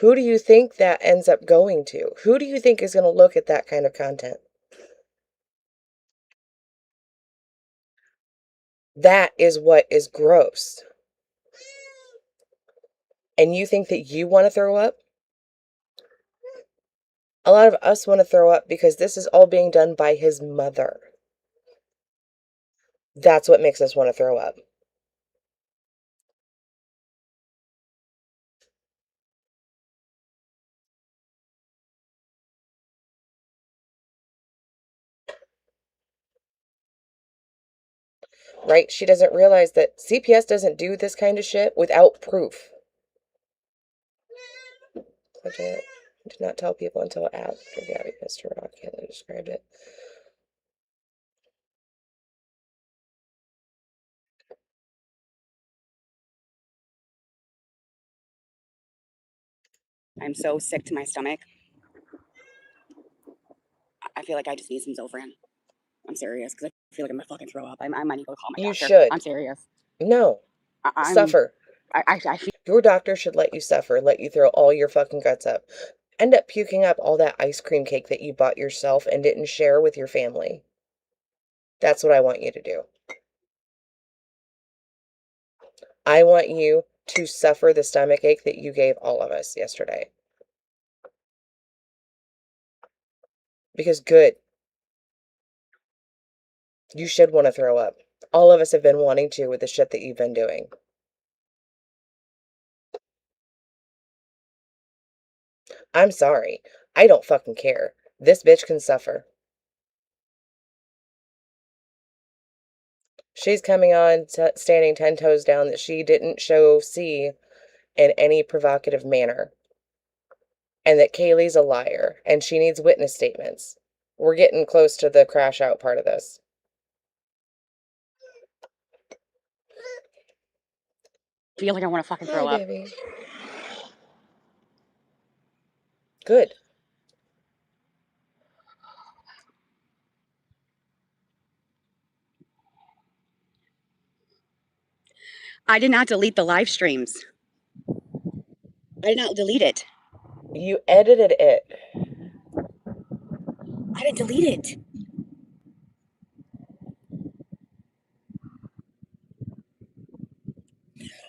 Who do you think that ends up going to? Who do you think is going to look at that kind of content? That is what is gross. And you think that you want to throw up? A lot of us want to throw up because this is all being done by his mother. That's what makes us want to throw up. Right? She doesn't realize that CPS doesn't do this kind of shit without proof. I did not tell people until after Gabby pissed her off. Can't describe it. I'm so sick to my stomach. I feel like I just need some Zofran. I'm serious, because I feel like I'm gonna fucking throw up. I might need to go call my doctor. You should. I'm serious. No. Suffer. I feel Your doctor should let you suffer, let you throw all your fucking guts up. End up puking up all that ice cream cake that you bought yourself and didn't share with your family. That's what I want you to do. I want you to suffer the stomachache that you gave all of us yesterday. Because good. You should want to throw up. All of us have been wanting to with the shit that you've been doing. I'm sorry. I don't fucking care. This bitch can suffer. She's coming on standing 10 toes down that she didn't show C in any provocative manner. And that Kaylee's a liar. And she needs witness statements. We're getting close to the crash out part of this. like I want to fucking throw up. Baby. Good. I did not delete the live streams. I did not delete it. You edited it. I didn't delete it.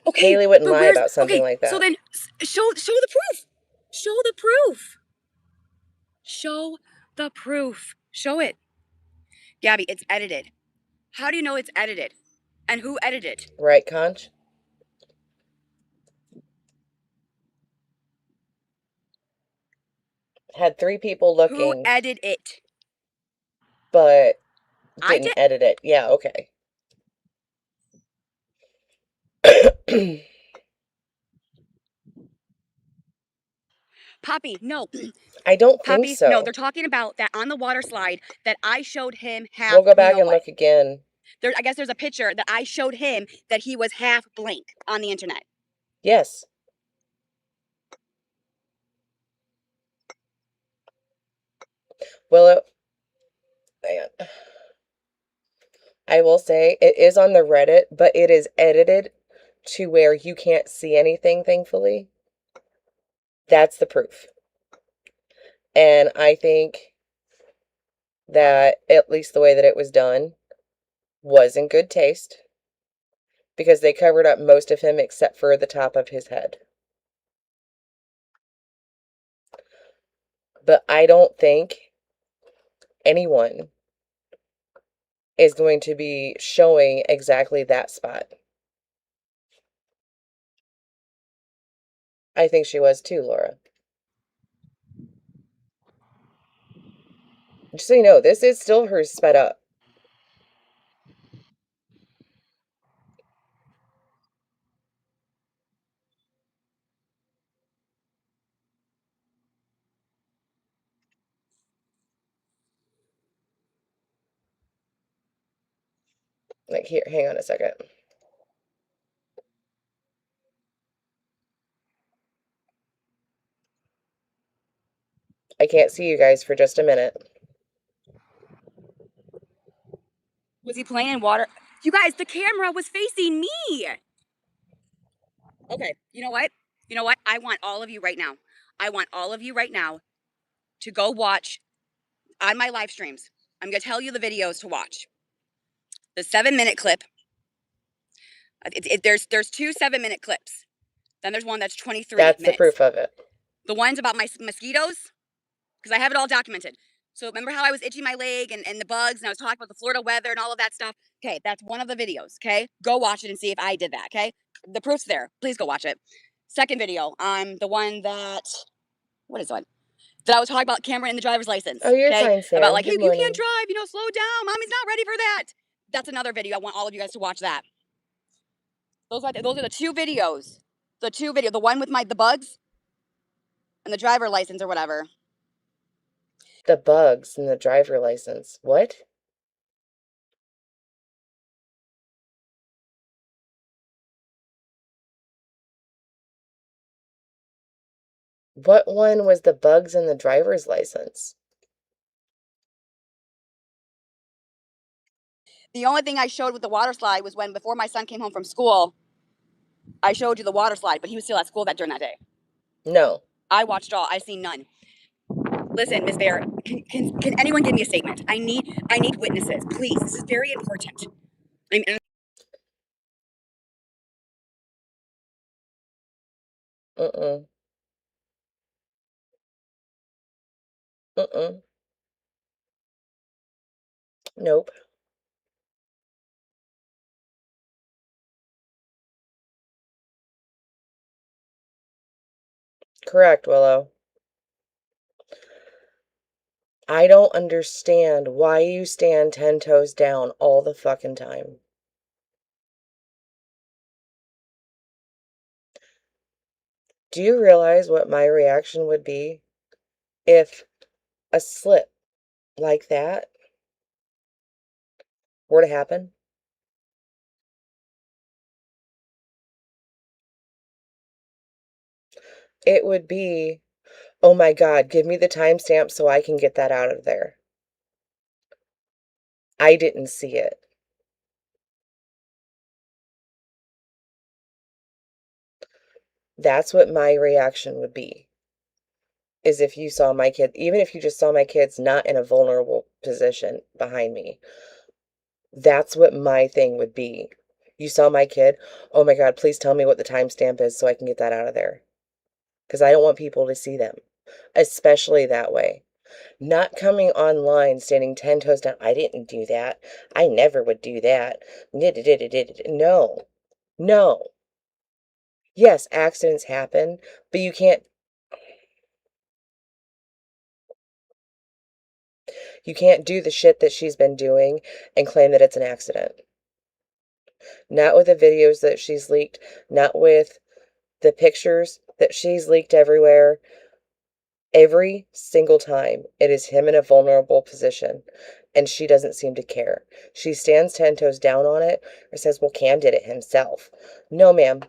Okay, Kaylee wouldn't lie about something like that. So then, show the proof. Show the proof. Show the proof. Show it. Gabby, it's edited. How do you know it's edited? And who edited? Right, Conch? Had 3 people looking. Who edited it? But I didn't did. edit it. Yeah, okay. Poppy, no. I don't Poppy, think so. no, they're talking about that on the water slide that I showed him half. We'll go back and look again. I guess there's a picture that I showed him that he was half blank on the internet. Yes. Well, I will say it is on the Reddit, but it is edited to where you can't see anything, thankfully. That's the proof. And I think that at least the way that it was done was in good taste, because they covered up most of him except for the top of his head. But I don't think anyone is going to be showing exactly that spot. I think she was too, Laura. Just so you know, this is still her sped up. Like, here, hang on a second. I can't see you guys for just a minute. Was he playing in water? You guys, the camera was facing me. Okay, you know what? I want all of you right now. I want all of you right now to go watch on my live streams. I'm going to tell you the videos to watch. The 7-minute clip. There's 2 7-minute clips. Then there's one that's 23 That's minutes. the proof of it. The ones about my mosquitoes, because I have it all documented. So remember how I was itching my leg and the bugs, and I was talking about the Florida weather and all of that stuff? Okay, that's one of the videos, okay? Go watch it and see if I did that, okay? The proof's there. Please go watch it. Second video, the one that, what is one? That I was talking about Cameron and the driver's license. Oh, you're okay? fine, Sam. About like, hey, Good you morning. can't drive, slow down. Mommy's not ready for that. That's another video. I want all of you guys to watch that. Those are the 2 videos. The one with the bugs and the driver license or whatever. The bugs and the driver license. What? What one was the bugs and the driver's license? The only thing I showed with the water slide was when, before my son came home from school, I showed you the water slide, but he was still at school during that day. No. I watched all. I seen none. Listen, Miss Bear, can anyone give me a statement? I need witnesses, please. This is very important. Mm-mm. Mm-mm. Nope. Correct, Willow. I don't understand why you stand 10 toes down all the fucking time. Do you realize what my reaction would be if a slip like that were to happen? It would be, oh my God, give me the timestamp so I can get that out of there. I didn't see it. That's what my reaction would be. Is if you saw my kid, even if you just saw my kids not in a vulnerable position behind me, that's what my thing would be. You saw my kid, oh my God, please tell me what the timestamp is so I can get that out of there. Because I don't want people to see them, especially that way. Not coming online standing 10 toes down. I didn't do that. I never would do that. No. No. Yes, accidents happen, but you can't do the shit that she's been doing and claim that it's an accident. Not with the videos that she's leaked, not with the pictures that she's leaked everywhere. Every single time it is him in a vulnerable position, and she doesn't seem to care. She stands 10 toes down on it or says, well, Cam did it himself. No, ma'am.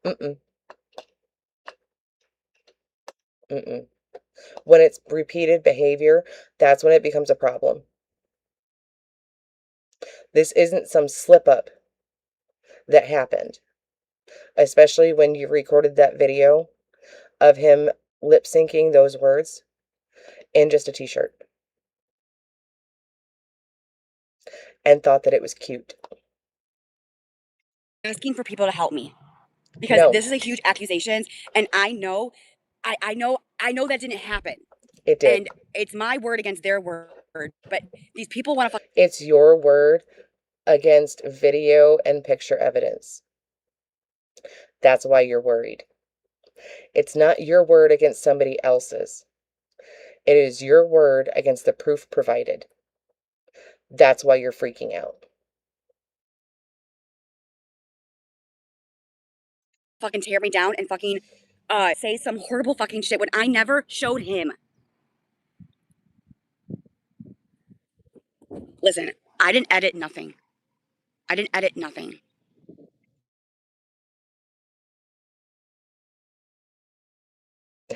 Mm-mm. Mm-mm. When it's repeated behavior, that's when it becomes a problem. This isn't some slip up that happened, especially when you recorded that video of him lip syncing those words in just a t-shirt and thought that it was cute. Asking for people to help me because No, this is a huge accusation, and I know that didn't happen. it did. And it's my word against their word. But these people want to It's your word against video and picture evidence. That's why you're worried. It's not your word against somebody else's. It is your word against the proof provided. That's why you're freaking out. fucking tear me down and fucking say some horrible fucking shit when I never showed him. Listen, I didn't edit nothing.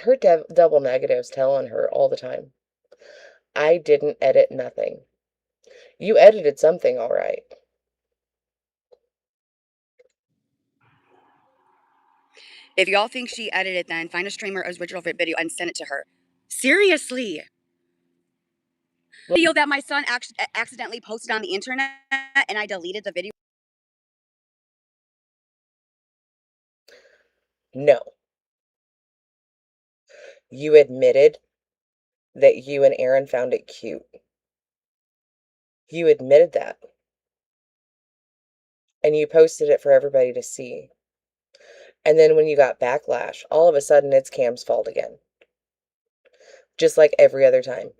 Her double negatives tell on her all the time. I didn't edit nothing. You edited something, all right. If y'all think she edited, then find a streamer as original video and send it to her. Seriously. Video that my son accidentally posted on the internet and I deleted the video. No. You admitted that you and Aaron found it cute. You admitted that. And you posted it for everybody to see. And then when you got backlash, all of a sudden it's Cam's fault again. Just like every other time.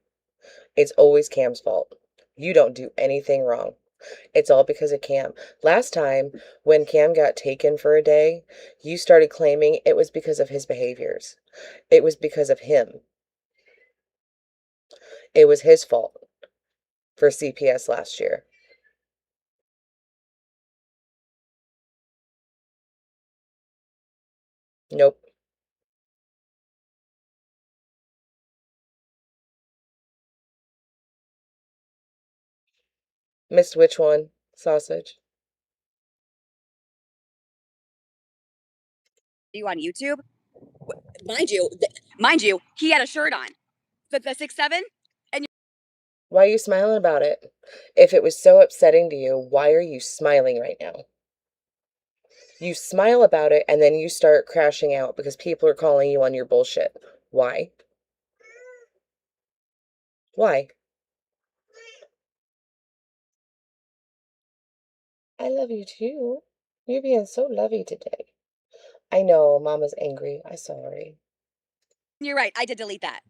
It's always Cam's fault. You don't do anything wrong. It's all because of Cam. Last time, when Cam got taken for a day, you started claiming it was because of his behaviors. It was because of him. It was his fault for CPS last year. Nope. Missed which one? Sausage. You on YouTube? Mind you, he had a shirt on. But the 6'7", and Why are you smiling about it? If it was so upsetting to you, why are you smiling right now? You smile about it and then you start crashing out because people are calling you on your bullshit. Why? Why? I love you too. You're being so lovey today. I know, Mama's angry. I'm sorry. you're right, I did delete that.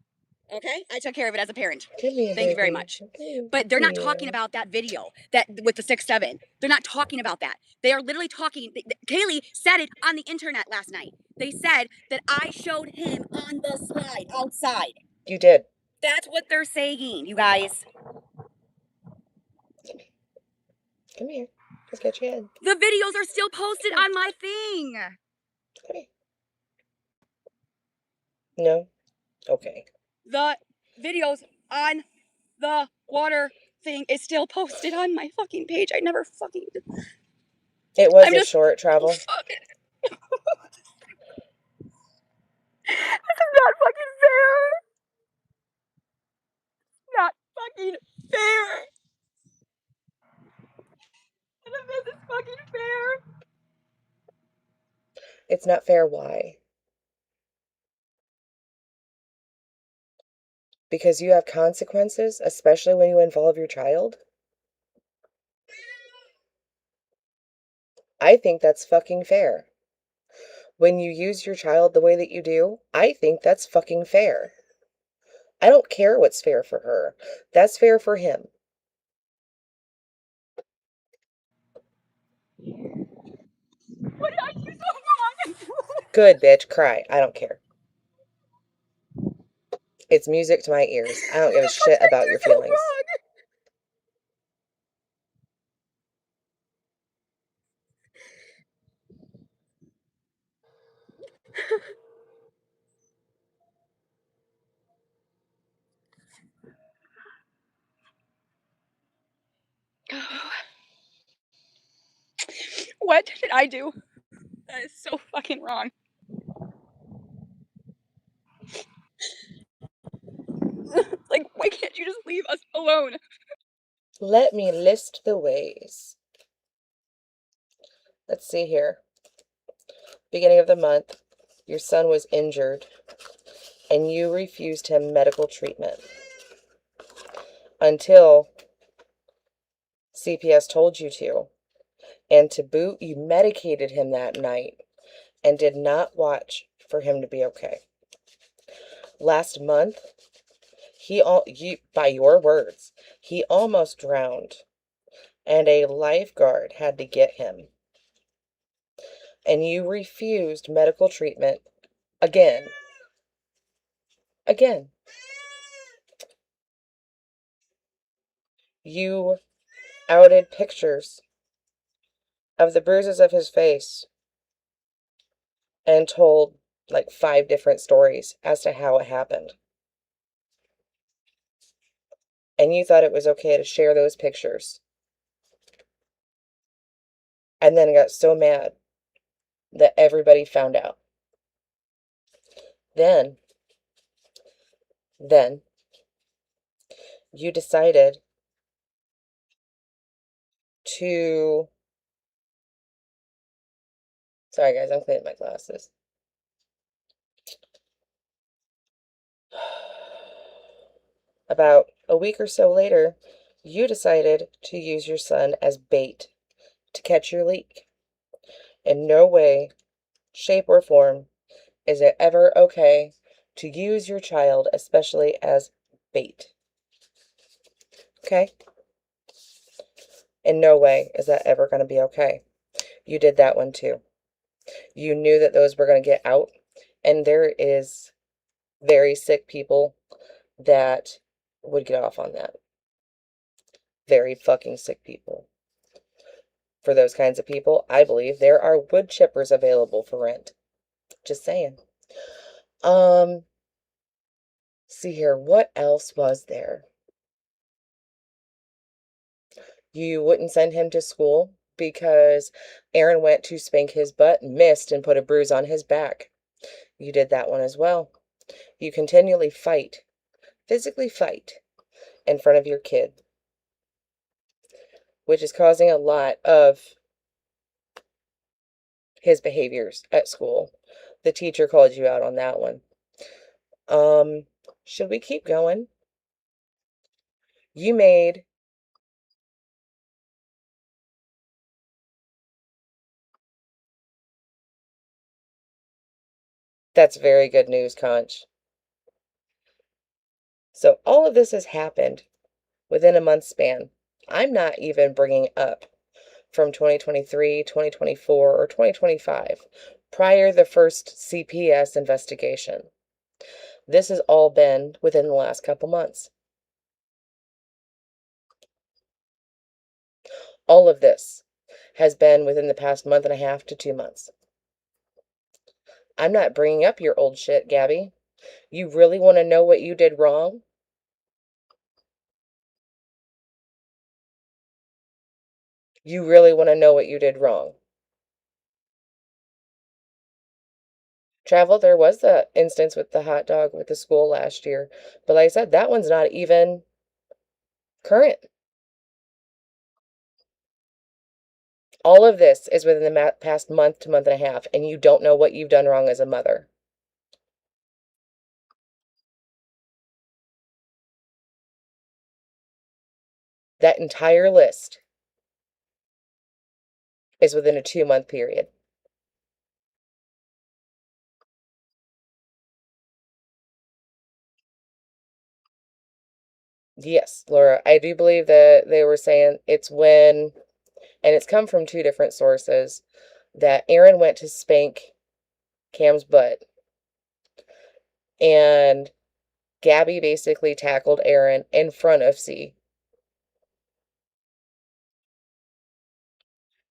Okay? I took care of it as a parent. Come here, Thank you very baby. much. Come But they're not here. talking about that video that with the 6'7". They're not talking about that. They are literally talking. Kaylee said it on the internet last night. They said that I showed him on the slide outside. You did. That's what they're saying, you guys. Come here. Let's get your head. The videos are still posted on my thing. Come here. No? Okay. The videos on the water thing is still posted on my fucking page. I never fucking... It was a short travel. This is not fucking fair. Not fucking fair. None of this is fucking fair. It's not fair. Why? Because you have consequences, especially when you involve your child? I think that's fucking fair. When you use your child the way that you do, I think that's fucking fair. I don't care what's fair for her. That's fair for him. What did I do so wrong? Good, bitch. Cry. I don't care. It's music to my ears. I don't give a shit about your feelings. What did I do? That is so fucking wrong. Like, why can't you just leave us alone? Let me list the ways. Let's see here. Beginning of the month, your son was injured and you refused him medical treatment until CPS told you to. And to boot, you medicated him that night and did not watch for him to be okay. Last month, by your words, he almost drowned and a lifeguard had to get him. And you refused medical treatment again. Again. You outed pictures of the bruises of his face and told like 5 different stories as to how it happened. And you thought it was okay to share those pictures. And then got so mad that everybody found out. Then you decided to, sorry guys, I'm cleaning my glasses. About a week or so later, you decided to use your son as bait to catch your leak. In no way, shape, or form is it ever okay to use your child, especially as bait. Okay? In no way is that ever going to be okay. You did that one too. You knew that those were going to get out, and there is very sick people that would get off on that. Very fucking sick people. For those kinds of people, I believe there are wood chippers available for rent. Just saying. See here, what else was there? You wouldn't send him to school because Aaron went to spank his butt, missed, and put a bruise on his back. You did that one as well. You continually fight, physically fight, in front of your kid, which is causing a lot of his behaviors at school. The teacher called you out on that one. Should we keep going? You made That's very good news, Conch. So all of this has happened within a month span. I'm not even bringing up from 2023, 2024, or 2025, prior the first CPS investigation. This has all been within the last couple months. All of this has been within the past month and a half to 2 months. I'm not bringing up your old shit, Gabby. You really want to know what you did wrong? You really want to know what you did wrong? Travel, there was the instance with the hot dog with the school last year. But like I said, that one's not even current. All of this is within the past month to month and a half, and you don't know what you've done wrong as a mother. That entire list is within a 2-month period. Yes, Laura, I do believe that they were saying it's when, and it's come from 2 different sources, that Aaron went to spank Cam's butt, and Gabby basically tackled Aaron in front of C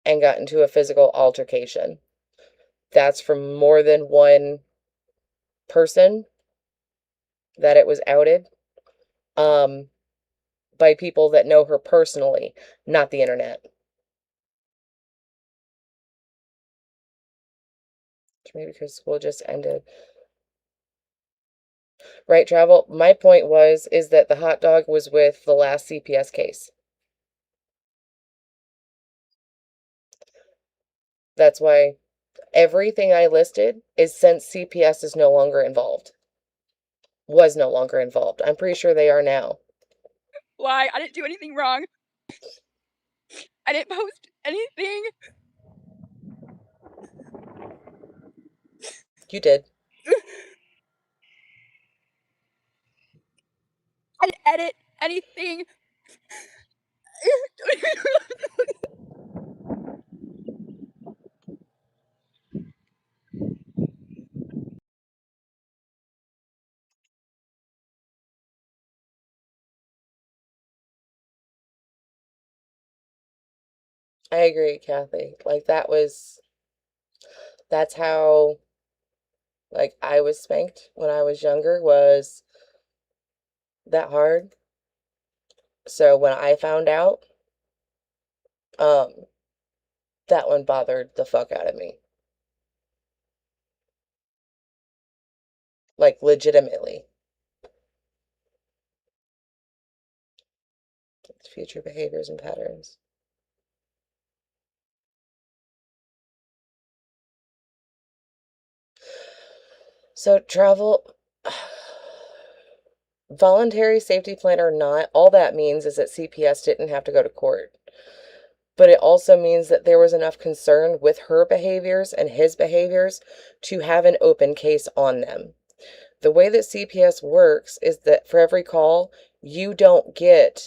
and got into a physical altercation. That's from more than one person that it was outed, by people that know her personally, not the internet. Maybe because school just ended. Right, Travel? My point is that the hot dog was with the last CPS case. That's why everything I listed is since CPS is no longer involved. Was no longer involved. I'm pretty sure they are now. Why? I didn't do anything wrong. I didn't post anything. You did. I didn't edit anything. I agree, Kathy. Like that's how, like, I was spanked when I was younger, was that hard. So when I found out, that one bothered the fuck out of me. like legitimately. Future behaviors and patterns. So travel, voluntary safety plan or not, all that means is that CPS didn't have to go to court. But it also means that there was enough concern with her behaviors and his behaviors to have an open case on them. The way that CPS works is that for every call, you don't get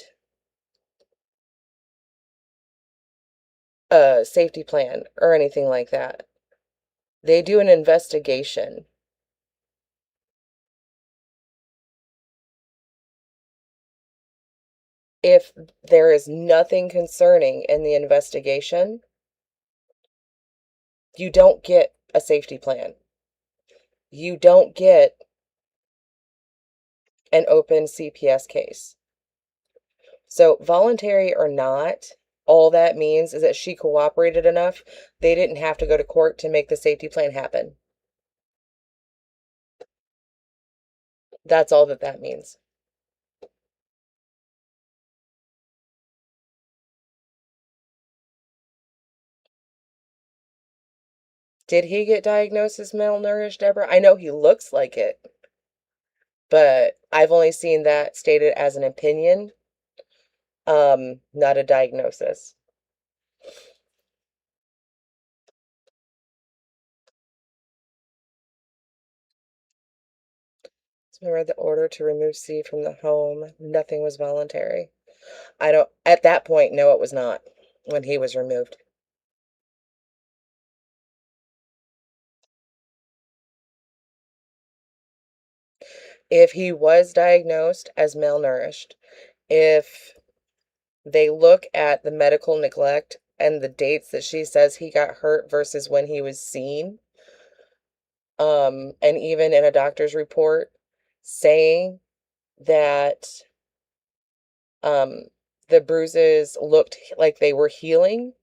a safety plan or anything like that. They do an investigation. If there is nothing concerning in the investigation, you don't get a safety plan. You don't get an open CPS case. So voluntary or not, all that means is that she cooperated enough. They didn't have to go to court to make the safety plan happen. That's all that that means. Did he get diagnosed as malnourished, Deborah? I know he looks like it, but I've only seen that stated as an opinion, not a diagnosis. So I read the order to remove C from the home. Nothing was voluntary. I don't, at that point, no, it was not when he was removed. If he was diagnosed as malnourished, if they look at the medical neglect and the dates that she says he got hurt versus when he was seen, and even in a doctor's report saying that the bruises looked like they were healing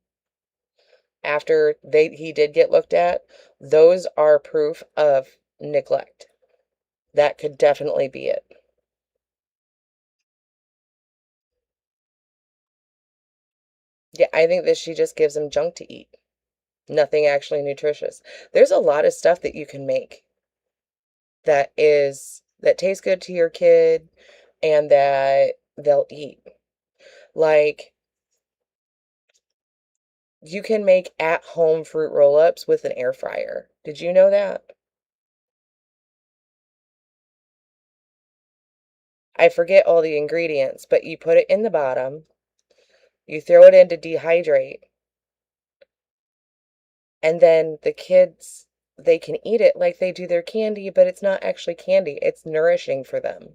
after he did get looked at, those are proof of neglect. That could definitely be it. Yeah, I think that she just gives him junk to eat. Nothing actually nutritious. There's a lot of stuff that you can make that tastes good to your kid and that they'll eat. Like, you can make at-home fruit roll-ups with an air fryer. Did you know that? I forget all the ingredients, but you put it in the bottom, you throw it in to dehydrate, and then the kids, they can eat it like they do their candy, but it's not actually candy. It's nourishing for them.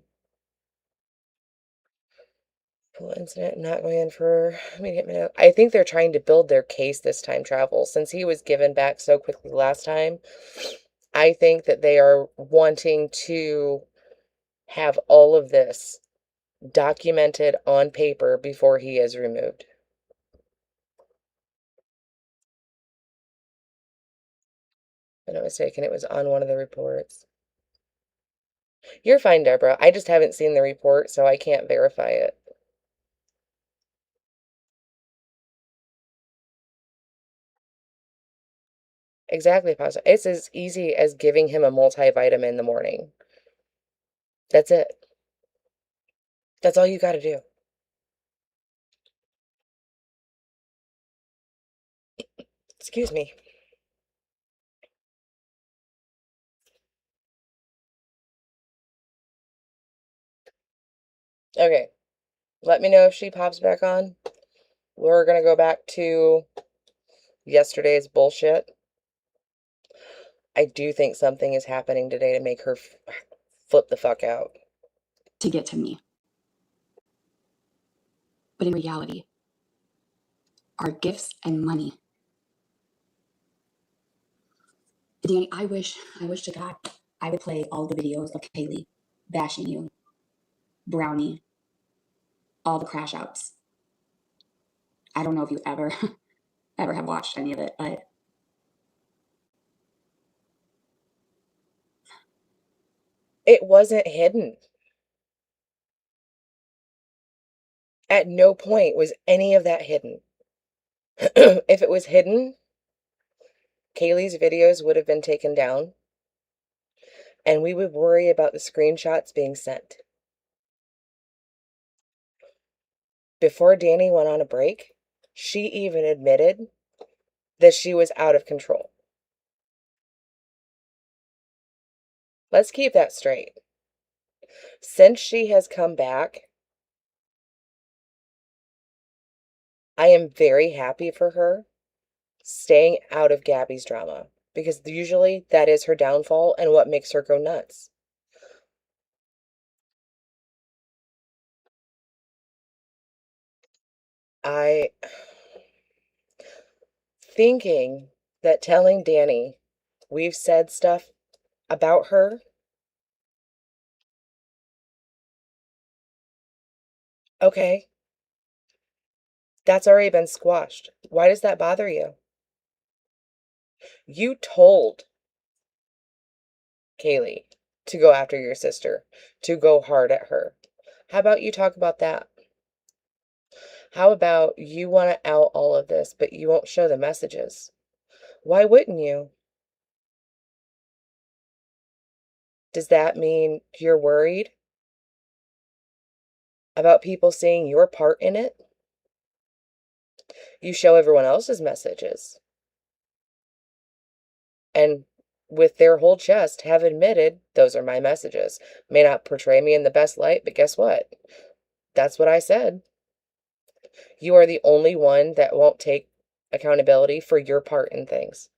Full incident, not going in for immediate minute. I think they're trying to build their case this time travel. Since he was given back so quickly last time, I think that they are wanting to have all of this documented on paper before he is removed. If I'm not mistaken, it was on one of the reports. You're fine, Deborah. I just haven't seen the report, so I can't verify it. Exactly, Pasta. It's as easy as giving him a multivitamin in the morning. That's it. That's all you got to do. Excuse me. Okay. Let me know if she pops back on. We're going to go back to yesterday's bullshit. I do think something is happening today to make her flip the fuck out. To get to me. But in reality, are gifts and money. Danny, I wish to God I would play all the videos of Kaylee bashing you, Brownie, all the crash outs. I don't know if you ever have watched any of it, but It wasn't hidden. At no point was any of that hidden. If it was hidden, Kaylee's videos would have been taken down, and we would worry about the screenshots being sent. Before Danny went on a break, she even admitted that she was out of control. Let's keep that straight. Since she has come back, I am very happy for her staying out of Gabby's drama, because usually that is her downfall and what makes her go nuts. I thinking that telling Danny we've said stuff about her, okay, that's already been squashed. Why does that bother you? You told Kaylee to go after your sister, to go hard at her. How about you talk about that? How about you want to out all of this, but you won't show the messages? Why wouldn't you? Does that mean you're worried about people seeing your part in it? You show everyone else's messages, and with their whole chest have admitted, those are my messages. May not portray me in the best light, but guess what? That's what I said. You are the only one that won't take accountability for your part in things.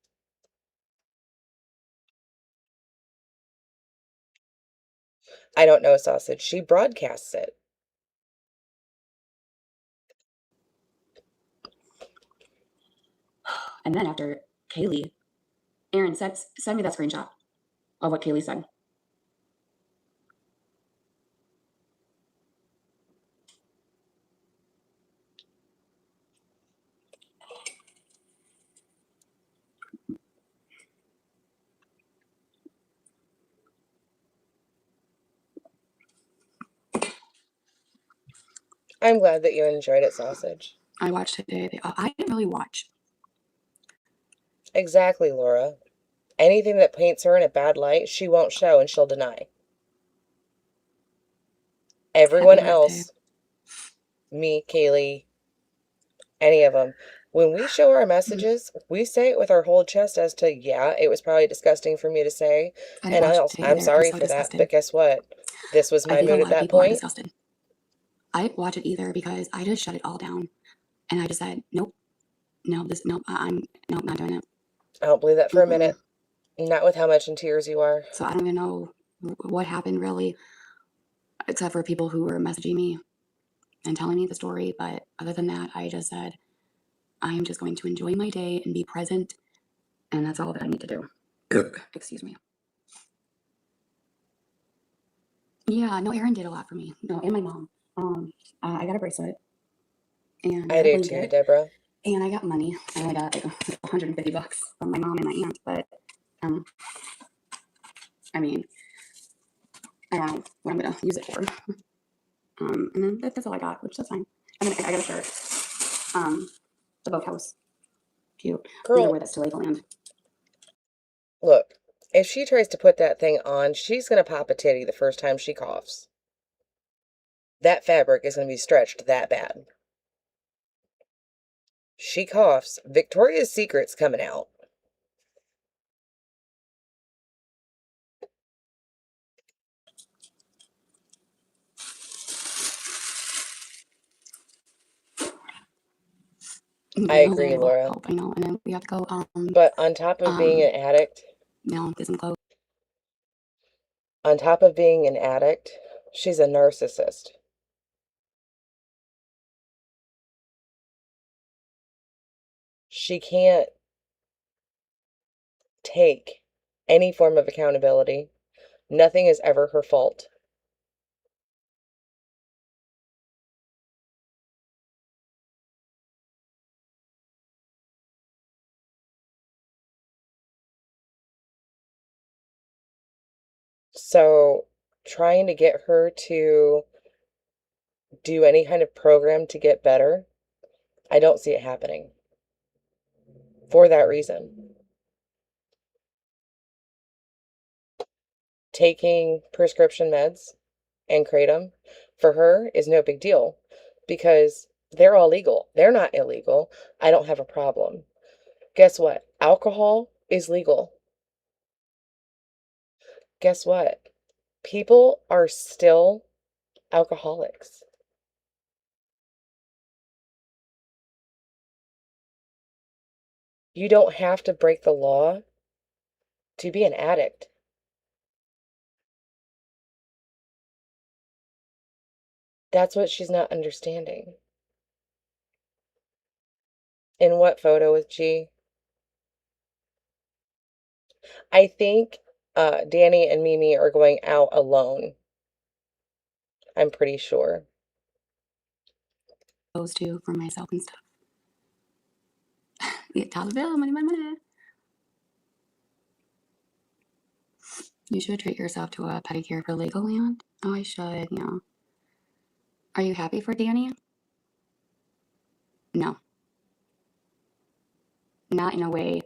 I don't know, Sausage. She broadcasts it. And then after Kaylee, Aaron said, send me that screenshot of what Kaylee said. I'm glad that you enjoyed it, Sausage. I watched today. I didn't really watch. Exactly, Laura. Anything that paints her in a bad light, she won't show and she'll deny. Everyone Happy birthday. else, me, Kaylee, any of them, when we show our messages, we say it with our whole chest as to, yeah, it was probably disgusting for me to say, I didn't and watch today I'm either. sorry I'm so for that, disgusted. but guess what? This was I my think a mood lot at of that people are point. disgusted. I didn't watch it either because I just shut it all down, and I just said, nope, no, this, nope, nope, not doing it. I don't believe that for a minute. Not with how much in tears you are. So I don't even know what happened really, except for people who were messaging me and telling me the story. But other than that, I just said, I am just going to enjoy my day and be present, and that's all that I need to do. Excuse me. Yeah, no, Aaron did a lot for me. No, and my mom. I got a bracelet, and I a do blanket, too, Deborah. and I got money. I only got like $150 from my mom and my aunt, but I mean, I don't know what I'm gonna use it for. And then that's all I got, which that's fine. And then I got a shirt. The boathouse, cute. I'm gonna Girl, wear this to Legoland. look, if she tries to put that thing on, she's going to pop a titty the first time she coughs. That fabric is going to be stretched that bad. She coughs, Victoria's Secret's coming out. I No, agree, that will Laura. help. I know. And then we have to go. But on top of being an addict, Get some clothes. she's a narcissist. She can't take any form of accountability. Nothing is ever her fault. So trying to get her to do any kind of program to get better, I don't see it happening for that reason. Taking prescription meds and kratom for her is no big deal because they're all legal. They're not illegal. I don't have a problem. Guess what? Alcohol is legal. Guess what? People are still alcoholics. You don't have to break the law to be an addict. That's what she's not understanding. In what photo with G? I think Danny and Mimi are going out alone. I'm pretty sure. Those two for myself and stuff. Get dollar bill, money, money, money. You should treat yourself to a pedicure for Legoland. Oh, I should, yeah. Are you happy for Danny? No. Not in a way.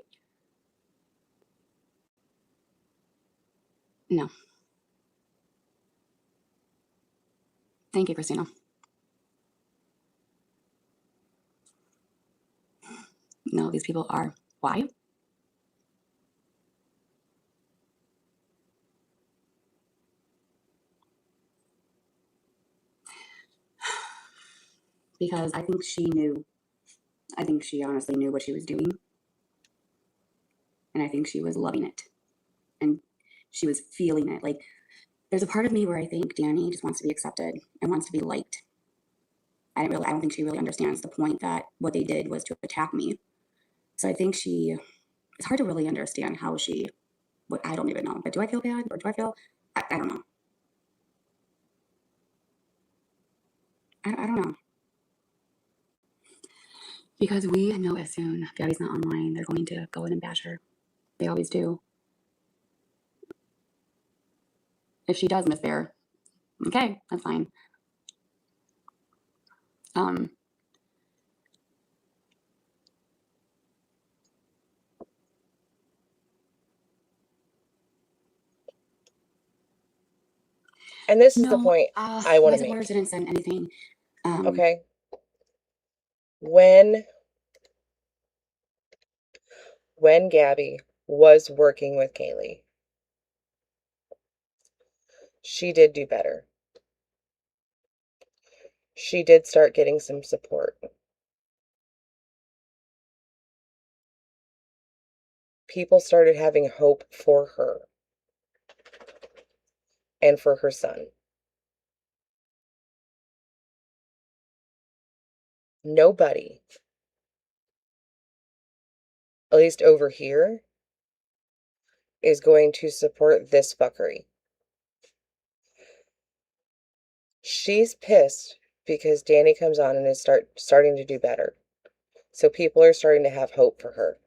No. Thank you, Christina. No, these people are. Why? Because I think she knew. I think she honestly knew what she was doing. And I think she was loving it. And she was feeling it. Like, there's a part of me where I think Danny just wants to be accepted and wants to be liked. I don't think she really understands the point that what they did was to attack me. So I think it's hard to really understand how I don't even know. But do I feel bad? Or do I feel, I don't know. I don't know. Because we know as soon Gabby's not online, they're going to go in and bash her. They always do. If she does miss Bear, okay, that's fine. And this is the No, point I want my to supporters make. didn't send anything. Okay. When Gabby was working with Kaylee, she did do better. She did start getting some support. People started having hope for her and for her son. Nobody, at least over here, is going to support this fuckery. She's pissed because Danny comes on and is starting to do better. So people are starting to have hope for her.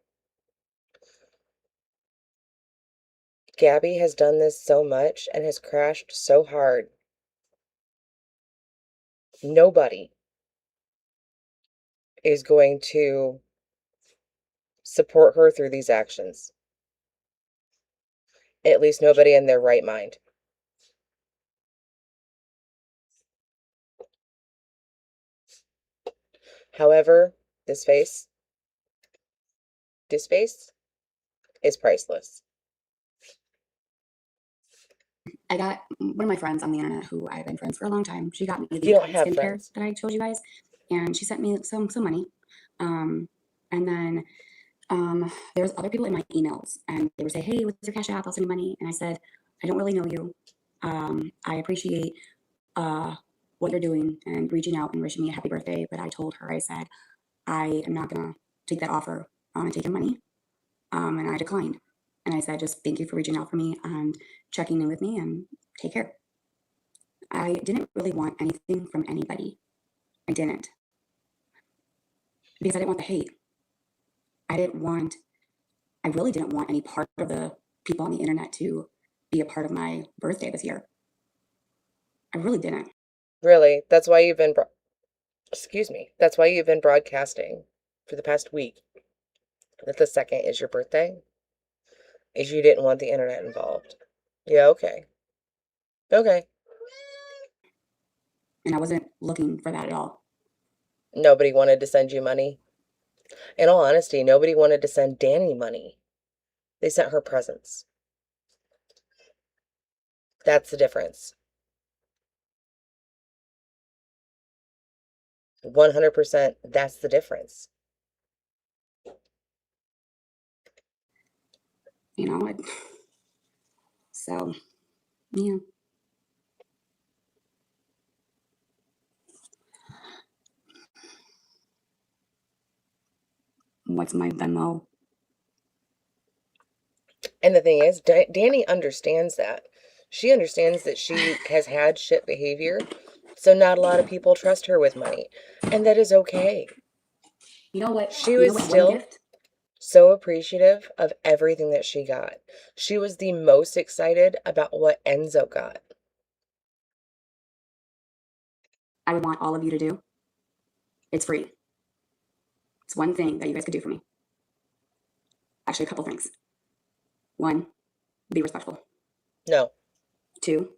Gabby has done this so much and has crashed so hard. Nobody is going to support her through these actions. At least nobody in their right mind. However, this face is priceless. I got one of my friends on the internet who I've been friends for a long time. She got me the You don't have skincare friends. that I told you guys, and she sent me some money. And then there's other people in my emails, and they would say, "Hey, what's your cash app? I'll send you money." And I said, "I don't really know you. I appreciate what you're doing and reaching out and wishing me a happy birthday." But I told her, I said, "I am not gonna take that offer and take your money." And I declined. And I said, "Just thank you for reaching out for me and checking in with me, and take care." I didn't really want anything from anybody. I didn't. Because I didn't want the hate. I really didn't want any part of the people on the internet to be a part of my birthday this year. I really didn't. Really? That's why you've been, excuse me, that's why you've been broadcasting for the past week that the 2nd is your birthday? Is you didn't want the internet involved? Yeah, okay. Okay. And I wasn't looking for that at all. Nobody wanted to send you money. In all honesty, nobody wanted to send Danny money. They sent her presents. That's the difference. 100%, that's the difference. You know, so, yeah. What's my Venmo? And the thing is, Danny understands that. She understands that she has had shit behavior, so not a lot of people trust her with money. And that is okay. You know what? She You was know what? still One gift so appreciative of everything that she got. She was the most excited about what Enzo got. I would want all of you to do. It's free. It's one thing that you guys could do for me. Actually, a couple things. One, be respectful. No. 2,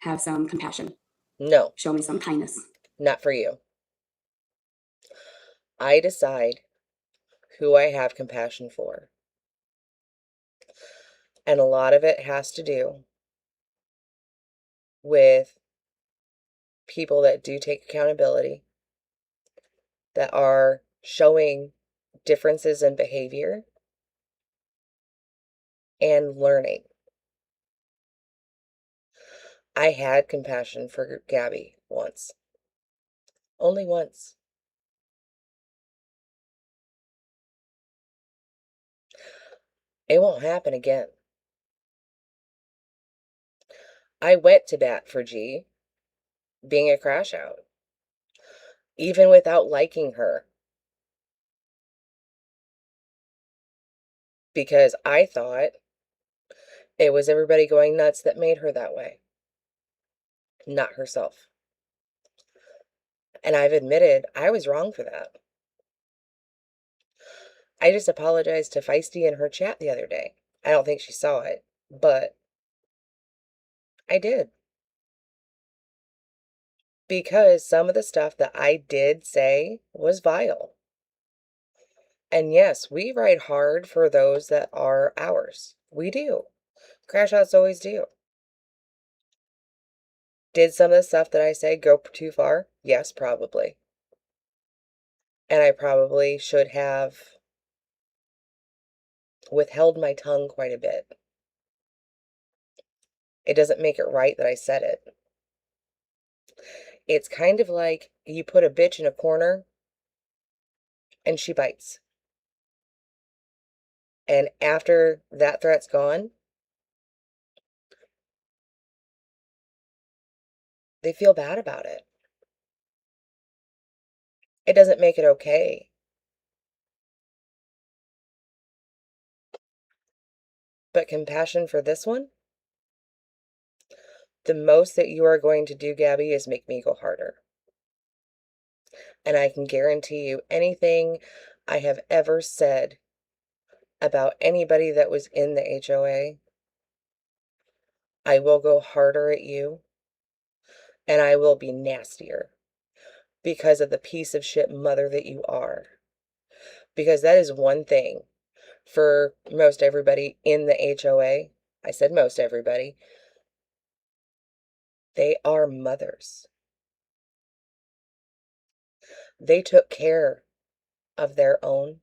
have some compassion. No. Show me some kindness. Not for you. I decide who I have compassion for. And a lot of it has to do with people that do take accountability, that are showing differences in behavior and learning. I had compassion for Gabby once. Only once. It won't happen again. I went to bat for G, being a crash out, even without liking her. Because I thought it was everybody going nuts that made her that way, not herself. And I've admitted I was wrong for that. I just apologized to Feisty in her chat the other day. I don't think she saw it, but I did. Because some of the stuff that I did say was vile. And yes, we ride hard for those that are ours. We do. Crash outs always do. Did some of the stuff that I say go too far? Yes, probably. And I probably should have withheld my tongue quite a bit. It doesn't make it right that I said it. It's kind of like you put a bitch in a corner and she bites. And after that threat's gone, they feel bad about it. It doesn't make it okay. But compassion for this one? The most that you are going to do, Gabby, is make me go harder. And I can guarantee you anything I have ever said about anybody that was in the HOA, I will go harder at you and I will be nastier because of the piece of shit mother that you are. Because that is one thing for most everybody in the HOA. I said most everybody. They are mothers. They took care of their own.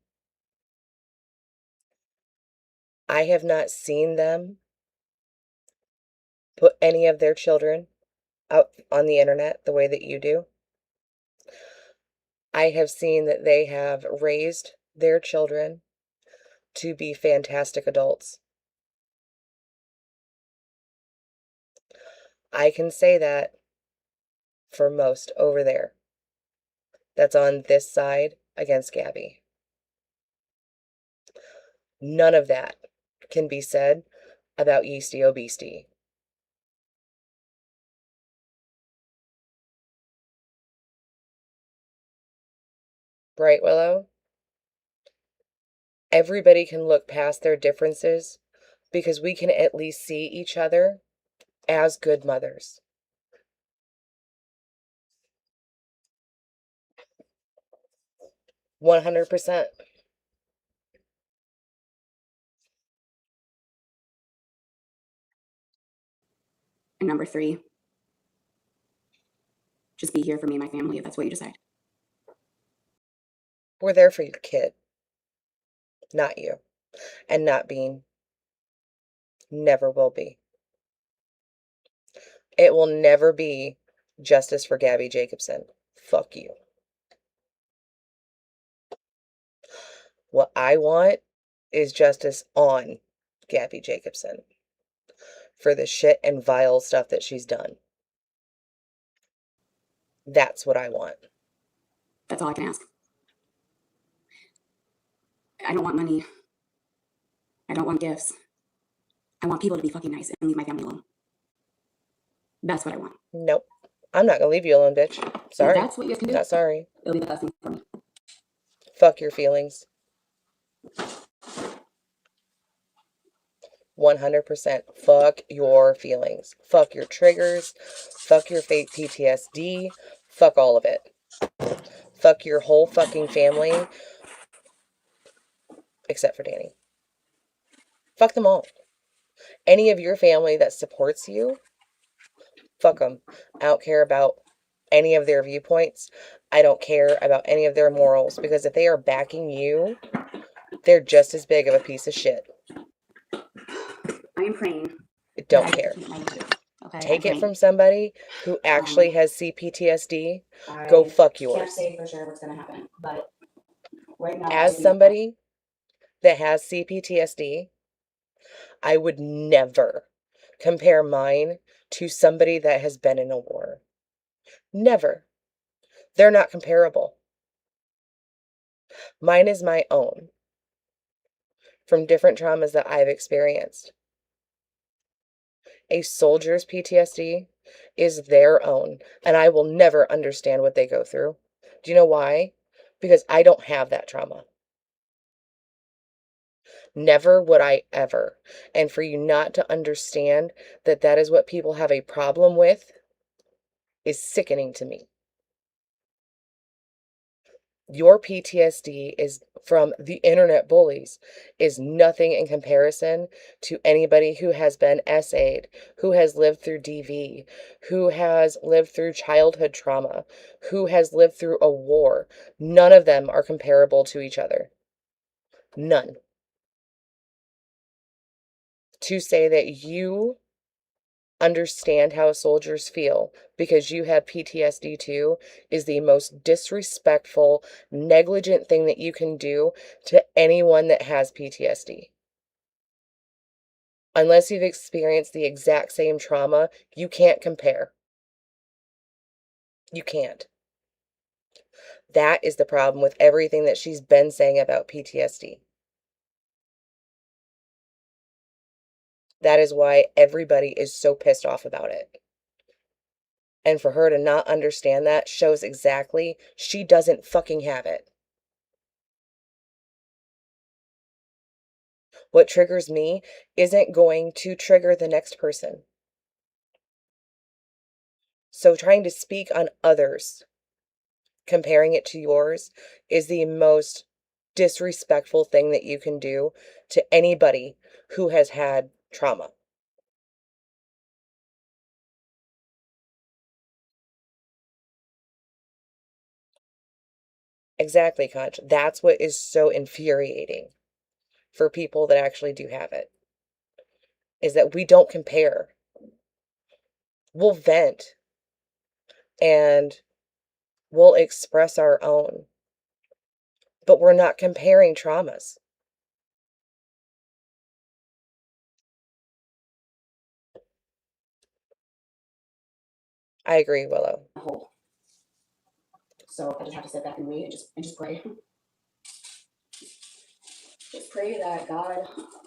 I have not seen them put any of their children out on the internet the way that you do. I have seen that they have raised their children to be fantastic adults. I can say that for most over there. That's on this side against Gabby. None of that can be said about Yeasty Obeasty. Right, Willow? Everybody can look past their differences because we can at least see each other as good mothers. $100%. And number 3, just be here for me and my family if that's what you decide. We're there for your kid, not you, and not Bean. Never will be. It will never be justice for Gabby Jacobson. Fuck you. What I want is justice on Gabby Jacobson for the shit and vile stuff that she's done. That's what I want. That's all I can ask. I don't want money. I don't want gifts. I want people to be fucking nice and leave my family alone. That's what I want. Nope. I'm not gonna leave you alone, bitch. Sorry. If that's what you guys can do, Not sorry. it'll be the best thing for me. Fuck your feelings. 100%. Fuck your feelings. Fuck your triggers. Fuck your fake PTSD. Fuck all of it. Fuck your whole fucking family. Except for Danny. Fuck them all. Any of your family that supports you, fuck them. I don't care about any of their viewpoints. I don't care about any of their morals, because if they are backing you, they're just as big of a piece of shit. I am praying. Don't care. Okay, Take it from somebody who actually has CPTSD. Go fuck yours. Can't say for sure what's gonna happen, but right now, As somebody that has CPTSD, I would never compare mine to somebody that has been in a war. Never. They're not comparable. Mine is my own, from different traumas that I've experienced. A soldier's PTSD is their own, and I will never understand what they go through. Do you know why? Because I don't have that trauma. Never would I ever. And for you not to understand that that is what people have a problem with is sickening to me. Your PTSD is from the internet bullies is nothing in comparison to anybody who has been SA'd, who has lived through DV, who has lived through childhood trauma, who has lived through a war. None of them are comparable to each other. None. To say that you understand how soldiers feel because you have PTSD too is the most disrespectful, negligent thing that you can do to anyone that has PTSD. Unless you've experienced the exact same trauma, you can't compare. You can't. That is the problem with everything that she's been saying about PTSD. That is why everybody is so pissed off about it. And for her to not understand that shows exactly she doesn't fucking have it. What triggers me isn't going to trigger the next person. So trying to speak on others, comparing it to yours, is the most disrespectful thing that you can do to anybody who has had trauma. Exactly, Conch. That's what is so infuriating for people that actually do have it, is that we don't compare. We'll vent and we'll express our own, but we're not comparing traumas. I agree, Willow. Whole. So I just have to sit back and wait and just pray. Just pray that God,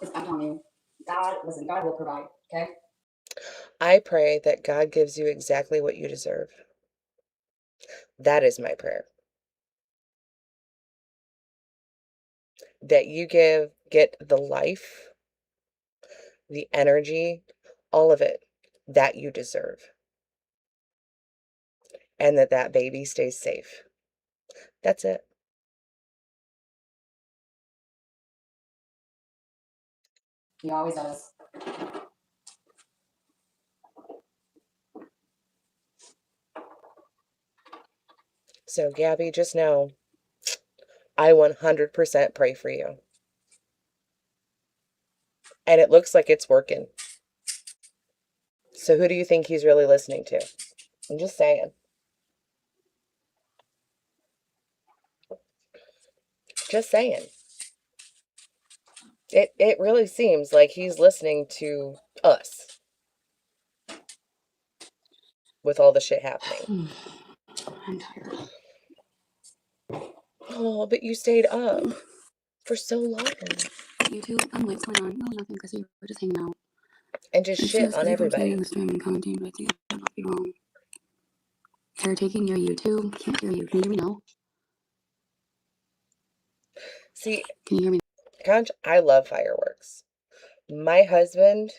I'm telling you, God will provide, okay? I pray that God gives you exactly what you deserve. That is my prayer. that you get the life, the energy, all of it that you deserve. And that baby stays safe. That's it. He always does. So, Gabby, just know I 100% pray for you. And it looks like it's working. So who do you think he's really listening to? I'm just saying. Just saying. It really seems like he's listening to us with all the shit happening. I'm tired. Oh, but you stayed up for so long. YouTube, what's going on? No, nothing, because you were just hanging out. And just It's shit just on people sitting everybody. in the stream and commenting, but you cannot be wrong. They're taking your YouTube. Can't hear you. Can you hear me now? See, Can you hear me? Conch, I love fireworks. My husband,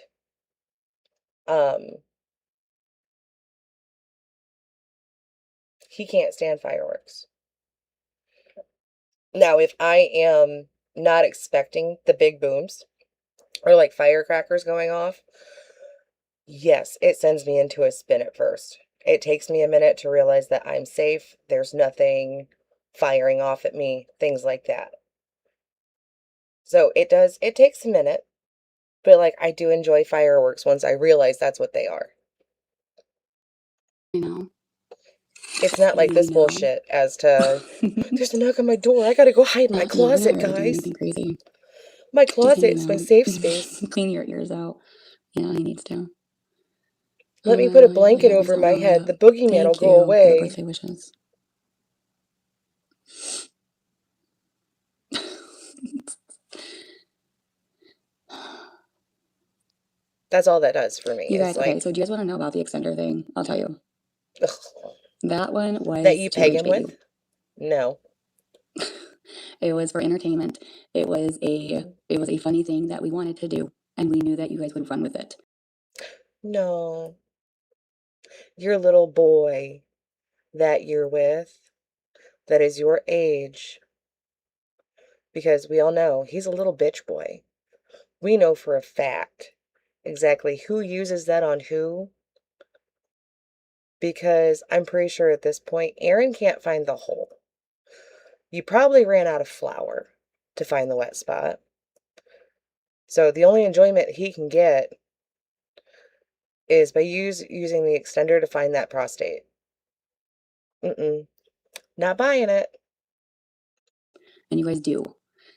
he can't stand fireworks. Now, if I am not expecting the big booms or like firecrackers going off, yes, it sends me into a spin at first. It takes me a minute to realize that I'm safe. There's nothing firing off at me, things like that. So it takes a minute, but like I do enjoy fireworks once I realize that's what they are. You know? It's not like this bullshit as to, there's a knock on my door. I gotta go hide in my No, closet, we're not really doing guys. anything crazy. My Just closet hanging is my out. safe space. Clean your ears out. Yeah, he needs to. Let me put a blanket Yeah, please over don't my know head. that. The boogeyman will Thank go you for the away. birthday wishes. That's all that does for me. You Is guys, okay, like, so do you guys want to know about the extender thing? I'll tell you. ugh, That one that was you to peg reach him bait you. with? No. It was for entertainment. It was a funny thing that we wanted to do, and we knew that you guys would run with it. No. Your little boy that you're with, that is your age, because we all know he's a little bitch boy. We know for a fact exactly who uses that on who, because I'm pretty sure at this point, Aaron can't find the hole. You probably ran out of flour to find the wet spot. So the only enjoyment he can get is by using the extender to find that prostate. Not buying it. And you guys do.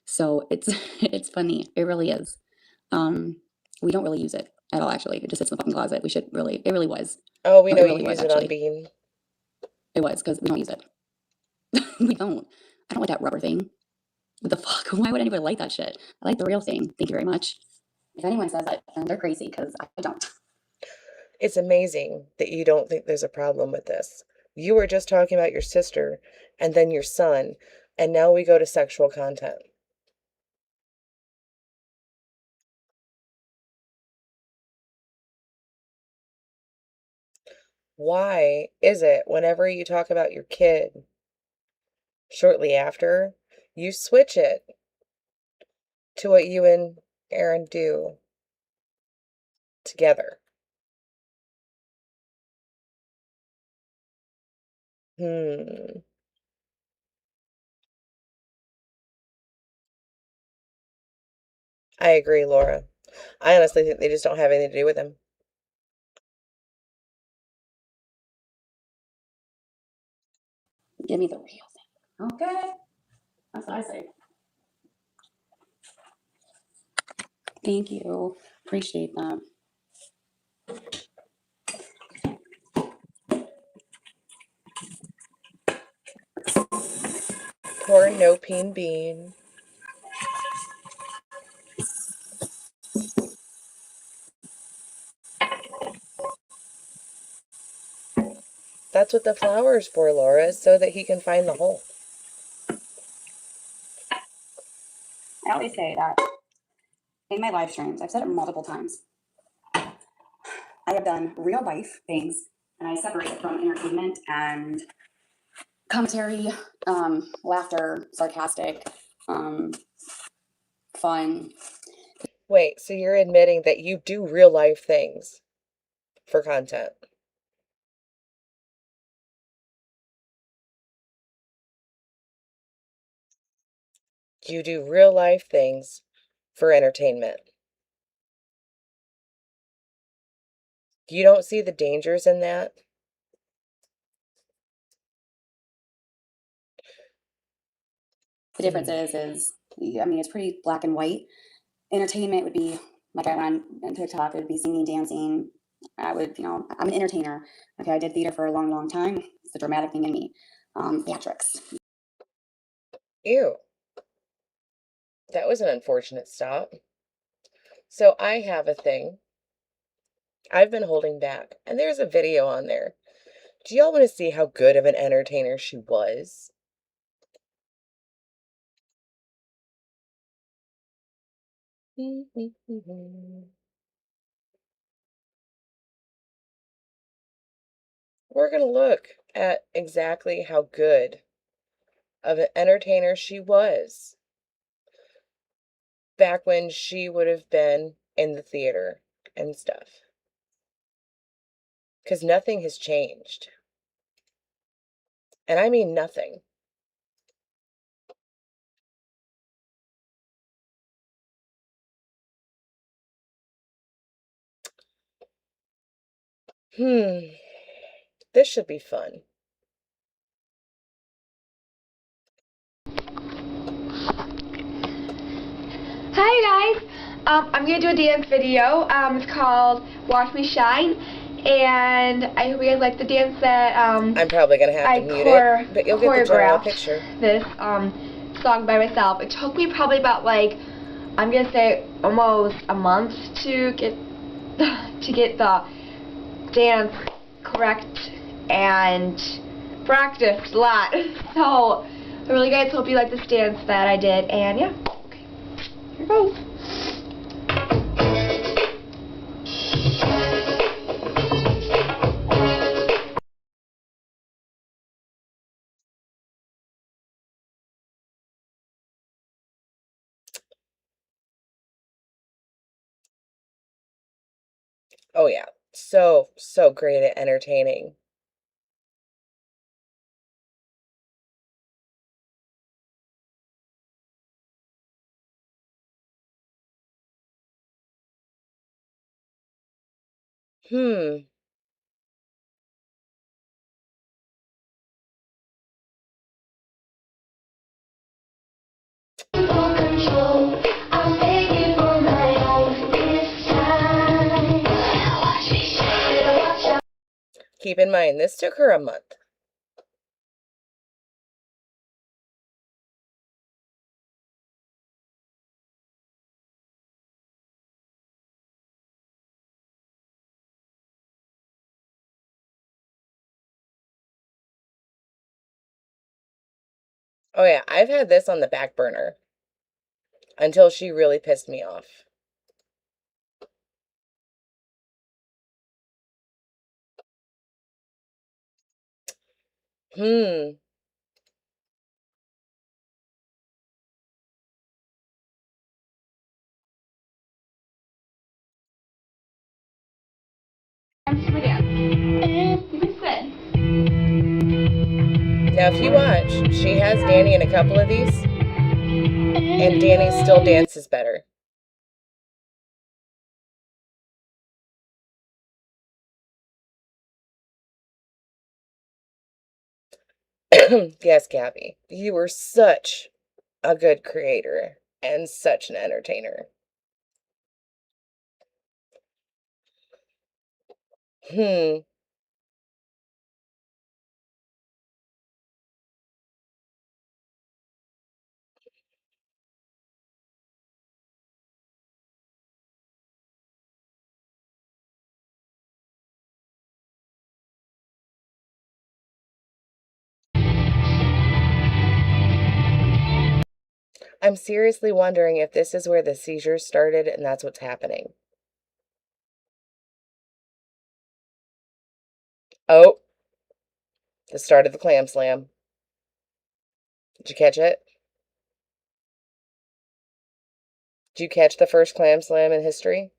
So it's it's funny. It really is. We don't really use it at all. Actually, it just sits in the fucking closet. We should really. It really was. Oh, we No, know it you really was use it on actually. Bean. It was because we don't use it. We don't. I don't like that rubber thing. What the fuck? Why would anybody like that shit? I like the real thing. Thank you very much. If anyone says that, then they're crazy because I don't. It's amazing that you don't think there's a problem with this. You were just talking about your sister and then your son, and now we go to sexual content. Why is it whenever you talk about your kid shortly after, you switch it to what you and Aaron do together? Hmm. I agree, Laura. I honestly think they just don't have anything to do with him. Give me the real thing. Okay. That's what I say. Thank you. Appreciate that. Poor no peen bean. That's what the flower is for, Laura, is so that he can find the hole. I always say that in my live streams, I've said it multiple times. I have done real life things, and I separate it from entertainment and commentary, laughter, sarcastic, fun. Wait, so you're admitting that you do real life things for content? You do real life things for entertainment. You don't see the dangers in that? The difference is, I mean, it's pretty black and white. Entertainment would be, like I went on TikTok, it would be singing, dancing. I would, I'm an entertainer. Okay, I did theater for a long, long time. It's the dramatic thing in me. Theatrics. Ew. That was an unfortunate stop. So I have a thing I've been holding back, and there's a video on there. Do y'all want to see how good of an entertainer she was? We're going to look at exactly how good of an entertainer she was back when she would have been in the theater and stuff. Because nothing has changed. And I mean nothing. This should be fun. Hi guys, I'm gonna do a dance video. It's called "Watch Me Shine," and I hope you guys like the dance that I'm probably gonna have to mute it, but you'll get the general picture. This song by myself. It took me probably about I'm gonna say almost a month to get the dance correct and practiced a lot. So I really guys hope you like this dance that I did, and yeah. Here goes. Oh yeah, so great at entertaining. Keep in mind, this took her a month. Oh yeah, I've had this on the back burner until she really pissed me off. Now, if you watch, she has Danny in a couple of these, and Danny still dances better. Yes, Gabby, you were such a good creator and such an entertainer. I'm seriously wondering if this is where the seizures started and that's what's happening. Oh, the start of the clam slam. Did you catch it? Did you catch the first clam slam in history?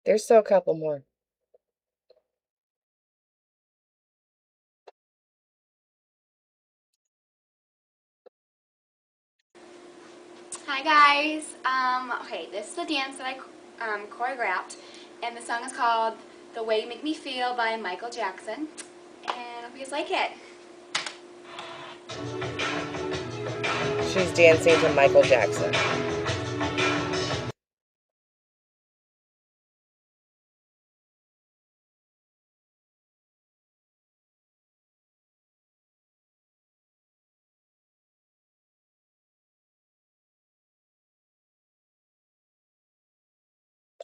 There's still a couple more. Hi guys. Okay, this is the dance that I choreographed, and the song is called "The Way You Make Me Feel" by Michael Jackson, and I hope you guys like it. She's dancing to Michael Jackson.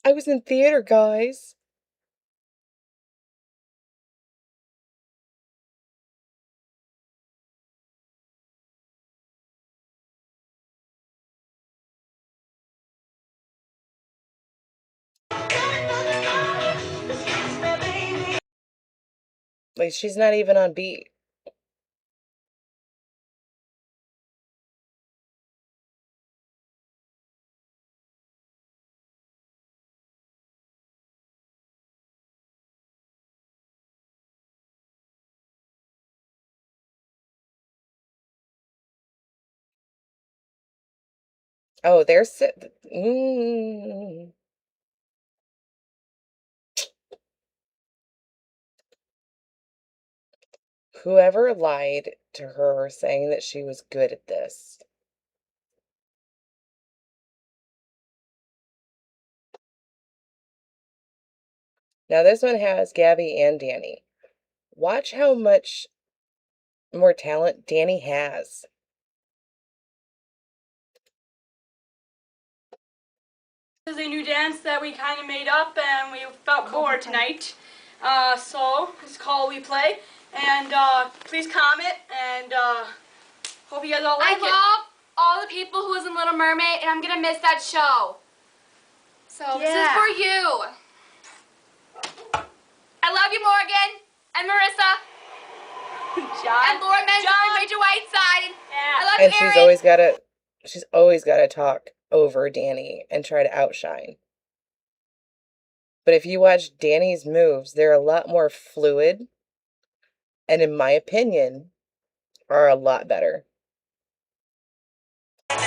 I was in theater, guys. Like, she's not even on beat. Oh, there's... Whoever lied to her saying that she was good at this. Now, this one has Gabby and Danny. Watch how much more talent Danny has. This is a new dance that we kind of made up and we felt bored tonight. So it's called We Play. And please comment and hope you guys all like it. I love all the people who was in Little Mermaid, and I'm gonna miss that show. So This is for you. I love you, Morgan and Marissa. John. And Laura Menzel and Rachel Whiteside. Yeah. I love And you, Erin. she's always got to talk over Danny and try to outshine. But if you watch Danny's moves, they're a lot more fluid. And in my opinion, are a lot better. And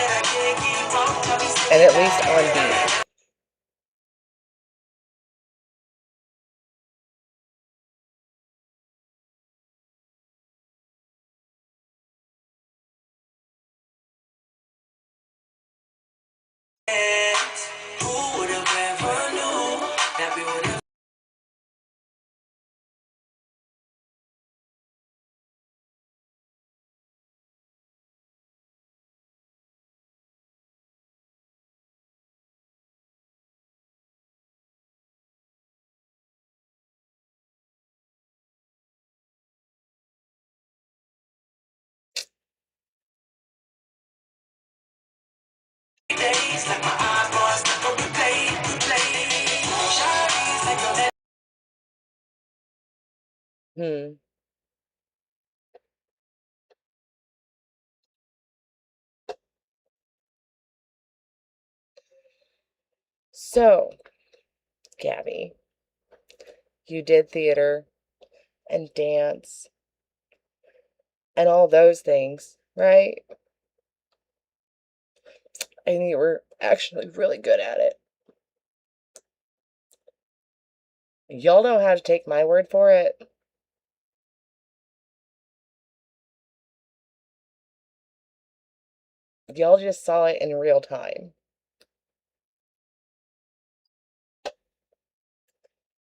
at least on beat. So, Gabby, you did theater and dance and all those things, right? And you were actually really good at it. Y'all don't have to take my word for it. Y'all just saw it in real time.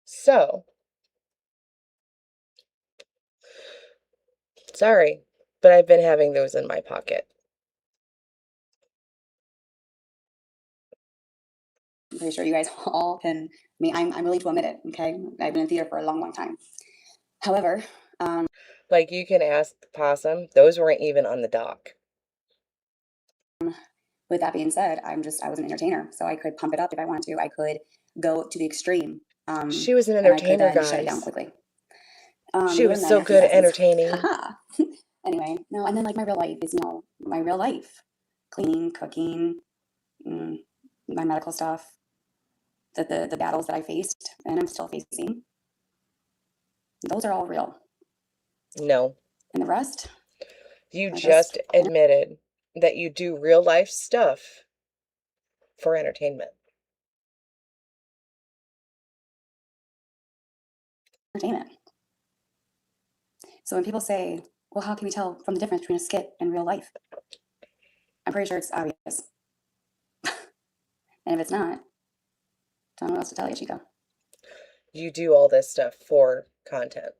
So, sorry, but I've been having those in my pocket. I'm pretty sure you guys all can mean, I'm willing to admit it, okay? I've been in theater for a long, long time. However, like, you can ask Possum, those weren't even on the dock. With that being said, I was an entertainer, so I could pump it up if I wanted to. I could go to the extreme. She was an and I could entertainer, then shut it down guys. quickly. She Even was then, so a few good at lessons. entertaining. Haha. Anyway, no, and then like my real life is, my real life. Cleaning, cooking, my medical stuff, the battles that I faced and I'm still facing. Those are all real. No. And the rest? You just admitted that you do real life stuff for entertainment. Entertainment. So when people say, well, how can we tell from the difference between a skit and real life? I'm pretty sure it's obvious. And if it's not, don't know what else to tell you, Chico. You do all this stuff for content.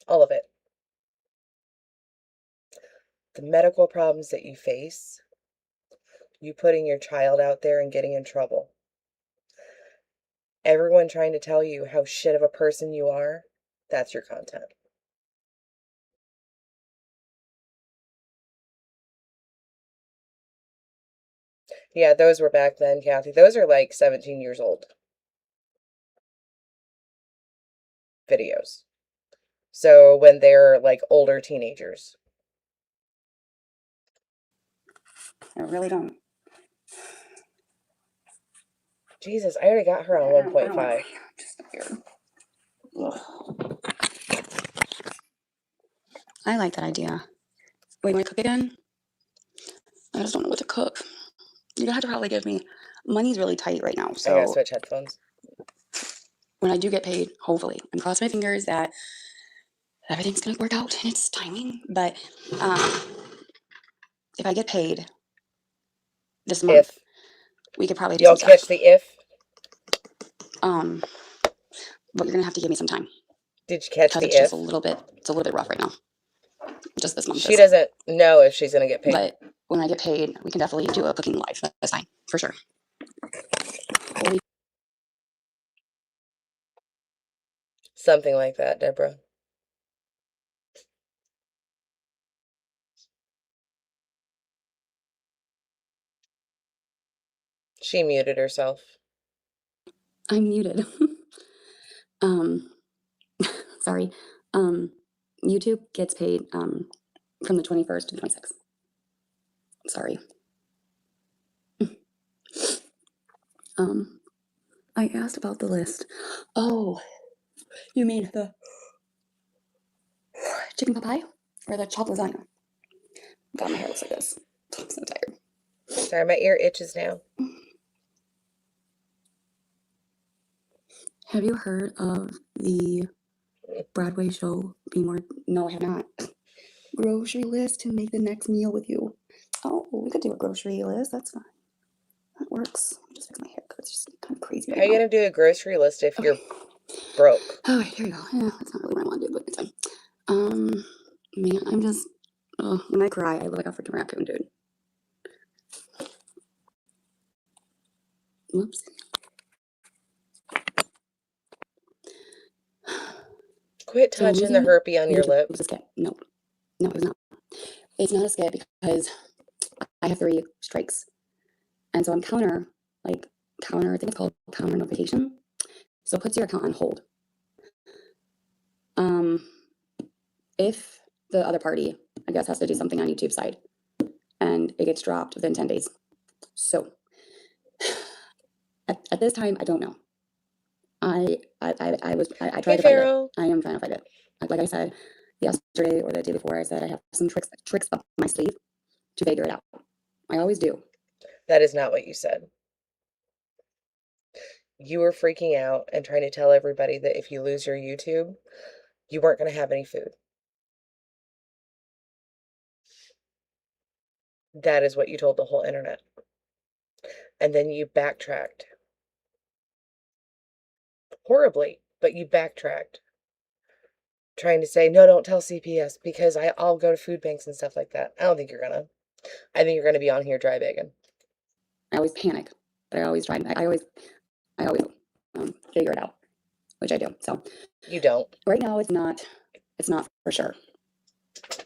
All of it. The medical problems that you face, you putting your child out there and getting in trouble. Everyone trying to tell you how shit of a person you are, that's your content. Yeah, those were back then, Kathy. Those are like 17 years old videos. So when they're like older teenagers. I really don't. Jesus, I already got her on 1.5. Just weird. I like that idea. Wait, you want to cook again? I just don't know what to cook. You're gonna have to probably give me. Money's really tight right now, I gotta so switch headphones. when I do get paid, hopefully, I'm crossing my fingers that everything's gonna work out in its timing. But if I get paid this month, we could probably do You'll some catch stuff. the if? But you're gonna have to give me some time. Did you catch the it's if? just a little bit. It's a little bit rough right now. Just this month. She doesn't know if she's gonna get paid. But when I get paid, we can definitely do a cooking live. That's fine for sure. Something like that, Deborah. She muted herself. I'm muted. Sorry. YouTube gets paid from the 21st to the 26th. Sorry. I asked about the list. Oh, you mean the chicken pot pie or the chopped lasagna? God, my hair looks like this. I'm so tired. Sorry, my ear itches now. Have you heard of the Broadway show Be More? No, I have not. Grocery list to make the next meal with you. Oh, we could do a grocery list. That's fine. That works. Just fix my hair because it's just kind of crazy right How are you now. gonna do a grocery list if you're broke? Oh, here we go. Yeah, that's not really what I want to do, but it's fine. Man, I'm just. Oh, when I cry, I look like a freaking raccoon, dude. Whoops. Quit touching the herpy on your lip. It was a skit. No, it was not. It's not a skit because I have 3 strikes. And so I'm I think it's called counter notification. So it puts your account on hold. If the other party, I guess, has to do something on YouTube's side and it gets dropped within 10 days. So at this time, I don't know. I tried to fight it. I am trying to fight it. Like I said yesterday or the day before, I said I have some tricks up my sleeve to figure it out. I always do. That is not what you said. You were freaking out and trying to tell everybody that if you lose your YouTube, you weren't going to have any food. That is what you told the whole internet. And then you backtracked. Horribly, but you backtracked. Trying to say, no, don't tell CPS because I'll go to food banks and stuff like that. I don't think you're gonna. I think you're gonna be on here dry begging. I always panic but I always figure it out, which I do. So You don't. right now, it's not for sure.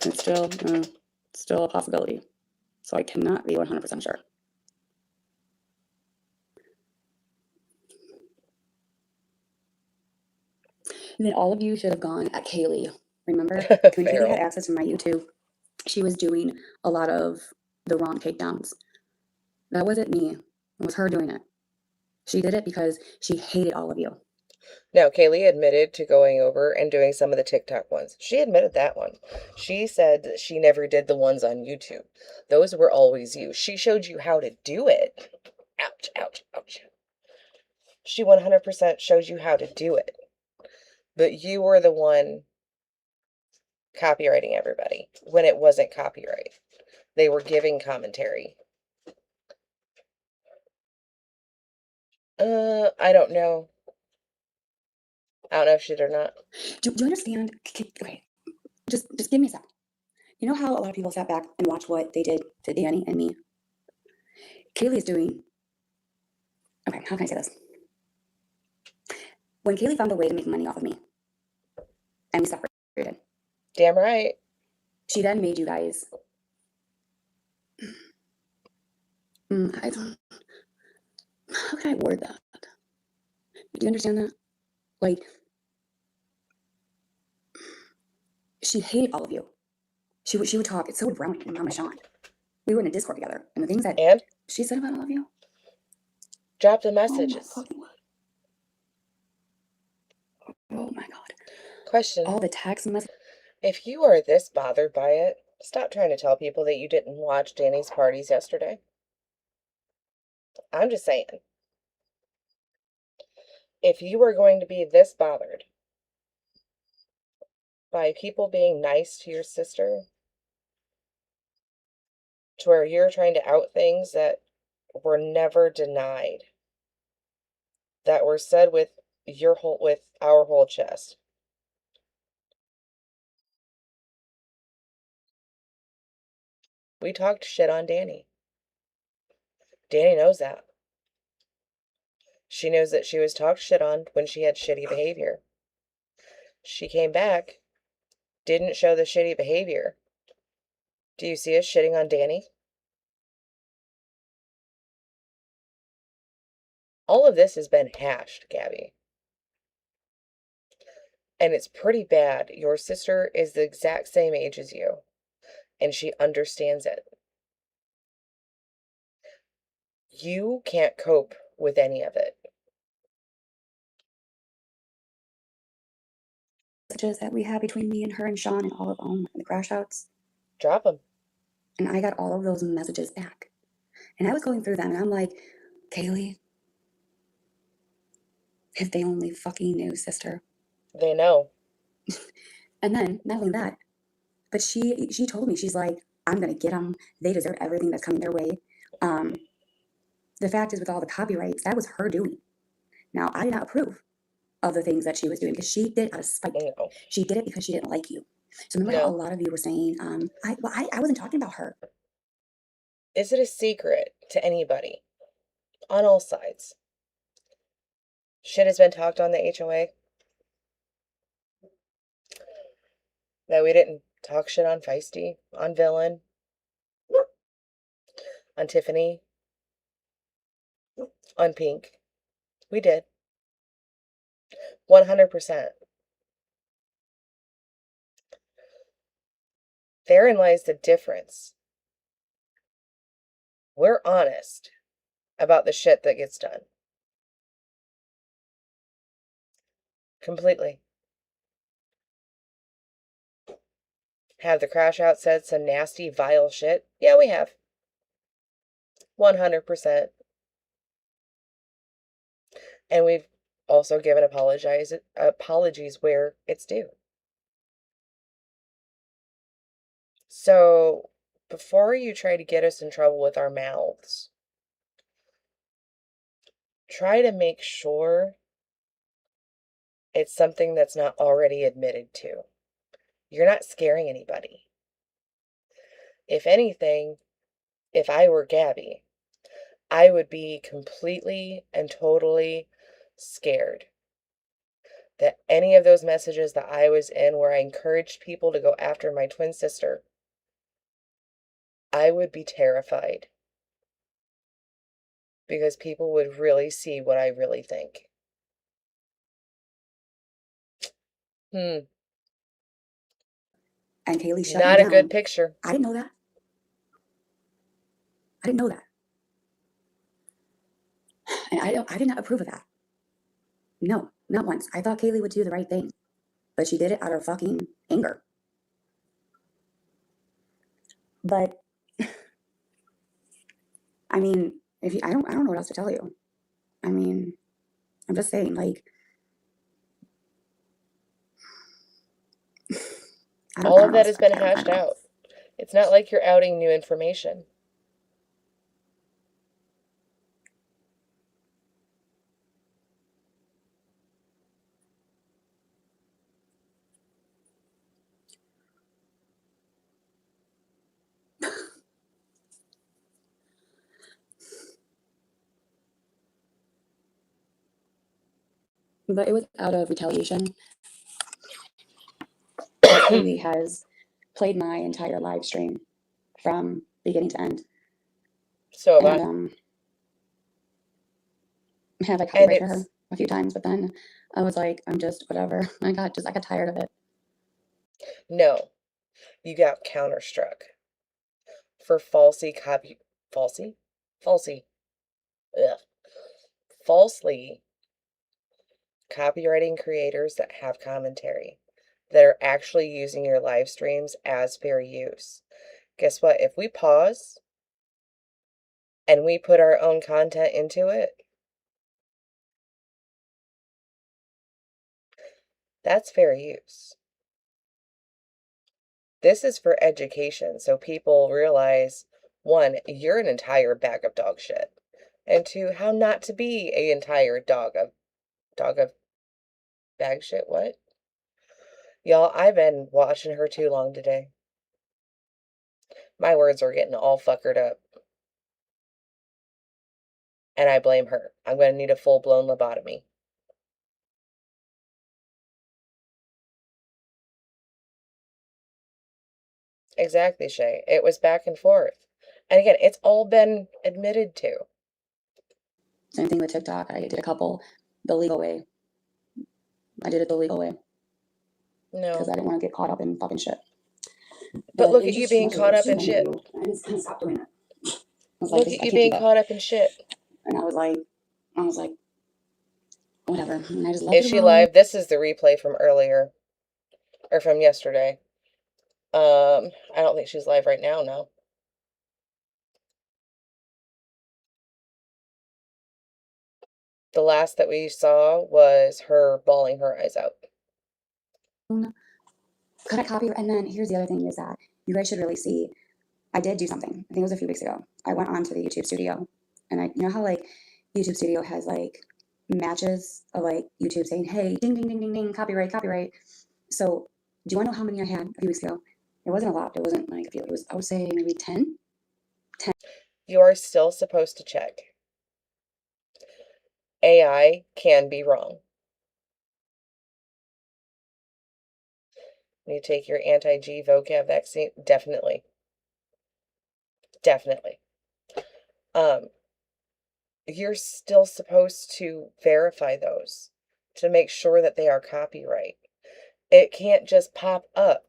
It's still a possibility. So I cannot be 100% sure. And then all of you should have gone at Kaylee. Remember when Kaylee had access to my YouTube, she was doing a lot of the wrong takedowns. That wasn't me. It was her doing it. She did it because she hated all of you. No, Kaylee admitted to going over and doing some of the TikTok ones. She admitted that one. She said that she never did the ones on YouTube. Those were always you. She showed you how to do it. Ouch, ouch, ouch. She 100% shows you how to do it. But you were the one copywriting everybody when it wasn't copyright. They were giving commentary. I don't know. I don't know if she did or not. Do you understand? Okay, just give me a sec. You know how a lot of people sat back and watched what they did to Danny and me? Kaylee is doing. Okay, how can I say this? When Kaylee found a way to make money off of me, and we separated. Damn right. She then made you guys. I don't. How can I word that? Do you understand that? Like, she hated all of you. She would talk. So would Brownie and Mama Sean. We were in a Discord together, and the things that she said about all of you. Drop the messages. Oh my god. Question. All the text messages. If you are this bothered by it, stop trying to tell people that you didn't watch Danny's parties yesterday. I'm just saying. If you are going to be this bothered by people being nice to your sister, to where you're trying to out things that were never denied, that were said with our whole chest. We talked shit on Danny. Danny knows that. She knows that she was talked shit on when she had shitty behavior. She came back, didn't show the shitty behavior. Do you see us shitting on Danny? All of this has been hashed, Gabby. And it's pretty bad. Your sister is the exact same age as you, and she understands it. You can't cope with any of it. Messages that we have between me and her and Sean and all of the crash outs. Drop them. And I got all of those messages back. And I was going through them, and I'm like, Kaylee, if they only fucking knew, sister. They know. And then, not only that, but she told me, she's like, I'm going to get them. They deserve everything that's coming their way. The fact is, with all the copyrights, that was her doing. Now, I did not approve of the things that she was doing because she did it out of spite. No. She did it because she didn't like you. So remember how a lot of you were saying, I wasn't talking about her. Is it a secret to anybody on all sides? Shit has been talked on the HOA. That we didn't talk shit on Feisty, on Villain, on Tiffany, on Pink. We did. 100%. Therein lies the difference. We're honest about the shit that gets done. Completely. Have the crash out said some nasty, vile shit? Yeah, we have. 100%. And we've also given apologies where it's due. So, before you try to get us in trouble with our mouths, try to make sure it's something that's not already admitted to. You're not scaring anybody. If anything, if I were Gabby, I would be completely and totally scared that any of those messages that I was in where I encouraged people to go after my twin sister, I would be terrified because people would really see what I really think. And Kaylee shut Not me a down. good picture. I didn't know that. I didn't know that. And I did not approve of that. No, not once. I thought Kaylee would do the right thing. But she did it out of fucking anger. But I mean, if you I don't know what else to tell you. I mean, I'm just saying, like, All of that has been hashed out. It's not like you're outing new information. But it was out of retaliation. Kaylee has played my entire live stream from beginning to end. So and have I copyrighted her a few times, but then I was like, I'm just whatever. I got tired of it. No, you got counterstruck for falsely copywriting creators that have commentary, that are actually using your live streams as fair use. Guess what? If we pause and we put our own content into it, that's fair use. This is for education, so people realize, one, you're an entire bag of dog shit, and two, how not to be a entire dog of bag shit. What? Y'all, I've been watching her too long today. My words are getting all fuckered up. And I blame her. I'm going to need a full-blown lobotomy. Exactly, Shay. It was back and forth. And again, it's all been admitted to. Same thing with TikTok. I did a couple the legal way. I did it the legal way. No. Because I didn't want to get caught up in fucking shit. But look at you being caught up in shit. I just kind of stopped doing it. Look at you being caught up in shit. And I was like, whatever. And I just left Is she live? This is the replay from earlier. Or from yesterday. I don't think she's live right now, no. The last that we saw was her bawling her eyes out. Could I copy? And then here's the other thing is that you guys should really see. I did do something. I think it was a few weeks ago. I went on to the YouTube studio, and you know how like YouTube studio has like matches of like YouTube saying, "Hey, ding ding ding ding ding, copyright, copyright." So do you want to know how many I had a few weeks ago? It wasn't a lot. It wasn't like a few. It was, I would say, maybe 10. You are still supposed to check. AI can be wrong. You take your anti-G vocab vaccine? Definitely. Definitely. You're still supposed to verify those to make sure that they are copyright. It can't just pop up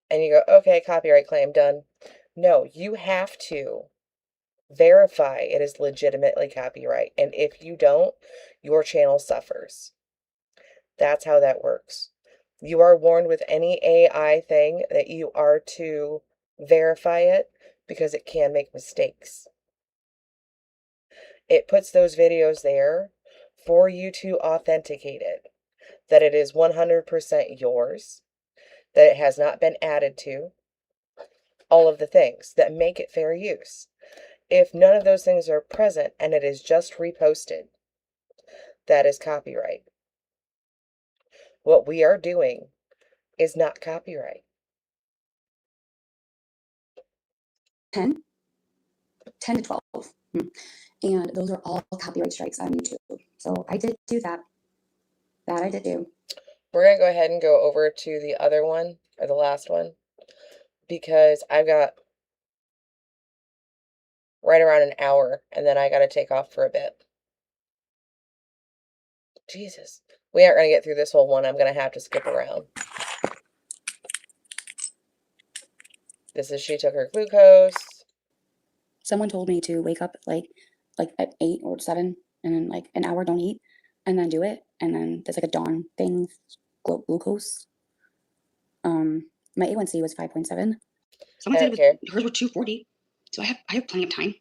and you go, okay, copyright claim done. No, you have to verify it is legitimately copyright. And if you don't, your channel suffers. That's how that works. You are warned with any AI thing that you are to verify it because it can make mistakes. It puts those videos there for you to authenticate it, that it is 100% yours, that it has not been added to, all of the things that make it fair use. If none of those things are present and it is just reposted, that is copyright. What we are doing is not copyright. 10 to 12. And those are all copyright strikes on YouTube. So I did do that. That I did do. We're going to go ahead and go over to the other one, or the last one, because I've got right around an hour, and then I got to take off for a bit. Jesus. We aren't going to get through this whole one. I'm going to have to skip around. This is she took her glucose. Someone told me to wake up like at 8 or 7, and then like an hour don't eat, and then do it, and then there's like a dawn thing, glucose. My A1C was 5.7. Someone said hers were 240, so I have plenty of time.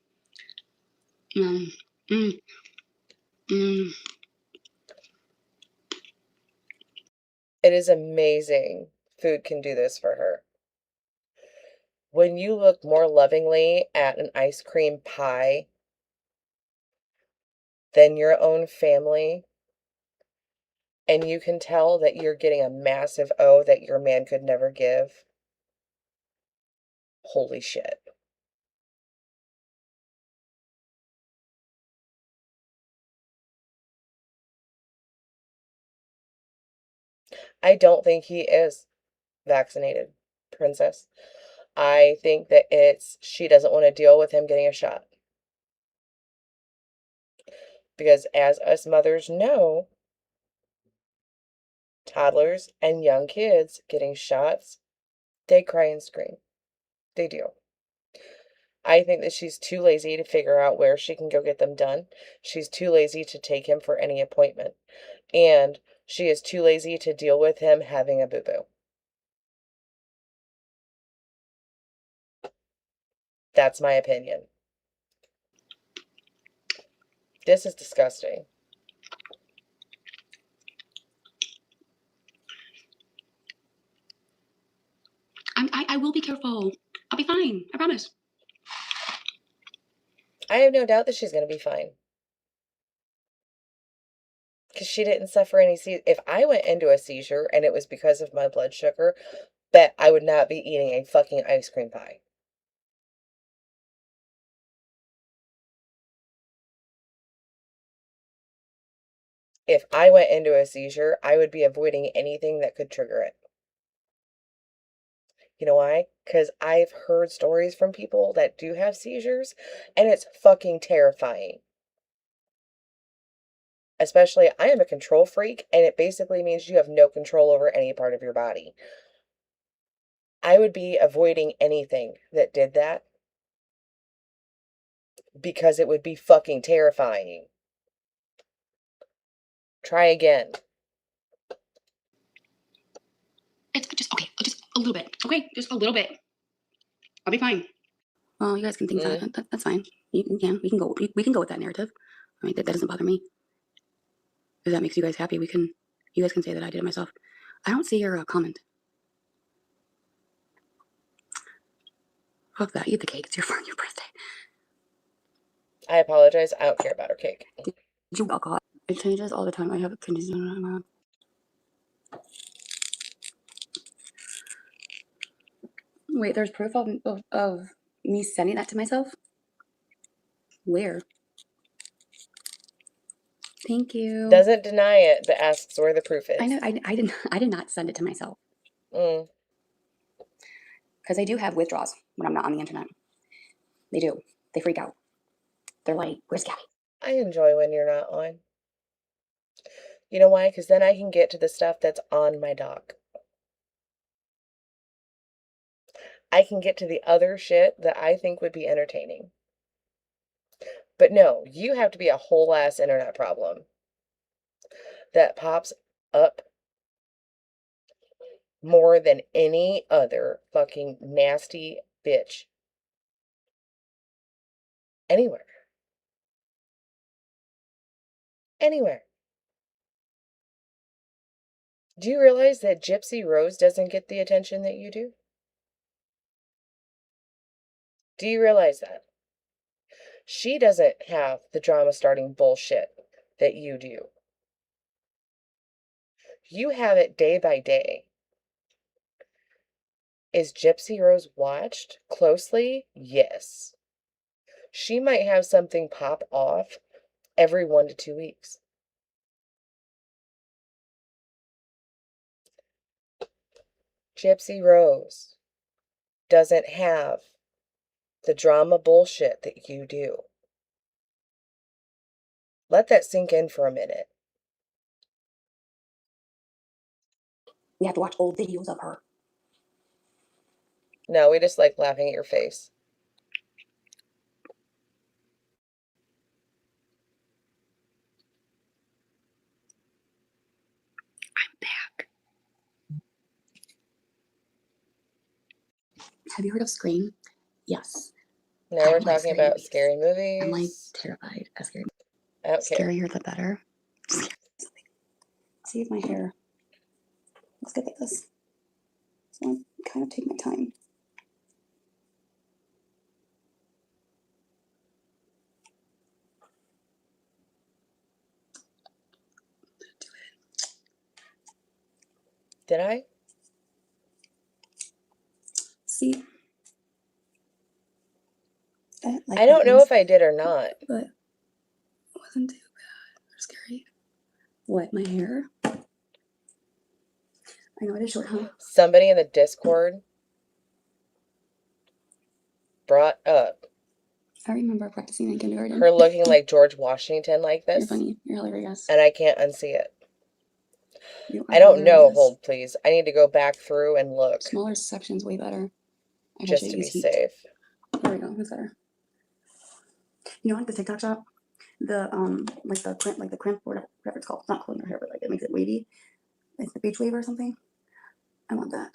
It is amazing. Food can do this for her. When you look more lovingly at an ice cream pie than your own family, and you can tell that you're getting a massive O that your man could never give, holy shit. I don't think he is vaccinated, Princess. I think that she doesn't want to deal with him getting a shot. Because as us mothers know, toddlers and young kids getting shots, they cry and scream. They do. I think that she's too lazy to figure out where she can go get them done. She's too lazy to take him for any appointment. And she is too lazy to deal with him having a boo-boo. That's my opinion. This is disgusting. I will be careful. I'll be fine. I promise. I have no doubt that she's going to be fine. Because she didn't suffer any seizure. If I went into a seizure and it was because of my blood sugar, bet I would not be eating a fucking ice cream pie. If I went into a seizure, I would be avoiding anything that could trigger it. You know why? Because I've heard stories from people that do have seizures, and it's fucking terrifying. Especially, I am a control freak, and it basically means you have no control over any part of your body. I would be avoiding anything that did that because it would be fucking terrifying. Try again. It's just okay, just a little bit. Okay, just a little bit. I'll be fine. Well, you guys can think that's fine. You can. We can go. We can go with that narrative. I mean, that doesn't bother me. If that makes you guys happy, you guys can say that I did it myself. I don't see your comment. Fuck that. Eat the cake. It's your birthday. I apologize. I don't care about her cake. Did you alcohol? It changes all the time. I have a condition. Wait, there's proof of me sending that to myself? Where? Thank you. Doesn't deny it, but asks where the proof is. I know. I did not send it to myself. Because I do have withdrawals when I'm not on the internet. They do. They freak out. They're like, "Where's Gabby?" I enjoy when you're not on. You know why? Because then I can get to the stuff that's on my dock. I can get to the other shit that I think would be entertaining. But no, you have to be a whole ass internet problem that pops up more than any other fucking nasty bitch anywhere. Anywhere. Do you realize that Gypsy Rose doesn't get the attention that you do? Do you realize that? She doesn't have the drama starting bullshit that you do. You have it day by day. Is Gypsy Rose watched closely? Yes. She might have something pop off every 1 to 2 weeks. Gypsy Rose doesn't have the drama bullshit that you do. Let that sink in for a minute. We have to watch old videos of her. No, we just like laughing at your face. I'm back. Have you heard of Scream? Yes. Now we're talking about scary movies. I'm like terrified of scary movies. I don't care. Scarier the better. See if my hair looks good like this. So I kind of take my time. Did I? See? I don't know if I did or not. But it wasn't too bad or scary. What, my hair? I know it is short, huh? Somebody in the Discord brought up I remember practicing in kindergarten. her looking like George Washington like this. You're funny. You're hilarious. And I can't unsee it. You are I don't know. hilarious. Hold, please. I need to go back through and look. Smaller section's way better. Just to be safe. There we go. That's better. You know, like the TikTok shop, the like the crimp or whatever it's called. It's not curling your hair, but like it makes it wavy. It's the beach wave or something. I want that.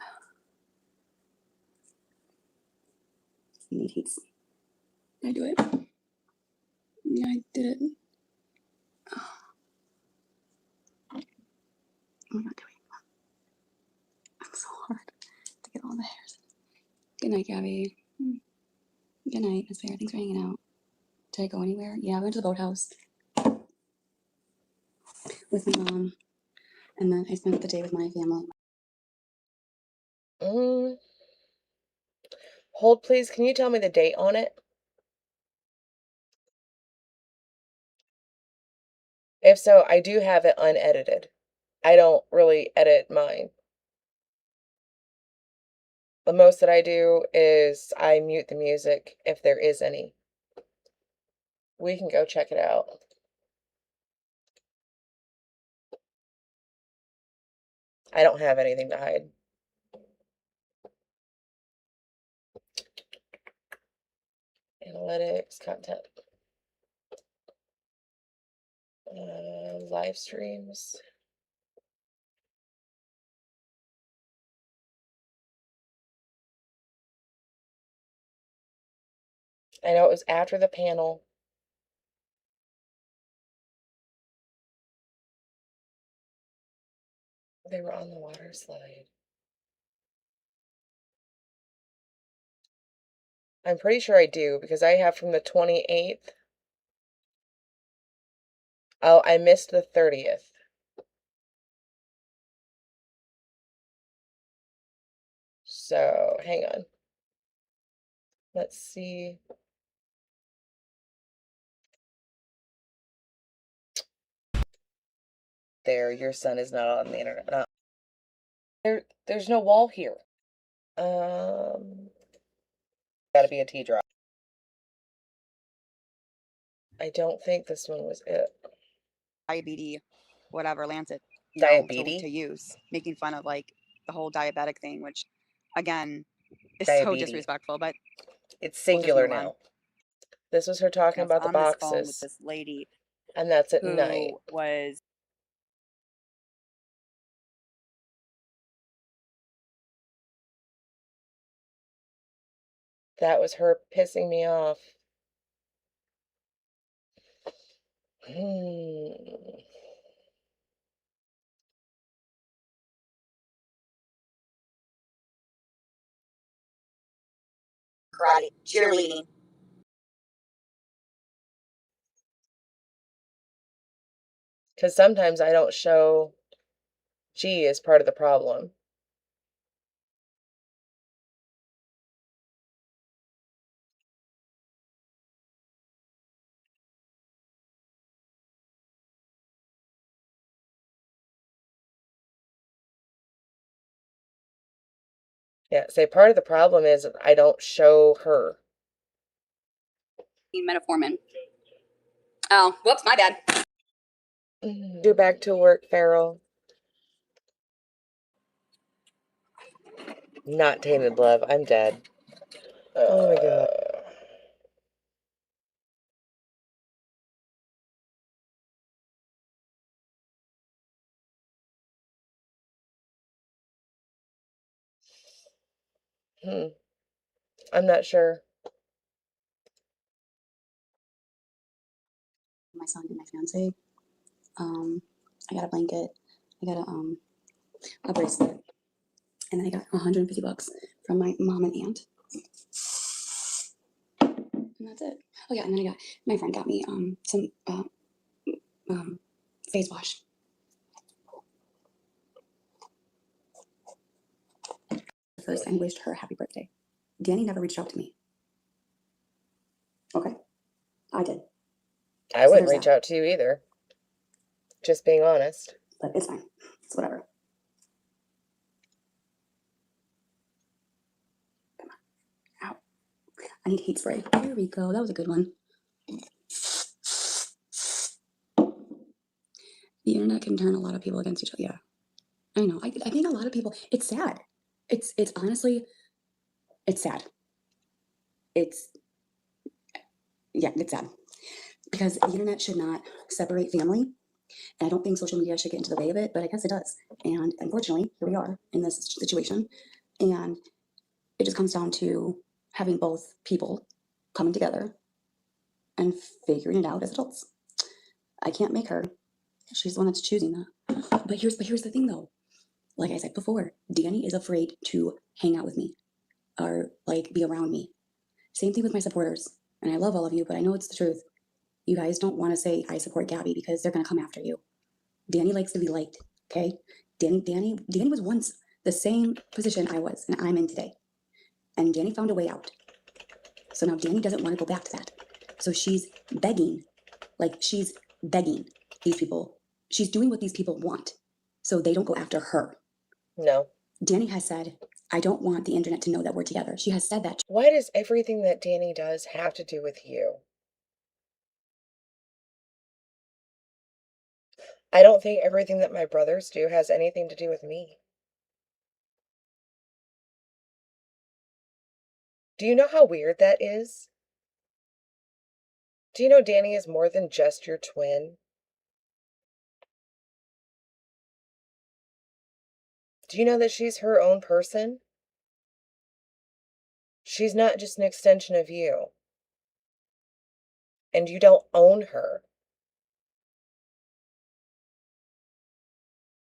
You need heat. Did I do it? Yeah, I did it. Oh. I'm not doing it. I'm so hard to get all the hairs. Good night, Gabby. Good night, Miss Fair. Thanks for hanging out. Did I go anywhere? Yeah, I went to the boathouse with my mom, and then I spent the day with my family. Hold, please. Can you tell me the date on it? If so, I do have it unedited. I don't really edit mine. The most that I do is I mute the music if there is any. We can go check it out. I don't have anything to hide. Analytics, content. Live streams. I know it was after the panel. They were on the water slide. I'm pretty sure I do because I have from the 28th. Oh, I missed the 30th. So, hang on. Let's see. There, your son is not on the internet. There's no wall here. Gotta be a T drop. I don't think this one was it. Diabetes, whatever, Lancet, Diabetes? to use, making fun of like the whole diabetic thing, which again is Diabetes. so disrespectful. But it's singular now. This was her talking about the boxes. On this phone with this lady, and that's at who night. Was that was her pissing me off. Karate, cheerleading. Because sometimes I don't show G as part of the problem. Yeah, say part of the problem is I don't show her. Metformin. Oh, whoops, my bad. Do back to work, Farrell. Not tainted love. I'm dead. Oh my god. I'm not sure. My son and my fiance. I got a blanket. I got a bracelet, and then I got $150 from my mom and aunt. And that's it. Oh yeah, and then I got my friend got me some face wash. First, I wished her happy birthday. Danny never reached out to me. Okay, I did. I wouldn't reach out to you either. Just being honest. But it's fine. It's whatever. Come on. Ow. I need heat spray. There we go. That was a good one. The internet can turn a lot of people against each other. Yeah, I know. I think a lot of people. It's sad. It's honestly, it's sad. It's sad because the internet should not separate family, and I don't think social media should get into the way of it. But I guess it does. And unfortunately, here we are in this situation, and it just comes down to having both people coming together and figuring it out as adults. I can't make her. She's the one that's choosing that. But here's the thing though. Like I said before, Danny is afraid to hang out with me or like be around me. Same thing with my supporters. And I love all of you, but I know it's the truth. You guys don't want to say I support Gabby because they're gonna come after you. Danny likes to be liked, okay? Danny was once the same position I was and I'm in today. And Danny found a way out. So now Danny doesn't want to go back to that. So she's begging these people. She's doing what these people want so they don't go after her. No. Danny has said, I don't want the internet to know that we're together. She has said that. Why does everything that Danny does have to do with you? I don't think everything that my brothers do has anything to do with me. Do you know how weird that is? Do you know Danny is more than just your twin? Do you know that she's her own person? She's not just an extension of you. And you don't own her.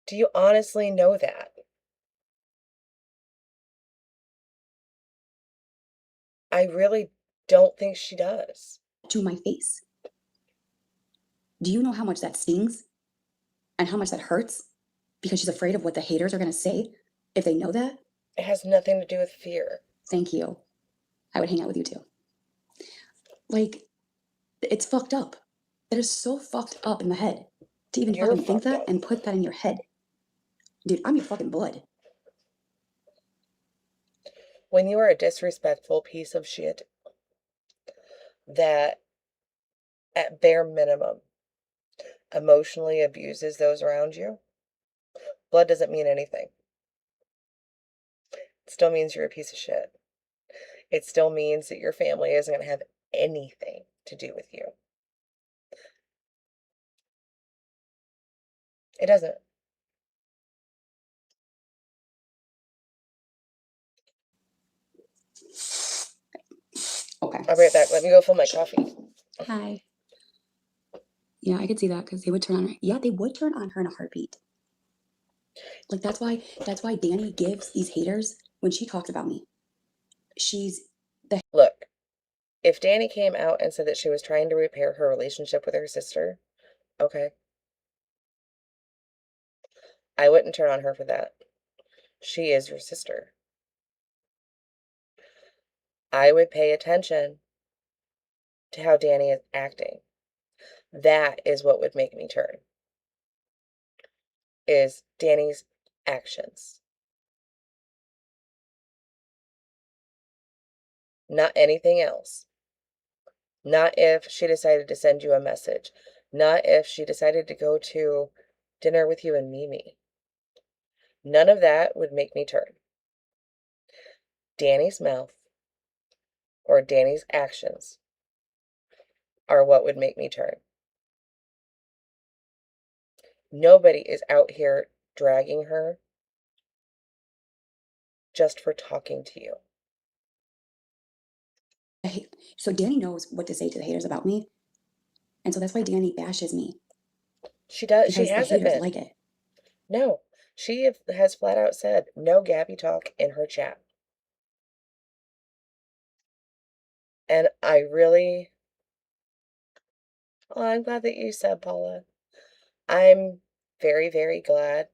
Do you honestly know that? I really don't think she does. To my face. Do you know how much that stings? And how much that hurts? Because she's afraid of what the haters are going to say if they know that? It has nothing to do with fear. Thank you. I would hang out with you too. Like, it's fucked up. It is so fucked up in the head to even fucking think that and put that in your head. Dude, I'm your fucking blood. When you are a disrespectful piece of shit that, at bare minimum, emotionally abuses those around you, blood doesn't mean anything. It still means you're a piece of shit. It still means that your family isn't going to have anything to do with you. It doesn't. Okay. I'll be right back. Let me go fill my coffee. Hi. Yeah, I could see that because they would turn on her. Yeah, they would turn on her in a heartbeat. Like that's why Danny gives these haters when she talks about me. She's the Look, if Danny came out and said that she was trying to repair her relationship with her sister, okay, I wouldn't turn on her for that. She is your sister. I would pay attention to how Danny is acting. That is what would make me turn. Is Danny's actions. Not anything else. Not if she decided to send you a message. Not if she decided to go to dinner with you and Mimi. None of that would make me turn. Danny's mouth or Danny's actions are what would make me turn. Nobody is out here dragging her just for talking to you. So Danny knows what to say to the haters about me. And so that's why Danny bashes me. She does. Because She hasn't the haters been. like it. No. She has flat out said no Gabby talk in her chat. And I really... Oh, I'm glad that you said, Paula. I'm very, very glad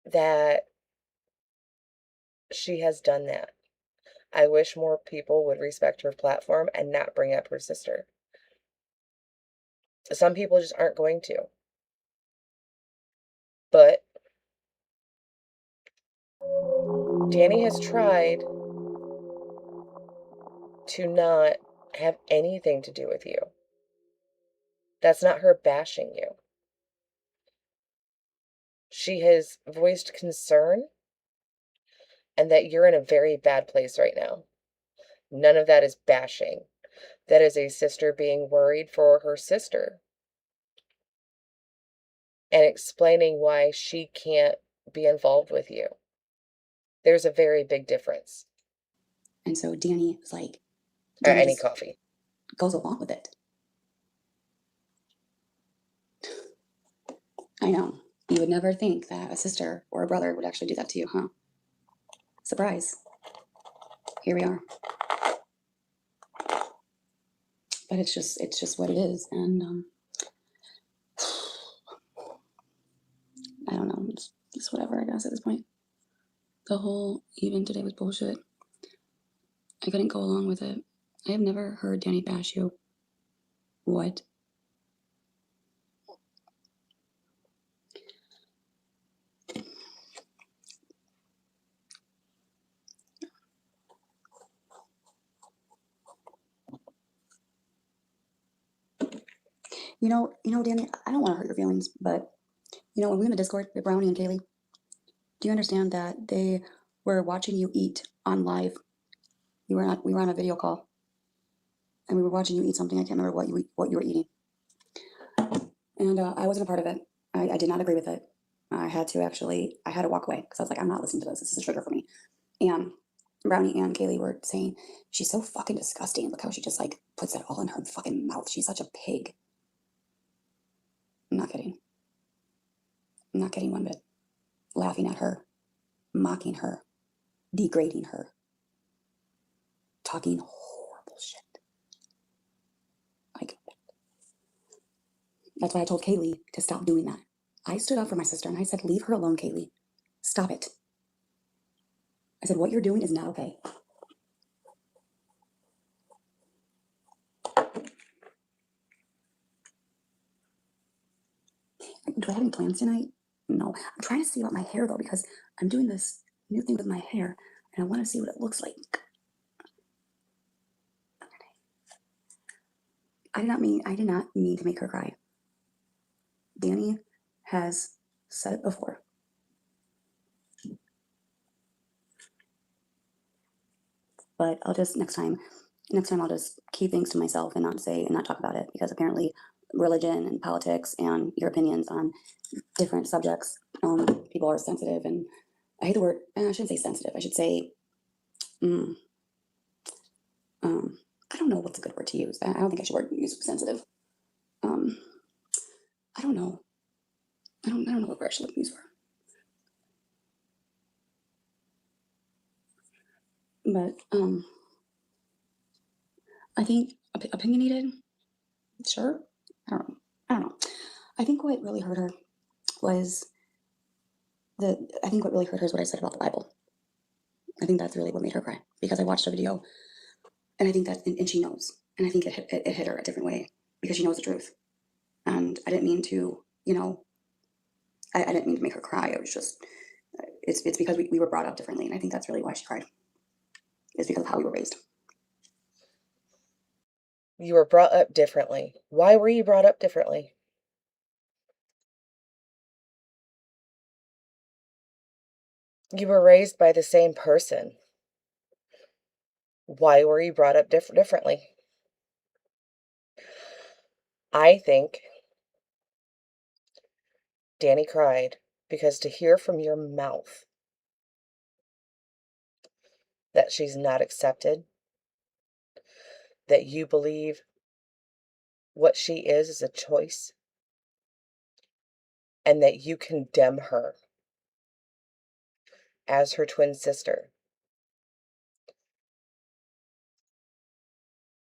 that she has done that. I wish more people would respect her platform and not bring up her sister. Some people just aren't going to. But Danny has tried to not have anything to do with you. That's not her bashing you. She has voiced concern and that you're in a very bad place right now. None of that is bashing. That is a sister being worried for her sister and explaining why she can't be involved with you. There's a very big difference. And so Danny is like, Any coffee goes along with it. I know. You would never think that a sister or a brother would actually do that to you, huh? Surprise. Here we are. But it's just what it is. And I don't know. It's whatever, I guess, at this point. The whole even today was bullshit. I couldn't go along with it. I have never heard Danny bash you. What? You know, Danny, I don't want to hurt your feelings, but when we were in the Discord with Brownie and Kaylee, do you understand that they were watching you eat on live? We were on a video call, and we were watching you eat something. I can't remember what you were eating, and I wasn't a part of it. I did not agree with it. I had to walk away because I was like, I'm not listening to this. This is a trigger for me. And Brownie and Kaylee were saying, she's so fucking disgusting. Look how she just like puts that all in her fucking mouth. She's such a pig. I'm not kidding. I'm not kidding one bit. Laughing at her, mocking her, degrading her, talking horrible shit. Like, that's why I told Kaylee to stop doing that. I stood up for my sister and I said, leave her alone, Kaylee. Stop it. I said, what you're doing is not okay. Do I have any plans tonight? No. I'm trying to see about my hair though, because I'm doing this new thing with my hair and I want to see what it looks like. I did not mean to make her cry. Danny has said it before. But next time I'll just keep things to myself and not talk about it, because apparently religion and politics and your opinions on different subjects, people are sensitive, and I hate the word, I shouldn't say sensitive, I should say, I don't know what's a good word to use. I don't think I should use sensitive. I don't know. I don't know what word I should use for. But I think opinionated, sure. I don't know. I think what really hurt her was what I said about the Bible. I think that's really what made her cry, because I watched a video and I think and she knows, and I think it hit her a different way because she knows the truth. And I didn't mean to, I didn't mean to make her cry. It was just, it's because we were brought up differently, and I think that's really why she cried. is because of how we were raised. You were brought up differently. Why were you brought up differently? You were raised by the same person. Why were you brought up differently? I think Danny cried because to hear from your mouth that she's not accepted, that you believe what she is a choice, and that you condemn her as her twin sister.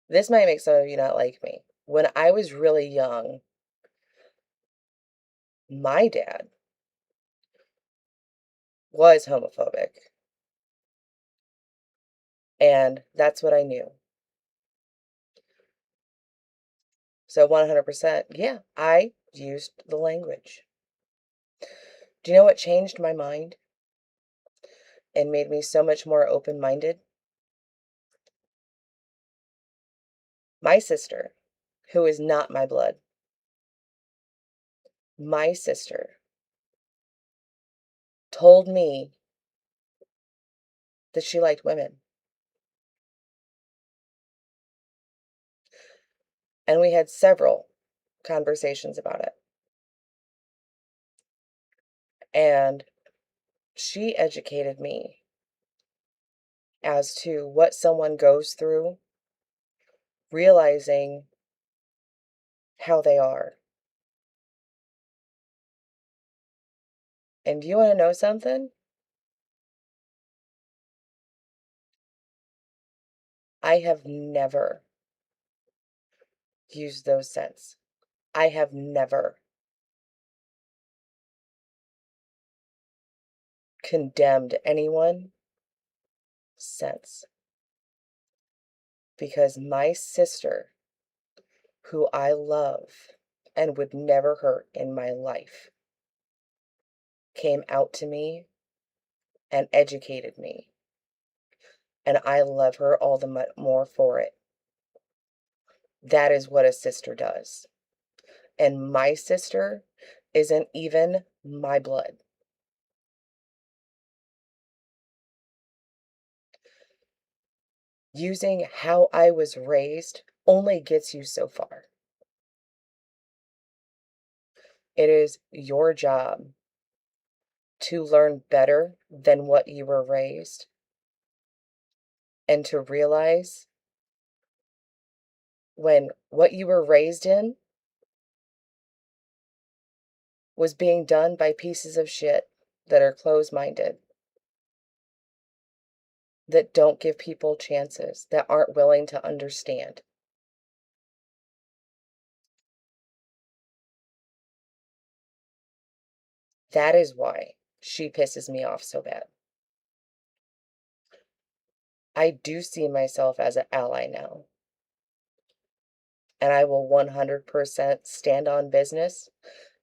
This might make some of you not like me. When I was really young, my dad was homophobic. And that's what I knew. So 100%, yeah, I used the language. Do you know what changed my mind and made me so much more open-minded? My sister, who is not my blood, my sister told me that she liked women. And we had several conversations about it. And she educated me as to what someone goes through, realizing how they are. And do you want to know something? I have never used those since. I have never condemned anyone since. Because my sister, who I love and would never hurt in my life, came out to me and educated me. And I love her all the more for it. That is what a sister does. And my sister isn't even my blood. Using how I was raised only gets you so far. It is your job to learn better than what you were raised and to realize when what you were raised in was being done by pieces of shit that are closed-minded, that don't give people chances, that aren't willing to understand. That is why she pisses me off so bad. I do see myself as an ally now. And I will 100% stand on business.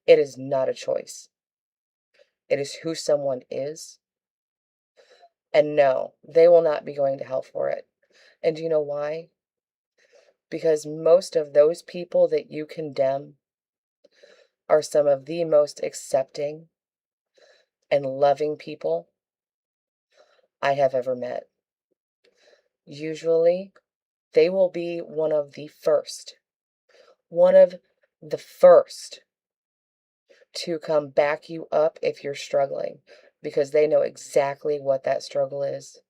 It is not a choice. It is who someone is. And no, they will not be going to hell for it. And do you know why? Because most of those people that you condemn are some of the most accepting and loving people I have ever met. Usually, they will be one of the first to come back you up if you're struggling, because they know exactly what that struggle is.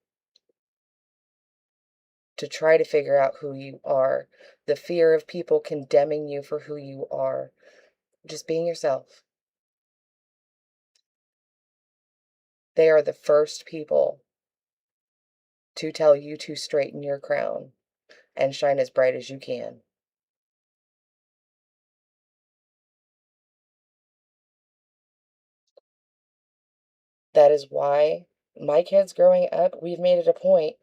To try to figure out who you are, the fear of people condemning you for who you are, just being yourself. They are the first people to tell you to straighten your crown and shine as bright as you can. That is why my kids growing up, we've made it a point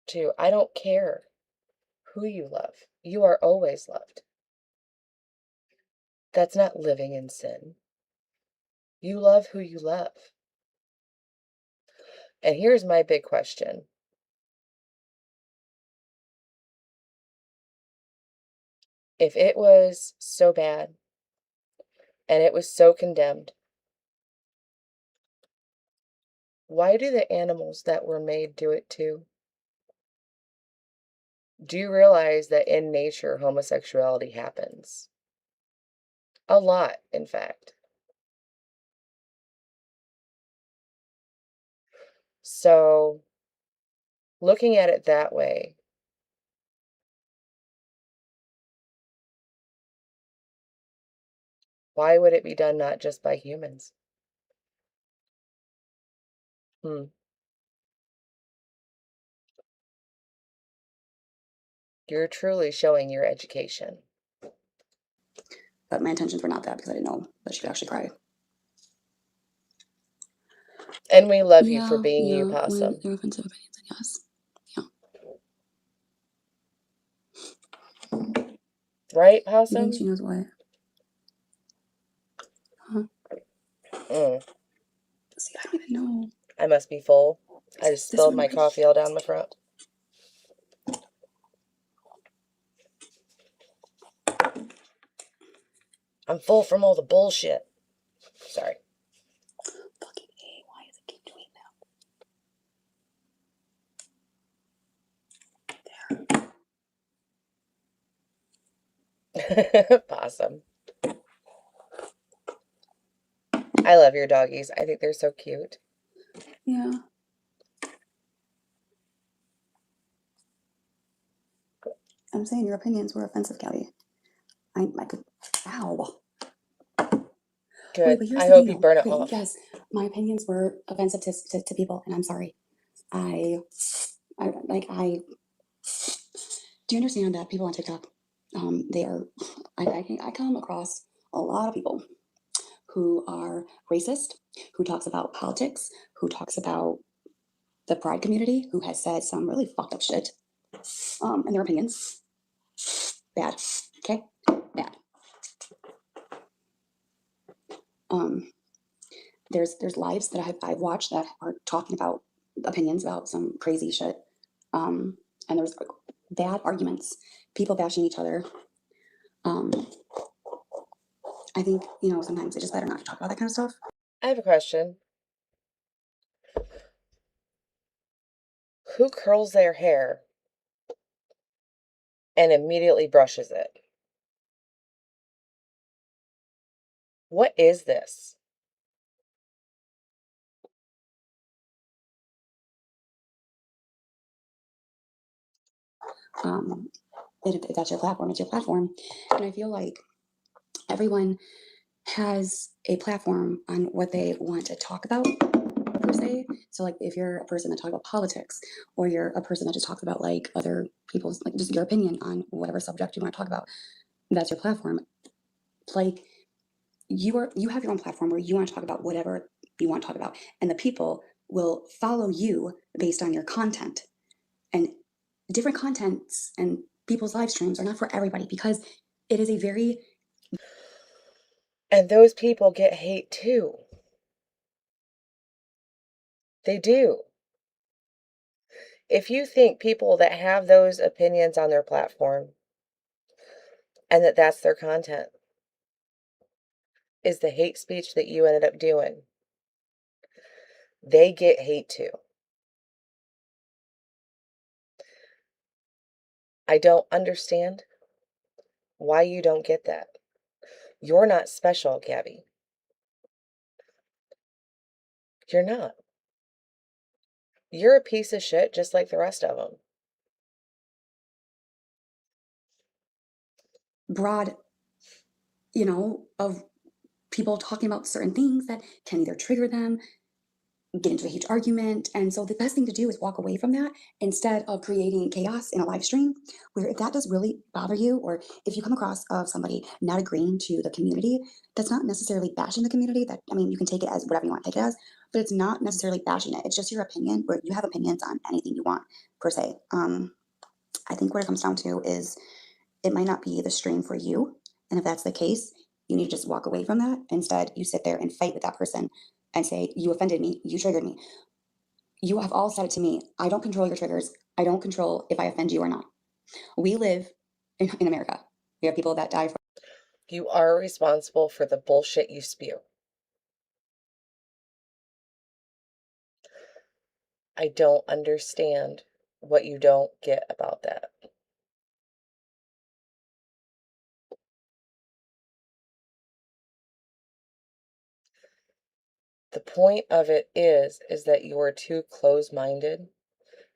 to, I don't care who you love. You are always loved. That's not living in sin. You love who you love. And here's my big question. If it was so bad and it was so condemned, why do the animals that were made do it too? Do you realize that in nature, homosexuality happens? A lot, in fact. So, looking at it that way, why would it be done not just by humans? You're truly showing your education. But my intentions were not that, because I didn't know that she could actually cry. And we love you for being you, When Possum. there are offensive opinions, then yes. Right, You Possum? think she knows what? Huh? See, I don't even know. I must be full. I just spilled my coffee all down my front. I'm full from all the bullshit. Sorry. Fucking A, why does it keep doing that? Possum. I love your doggies. I think they're so cute. Yeah. I'm saying your opinions were offensive, Kelly. I could. Ow. Good. Wait, but here's I the hope thing, you though. burn it Okay, off. yes, my opinions were offensive to people, and I'm sorry. Do you understand that people on TikTok, I come across a lot of people who are racist, who talks about politics, who talks about the pride community, who has said some really fucked up shit, in their opinions. Bad. Okay? Bad. There's lives that I've watched that are talking about opinions about some crazy shit. And there's bad arguments, people bashing each other. I think, sometimes it's just better not to talk about that kind of stuff. I have a question. Who curls their hair and immediately brushes it? What is this? If that's your platform, it's your platform. And I feel like everyone has a platform on what they want to talk about, per se. So like if you're a person that talks about politics, or you're a person that just talks about like other people's, like just your opinion on whatever subject you want to talk about, that's your platform. Like you have your own platform where you want to talk about whatever you want to talk about, and the people will follow you based on your content. And different contents and people's live streams are not for everybody, because it is a very... And those people get hate too. They do. If you think people that have those opinions on their platform and that's their content is the hate speech that you ended up doing, they get hate too. I don't understand why you don't get that. You're not special, Gabby. You're not. You're a piece of shit just like the rest of them. broad, of people talking about certain things that can either trigger them, get into a huge argument. And so the best thing to do is walk away from that instead of creating chaos in a live stream, where if that does really bother you, or if you come across of somebody not agreeing to the community, that's not necessarily bashing the community. You can take it as whatever you want to take it as, but it's not necessarily bashing it. It's just your opinion, where you have opinions on anything you want, per se. I think what it comes down to is it might not be the stream for you. And if that's the case, you need to just walk away from that. Instead, you sit there and fight with that person and say, you offended me, you triggered me. You have all said it to me. I don't control your triggers. I don't control if I offend you or not. We live in America. We have people that die for. You are responsible for the bullshit you spew. I don't understand what you don't get about that. The point of it is that you are too close-minded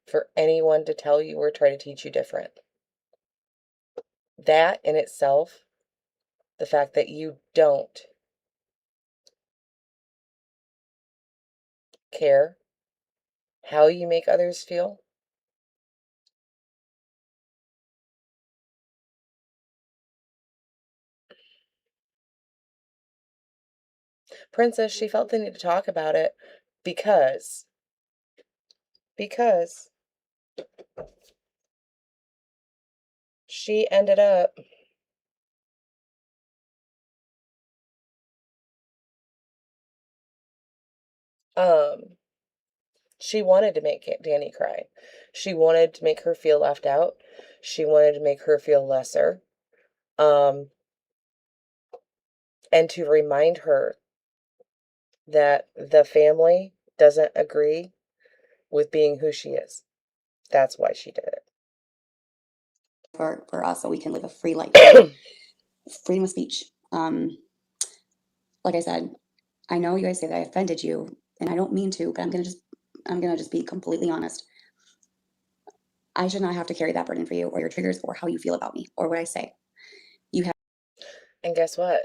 for anyone to tell you or try to teach you different. That in itself, the fact that you don't care how you make others feel, Princess, she felt the need to talk about it because she ended up she wanted to make Danny cry. She wanted to make her feel left out. She wanted to make her feel lesser. And to remind her that the family doesn't agree with being who she is. That's why she did it. For us, so we can live a free life. Freedom of speech. Like I said, I know you guys say that I offended you, and I don't mean to, but I'm gonna just be completely honest. I should not have to carry that burden for you, or your triggers, or how you feel about me, or what I say. You have. And guess what?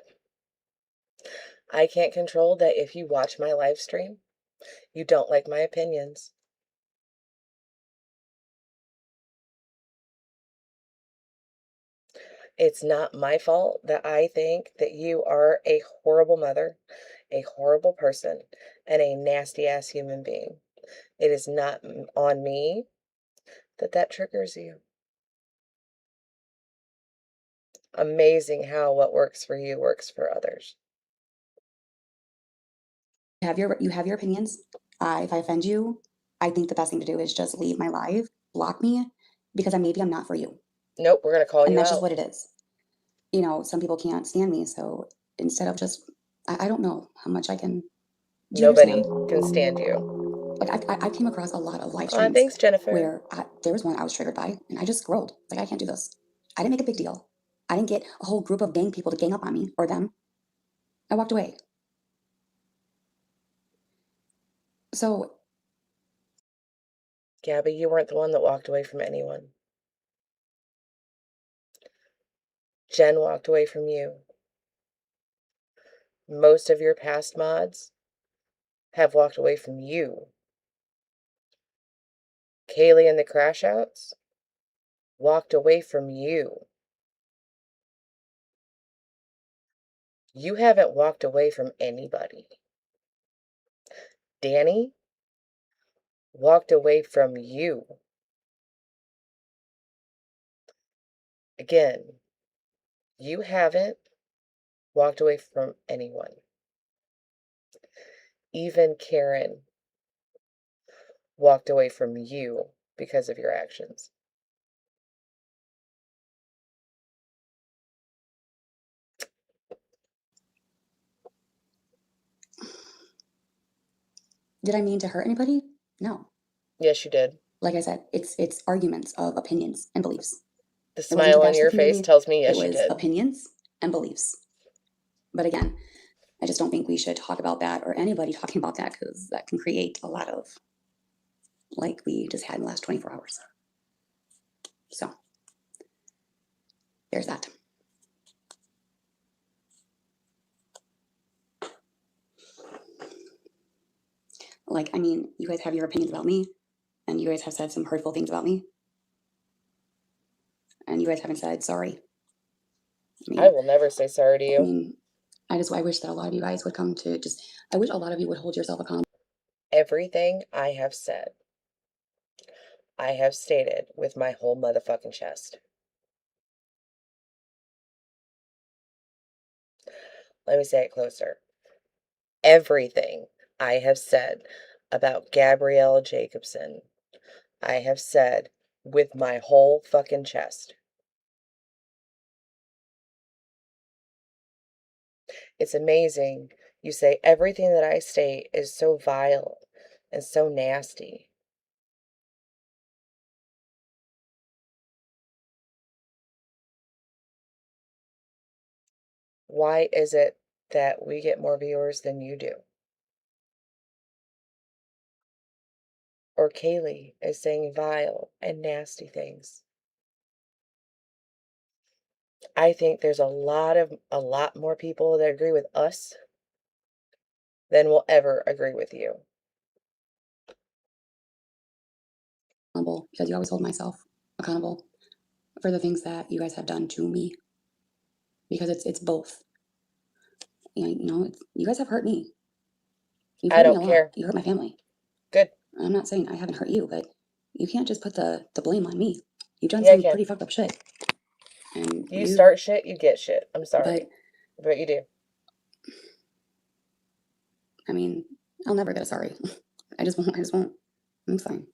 I can't control that if you watch my live stream, you don't like my opinions. It's not my fault that I think that you are a horrible mother, a horrible person, and a nasty ass human being. It is not on me that triggers you. Amazing how what works for you works for others. You have your opinions. If I offend you, I think the best thing to do is just leave my life, block me, because maybe I'm not for you. Nope, we're gonna call you out. And that's just what it is. You know, some people can't stand me, so instead of just, I don't know how much I can. Nobody can stand you. Like I came across a lot of live streams. Thanks, Jennifer. Where there was one I was triggered by, and I just scrolled. Like, I can't do this. I didn't make a big deal. I didn't get a whole group of gang people to gang up on me or them. I walked away. So. Gabby, you weren't the one that walked away from anyone. Jen walked away from you. Most of your past mods have walked away from you. Kaylee and the Crash Outs walked away from you. You haven't walked away from anybody. Danny walked away from you. Again, you haven't walked away from anyone. Even Karen walked away from you because of your actions. Did I mean to hurt anybody? No. Yes, you did. Like I said, it's arguments of opinions and beliefs. The smile on your face tells me yes, you did. It was opinions and beliefs. But again, I just don't think we should talk about that, or anybody talking about that, because that can create a lot of, like we just had in the last 24 hours. So there's that. Like, I mean, you guys have your opinions about me, and you guys have said some hurtful things about me, and you guys haven't said sorry. I will never say sorry to you. I mean, I wish that a lot of you guys would come to I wish a lot of you would hold yourself accountable. Everything I have said, I have stated with my whole motherfucking chest. Let me say it closer. Everything I have said about Gabrielle Jacobson. I have said with my whole fucking chest. It's amazing. You say everything that I state is so vile and so nasty. Why is it that we get more viewers than you do? Or Kaylee is saying vile and nasty things. I think there's a lot more people that agree with us than will ever agree with you. Because you always hold myself accountable for the things that you guys have done to me. Because it's both. You know, you guys have hurt me. You've I hurt me don't a lot. care. You hurt my family. Good. I'm not saying I haven't hurt you, but you can't just put the blame on me. You've done Yeah, I some can. pretty fucked up shit. And You start shit, you get shit. I'm sorry. But you do. I mean, I'll never get a sorry. I just won't. It's fine.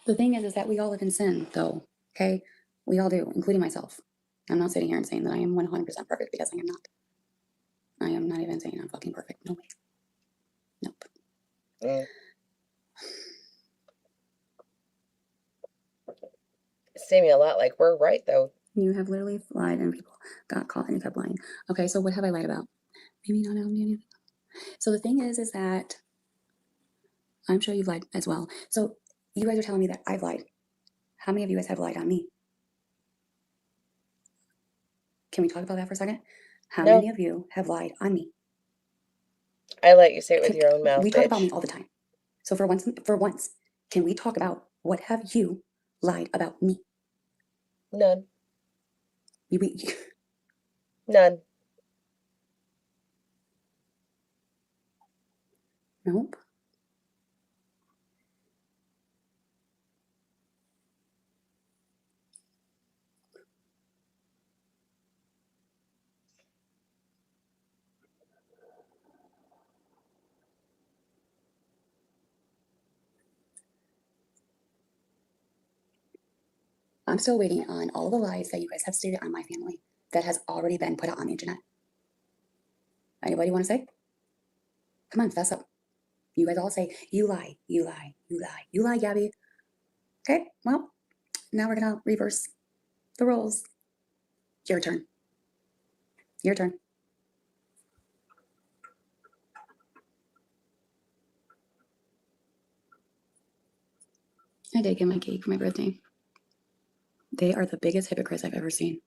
The thing is that we all live in sin, though. Okay, we all do, including myself. I'm not sitting here and saying that I am 100% perfect because I am not. I am not even saying I'm fucking perfect. No way. Nope. It's seeming a lot like we're right, though. You have literally lied and people got caught and you kept lying. Okay, so what have I lied about? Maybe not anything. So the thing is that I'm sure you've lied as well. So you guys are telling me that I've lied. How many of you guys have lied on me? Can we talk about that for a second? How many of you have lied on me? I let you say it with your own mouth, We bitch. talk about me all the time. So for once, can we talk about what have you lied about me? None. You None. Nope. I'm still waiting on all the lies that you guys have stated on my family that has already been put out on the internet. Anybody want to say? Come on, fess up. You guys all say, you lie, you lie, you lie, you lie, Gabby. Okay, well, now we're gonna reverse the roles. Your turn. Your turn. I did get my cake for my birthday. They are the biggest hypocrites I've ever seen.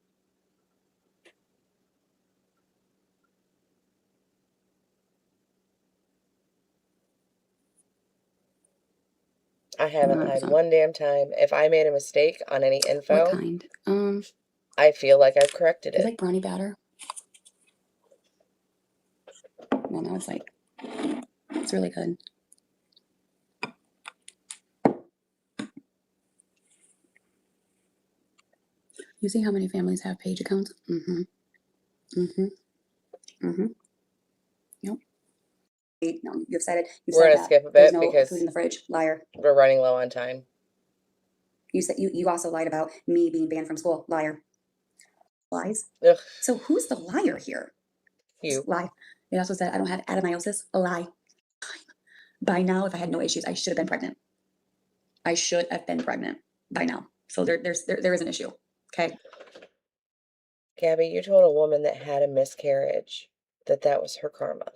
I haven't lied one damn time. If I made a mistake on any info, what kind? I feel like I've corrected It's it. like brownie batter. Well, now it's really good. You see how many families have page accounts? Mm-hmm. Mm-hmm. Mm-hmm. Nope. No, you've said it. We're gonna skip a There's bit no because food in the fridge. Liar. we're running low on time. You said you also lied about me being banned from school. Liar. Lies. Ugh. So who's the liar here? You. Lie. They also said I don't have adenomyosis. A lie. By now, if I had no issues, I should have been pregnant. I should have been pregnant by now. So there is an issue. Okay. Gabby, you told a woman that had a miscarriage that was her karma.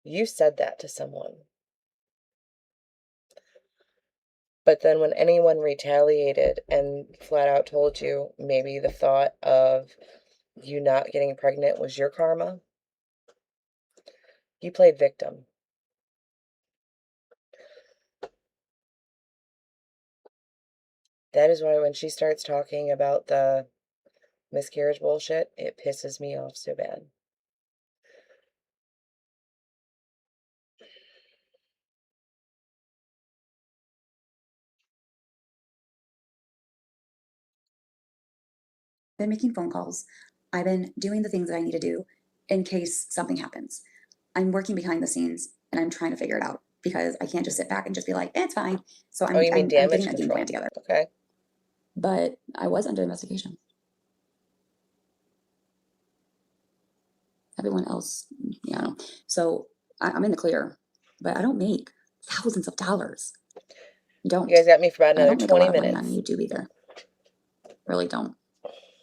You said that to someone. But then when anyone retaliated and flat out told you maybe the thought of you not getting pregnant was your karma, you played victim. That is why when she starts talking about the miscarriage bullshit, it pisses me off so bad. been making phone calls. I've been doing the things that I need to do in case something happens. I'm working behind the scenes and I'm trying to figure it out because I can't just sit back and just be like, it's fine. So I'm, Oh, you mean I'm damage getting that game control? plan together. Okay. But I was under investigation. Everyone else, yeah, I don't know. So I'm in the clear, but I don't make thousands of dollars. Don't. You guys got me for about And I another don't make a 20 lot of money minutes. on YouTube either. Really don't.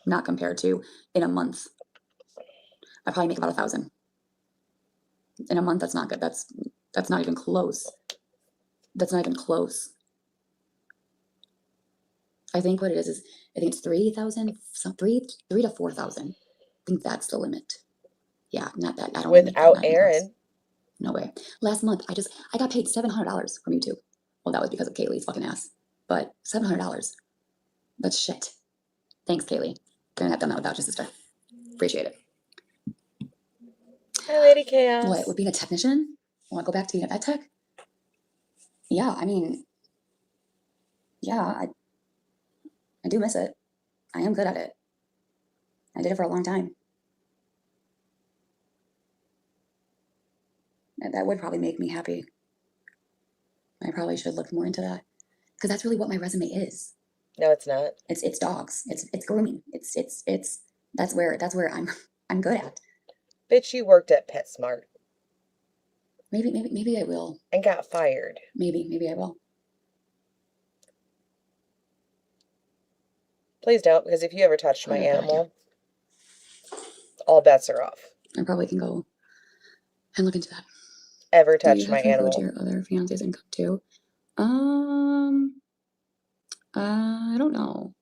Not compared to in a month. I probably make about 1,000. In a month, that's not good. That's not even close. That's not even close. I think what it is I think it's 3,000, some 3 to 4,000. I think that's the limit. Yeah, not that. I don't make that. Without Not even close. Aaron. No way. Last month, I got paid $700 from YouTube. Well, that was because of Kaylee's fucking ass. But $700. That's shit. Thanks, Kaylee. Couldn't have done that without your sister. Appreciate it. Hi, Lady Chaos. What, with being a technician? Want to go back to being a vet tech? Yeah, I mean, yeah, I do miss it. I am good at it. I did it for a long time. And that would probably make me happy. I probably should look more into that. Because that's really what my resume is. No, it's not. It's dogs. It's grooming. It's that's where I'm good at. Bitch, you worked at PetSmart. Maybe I will. And got fired. Maybe I will. Please don't, because if you ever touched my I'll get back, animal, all bets are off. I probably can go and look into that. Ever Do you touched my have to include animal? your other fiance's income too? I don't know.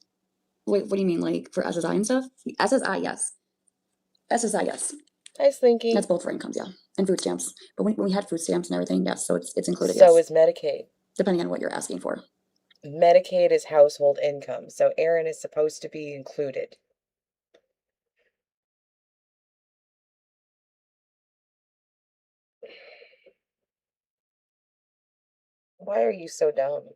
Wait, what do you mean, like for SSI and stuff? SSI, yes. SSI, yes. Hi, Slinky. That's both for incomes, yeah, and food stamps. But when we had food stamps and everything, yes, so it's included. So yes. is Medicaid. Depending on what you're asking for. Medicaid is household income, so Aaron is supposed to be included. Why are you so dumb?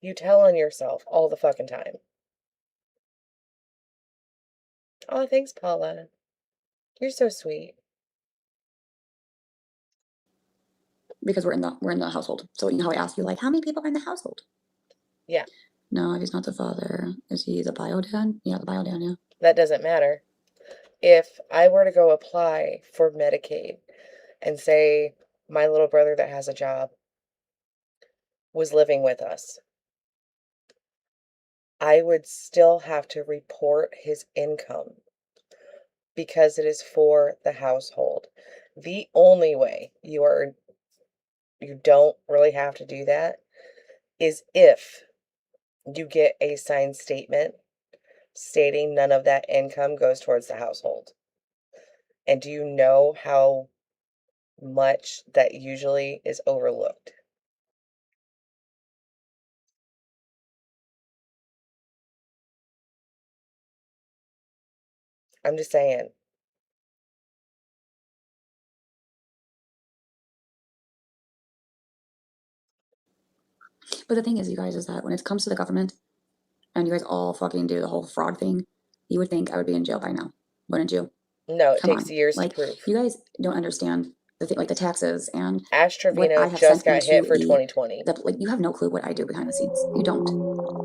You tell on yourself all the fucking time. Oh, thanks, Paula. You're so sweet. Because we're in the household. So you know how I asked you, like, how many people are in the household? Yeah. No, if he's not the father, is he the bio dad? Yeah, the bio dad, yeah. That doesn't matter. If I were to go apply for Medicaid and say my little brother that has a job was living with us, I would still have to report his income because it is for the household. The only way you don't really have to do that is if you get a signed statement stating none of that income goes towards the household. And do you know how much that usually is overlooked? I'm just saying. But the thing is, you guys, is that when it comes to the government, and you guys all fucking do the whole fraud thing, you would think I would be in jail by now, wouldn't you? No, it Come takes on. years Like, to prove. you guys don't understand the thing, like the taxes and Ash what I Trevino have just sent got into hit for 2020. like, you have no clue what I do behind the scenes. You don't.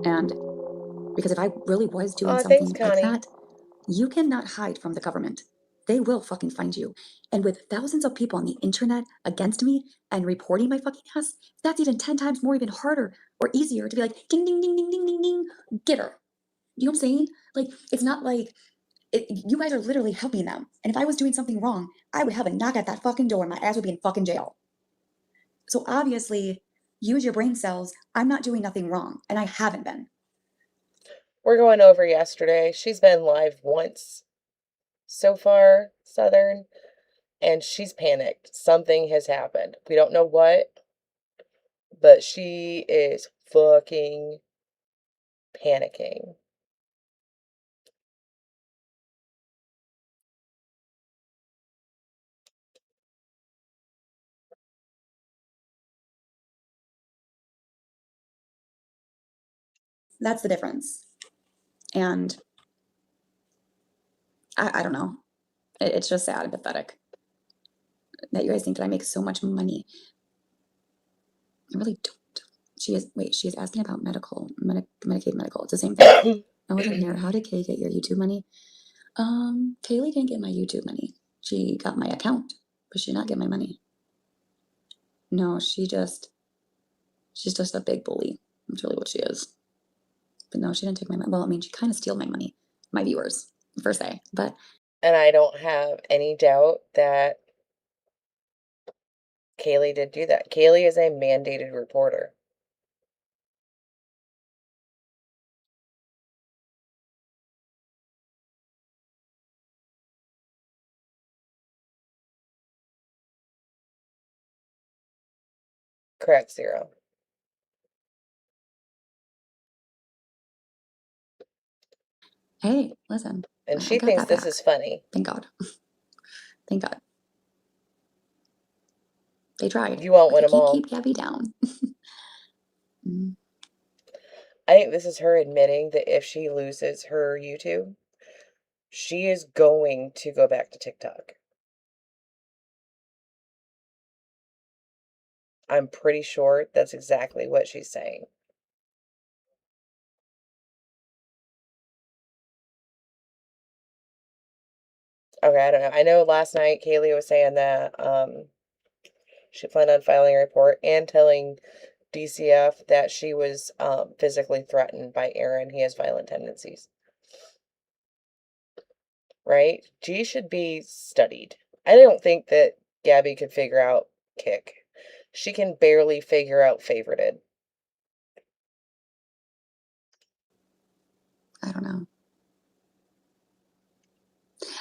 And because if I really was doing Oh, something thanks, like Connie. that, you cannot hide from the government. They will fucking find you. And with thousands of people on the internet against me and reporting my fucking ass, that's even 10 times more even harder or easier to be like, ding, ding, ding, ding, ding, ding, ding, get her. You know what I'm saying? Like, it's not like you guys are literally helping them. And if I was doing something wrong, I would have a knock at that fucking door and my ass would be in fucking jail. So obviously, use your brain cells. I'm not doing nothing wrong, and I haven't been. We're going over yesterday. She's been live once so far, Southern, and she's panicked. Something has happened. We don't know what, but she is fucking panicking. That's the difference. And I don't know. It's just sad and pathetic that you guys think that I make so much money. I really don't. She is asking about Medicaid medical. It's the same thing. I wasn't here. How did Kay get your YouTube money? Kaylee didn't get my YouTube money. She got my account, but she did not get my money. No, she's just a big bully. That's really what she is. But no, she didn't take my money. Well, I mean, she kind of steal my money, my viewers, per se. But And I don't have any doubt that Kaylee did do that. Kaylee is a mandated reporter. Correct, Zero. hey, listen. And I she got thinks that this back. is funny. Thank God. Thank God. They tried. You won't But win they them can't all. keep Gabby down. I think this is her admitting that if she loses her YouTube, she is going to go back to TikTok. I'm pretty sure that's exactly what she's saying. Okay, I don't know. I know last night Kaylee was saying that she planned on filing a report and telling DCF that she was physically threatened by Aaron. He has violent tendencies. Right? G should be studied. I don't think that Gabby could figure out kick. She can barely figure out favorited. I don't know.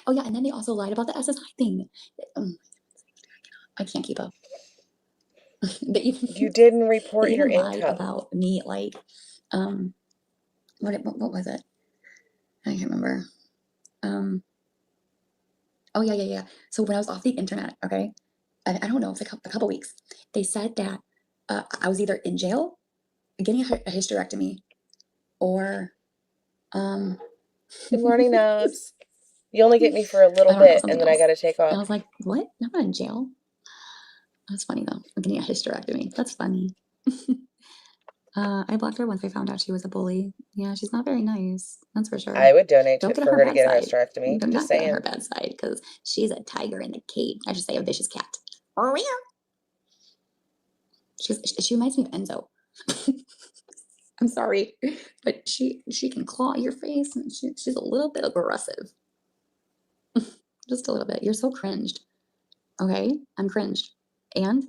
Oh yeah, and then they also lied about the SSI thing. I can't keep up. You didn't report they your even lied income. about me, like, what was it? I can't remember. Oh yeah. So when I was off the internet, okay, I don't know, it's like a couple weeks. They said that I was either in jail, getting a hysterectomy, or Good morning, Nubs. You only get me for a little I don't know, bit, something and then I else. gotta take And off. I was like, what? I'm not in jail. That's funny though. I'm getting a hysterectomy. That's funny. I blocked her once I found out she was a bully. Yeah, she's not very nice. That's for sure. I would donate Don't get for on her her to bad get a side. hysterectomy. Do Just not get on her saying. bad side because she's a tiger in the cage. I should say a vicious cat. For real. She reminds me of Enzo. I'm sorry, but she can claw your face, and she's a little bit aggressive. Just a little bit. You're so cringed. Okay, I'm cringed. And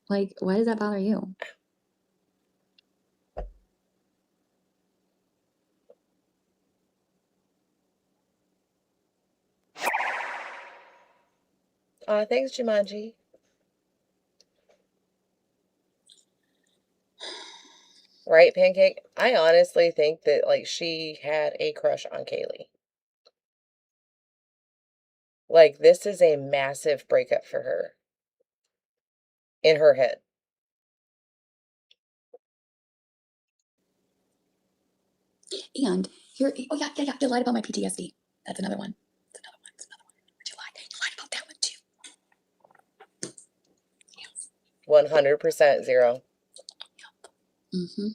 like, why does that bother you? Thanks, Jumanji. Right, Pancake? I honestly think that, like, she had a crush on Kaylee. Like, this is a massive breakup for her. In her head. And here, oh yeah, they lied about my PTSD. That's another one. That's another one. You lied about that one too. 100% Zero. Mm-hmm.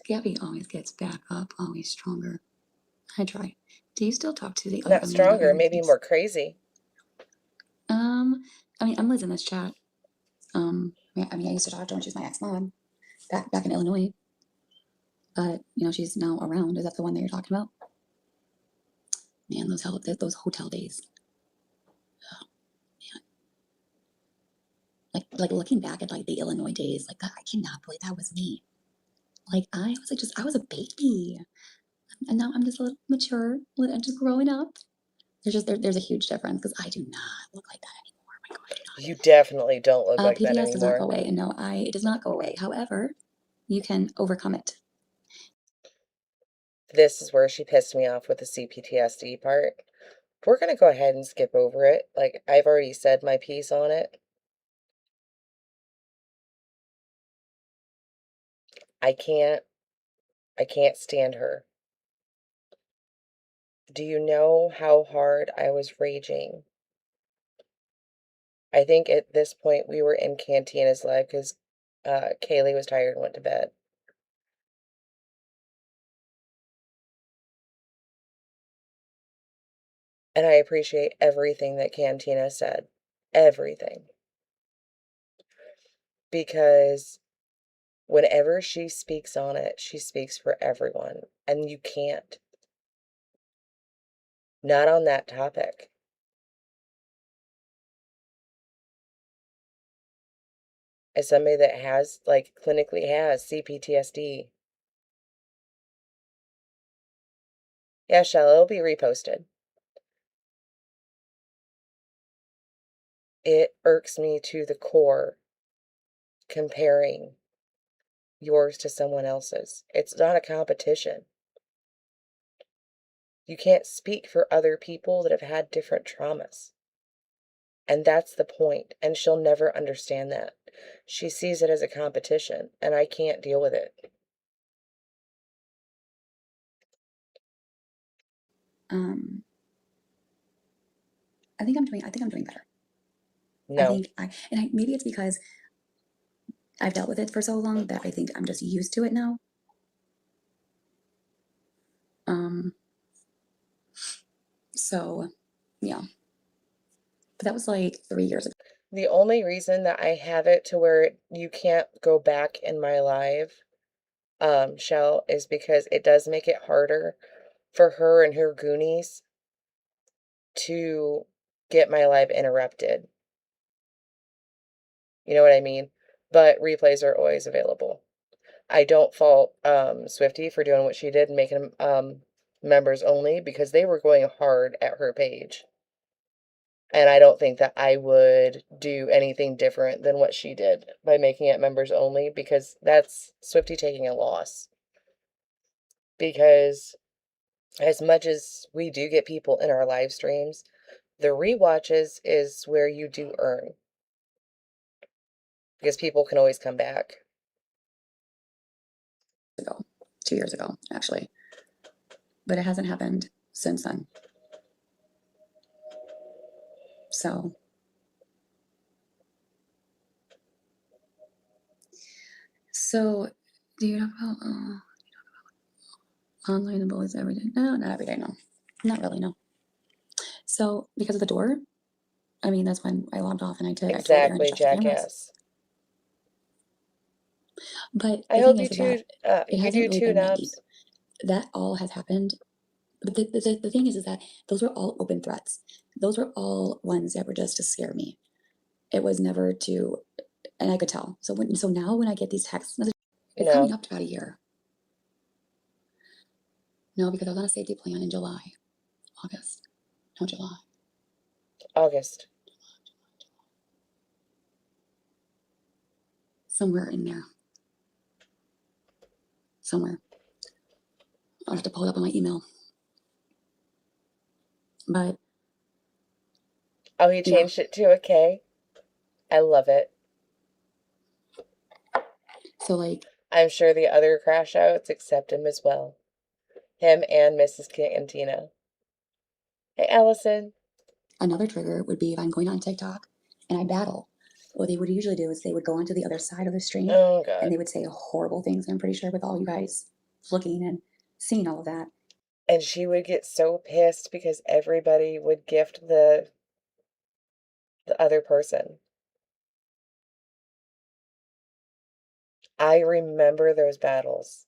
Gabby always gets back up, always stronger. I try. Do you still talk to the other Not Amanda stronger, Aaron maybe peeps? more crazy. I mean, Emma's in this chat. I used to talk to her when she was my ex-mom back in Illinois. But you know, she's now around. Is that the one that you're talking about? Man, those hotel days. Oh, man. Like looking back at like the Illinois days, like that, I cannot believe that was me. Like I was a baby, and now I'm just a little mature. I'm just growing up. There's a huge difference because I do not look like that anymore. Oh my God, I do not. You definitely don't look like that PTS does not go anymore. away, and no, it does not go away. However, you can overcome it. This is where she pissed me off with the CPTSD part. We're going to go ahead and skip over it. Like, I've already said my piece on it. I can't stand her. Do you know how hard I was raging? I think at this point we were in Cantina's live because Kaylee was tired and went to bed. And I appreciate everything that Cantina said. Everything. Because whenever she speaks on it, she speaks for everyone. And you can't. Not on that topic. As somebody that has, like, clinically has CPTSD. Yeah, Shell, it'll be reposted. It irks me to the core comparing yours to someone else's. It's not a competition. You can't speak for other people that have had different traumas. And that's the point. And she'll never understand that. She sees it as a competition, and I can't deal with it. I think I'm doing better. No. Maybe it's because I've dealt with it for so long that I think I'm just used to it now. So yeah. But that was like 3 years ago. The only reason that I have it to where you can't go back in my live, Shell, is because it does make it harder for her and her Goonies to get my live interrupted. You know what I mean? But replays are always available. I don't fault Swifty for doing what she did and making them members only, because they were going hard at her page. And I don't think that I would do anything different than what she did by making it members only, because that's Swifty taking a loss. Because as much as we do get people in our live streams, the rewatches is where you do earn. Because people can always come back. 2 years ago, actually. But it hasn't happened since then. So do you talk about online and bullies every day? No, not every day, no. Not really, no. So because of the door, I mean, that's when I logged off and I told Aaron to shut the cameras. But I the hope thing you is two, that it you hasn't do really been tune that deep. ups. That all has happened. But the thing is that those were all open threats. Those were all ones that were just to scare me. It was never to, and I could tell. So now when I get these texts, it's coming up to about a year. No, because I was on a safety plan in August. No, July. August. Somewhere in there. Somewhere. I'll have to pull it up on my email. But. Oh, he changed it to a K? I love it. So, like. I'm sure the other crash outs accept him as well. Him and Mrs. Cantina. Hey, Allison. Another trigger would be if I'm going on TikTok and I battle. What they would usually do is they would go onto the other side of the stream. Oh, God. And they would say horrible things. I'm pretty sure with all you guys looking and seeing all of that. And she would get so pissed because everybody would gift the other person. I remember those battles.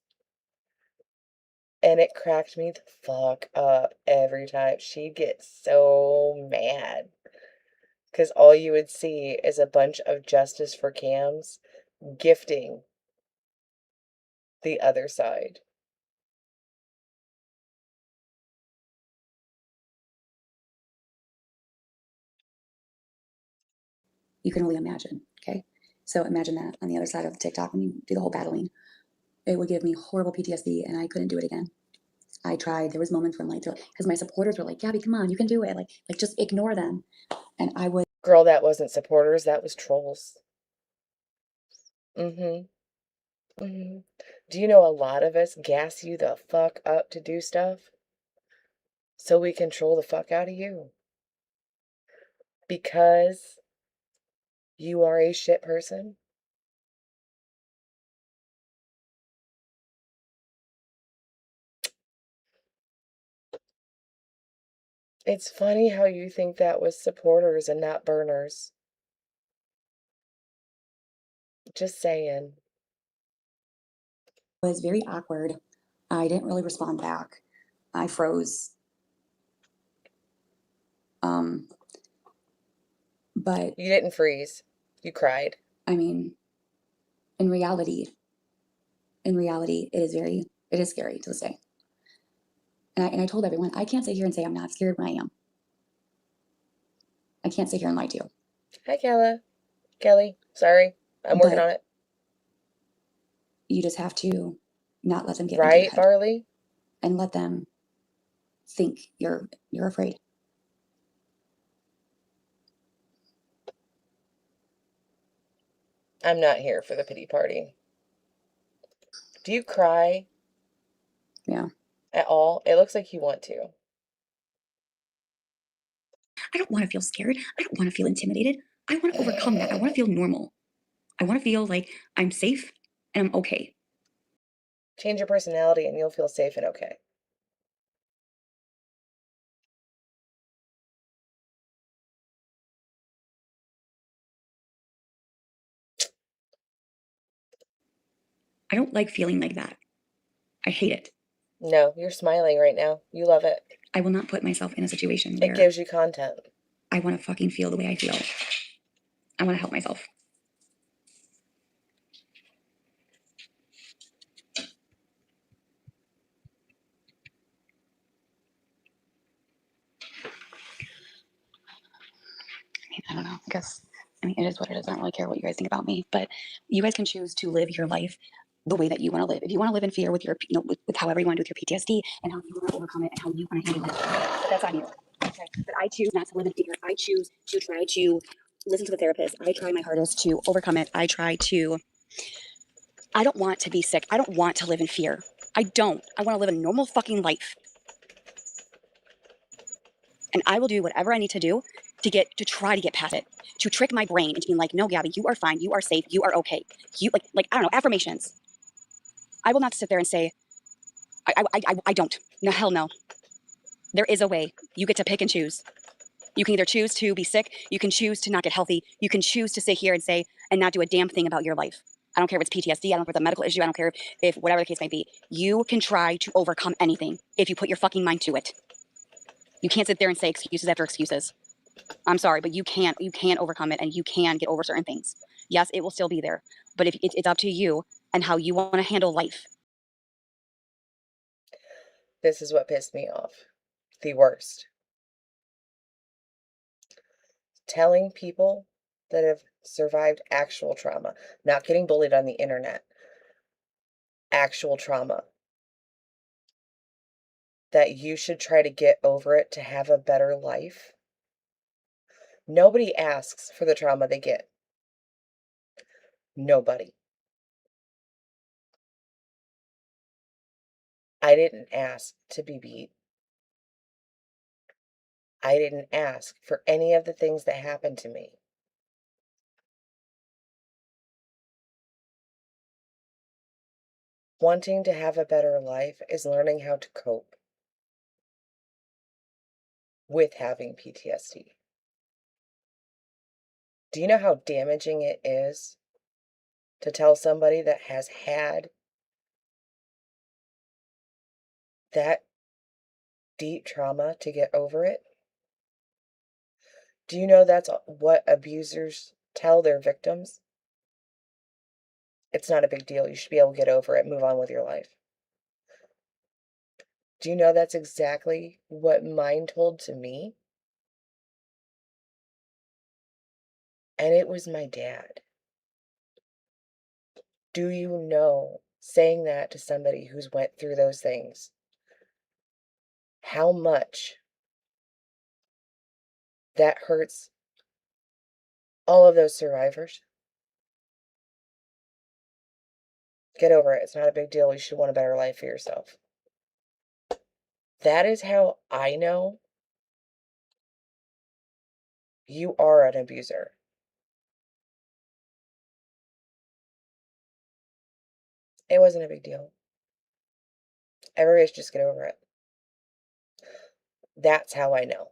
And it cracked me the fuck up every time. She'd get so mad. Because all you would see is a bunch of Justice for Cams gifting the other side. You can only imagine, okay? So imagine that on the other side of TikTok when you do the whole battling. It would give me horrible PTSD and I couldn't do it again. I tried. There was moments when like, because my supporters were like, Gabby, come on, you can do it. Like just ignore them. And I would. Girl, that wasn't supporters, that was trolls. Mm-hmm. Mm-hmm. Do you know a lot of us gas you the fuck up to do stuff so we control the fuck out of you? Because you are a shit person? It's funny how you think that was supporters and not burners. Just saying. It was very awkward. I didn't really respond back. I froze. But You didn't freeze. You cried. I mean, in reality, it is scary to this day. And I told everyone, I can't sit here and say I'm not scared when I am. I can't sit here and lie to you. Hi, Kelly. Sorry. I'm working on it. You just have to not let them get into your Right, head. Barley? And let them think you're afraid. I'm not here for the pity party. Do you cry? Yeah. At all? It looks like you want to. I don't want to feel scared. I don't want to feel intimidated. I want to overcome that. I want to feel normal. I want to feel like I'm safe and I'm okay. Change your personality and you'll feel safe and okay. I don't like feeling like that. I hate it. No, you're smiling right now. You love it. I will not put myself in a situation where it gives you content. I want to fucking feel the way I feel. I want to help myself. I don't know. It is what it is. I don't really care what you guys think about me, but you guys can choose to live your life the way that you want to live. If you want to live in fear with your, with however you want to do with your PTSD and how you want to overcome it and how you want to handle it, that's on you. Okay. But I choose not to live in fear. I choose to try to listen to the therapist. I try my hardest to overcome it. I don't want to be sick. I don't want to live in fear. I don't. I want to live a normal fucking life. And I will do whatever I need to do to try to get past it, to trick my brain into being like, no, Gabby, you are fine. You are safe. You are okay. You like, I don't know, affirmations. I will not sit there and say, I don't. No, hell no. There is a way. You get to pick and choose. You can either choose to be sick. You can choose to not get healthy. You can choose to sit here and say, and not do a damn thing about your life. I don't care if it's PTSD. I don't care if it's a medical issue. I don't care if whatever the case may be. You can try to overcome anything if you put your fucking mind to it. You can't sit there and say excuses after excuses. I'm sorry, but you can overcome it and you can get over certain things. Yes, it will still be there, but if it's up to you and how you want to handle life. This is what pissed me off. The worst. Telling people that have survived actual trauma, not getting bullied on the internet, actual trauma, that you should try to get over it to have a better life. Nobody asks for the trauma they get. Nobody. I didn't ask to be beat. I didn't ask for any of the things that happened to me. Wanting to have a better life is learning how to cope with having PTSD. Do you know how damaging it is to tell somebody that has had that deep trauma to get over it? Do you know that's what abusers tell their victims? It's not a big deal. You should be able to get over it, move on with your life. Do you know that's exactly what mine told to me? And it was my dad. Do you know saying that to somebody who's went through those things how much that hurts all of those survivors. Get over it. It's not a big deal. You should want a better life for yourself. That is how I know you are an abuser. It wasn't a big deal. Everybody should just get over it. That's how I know.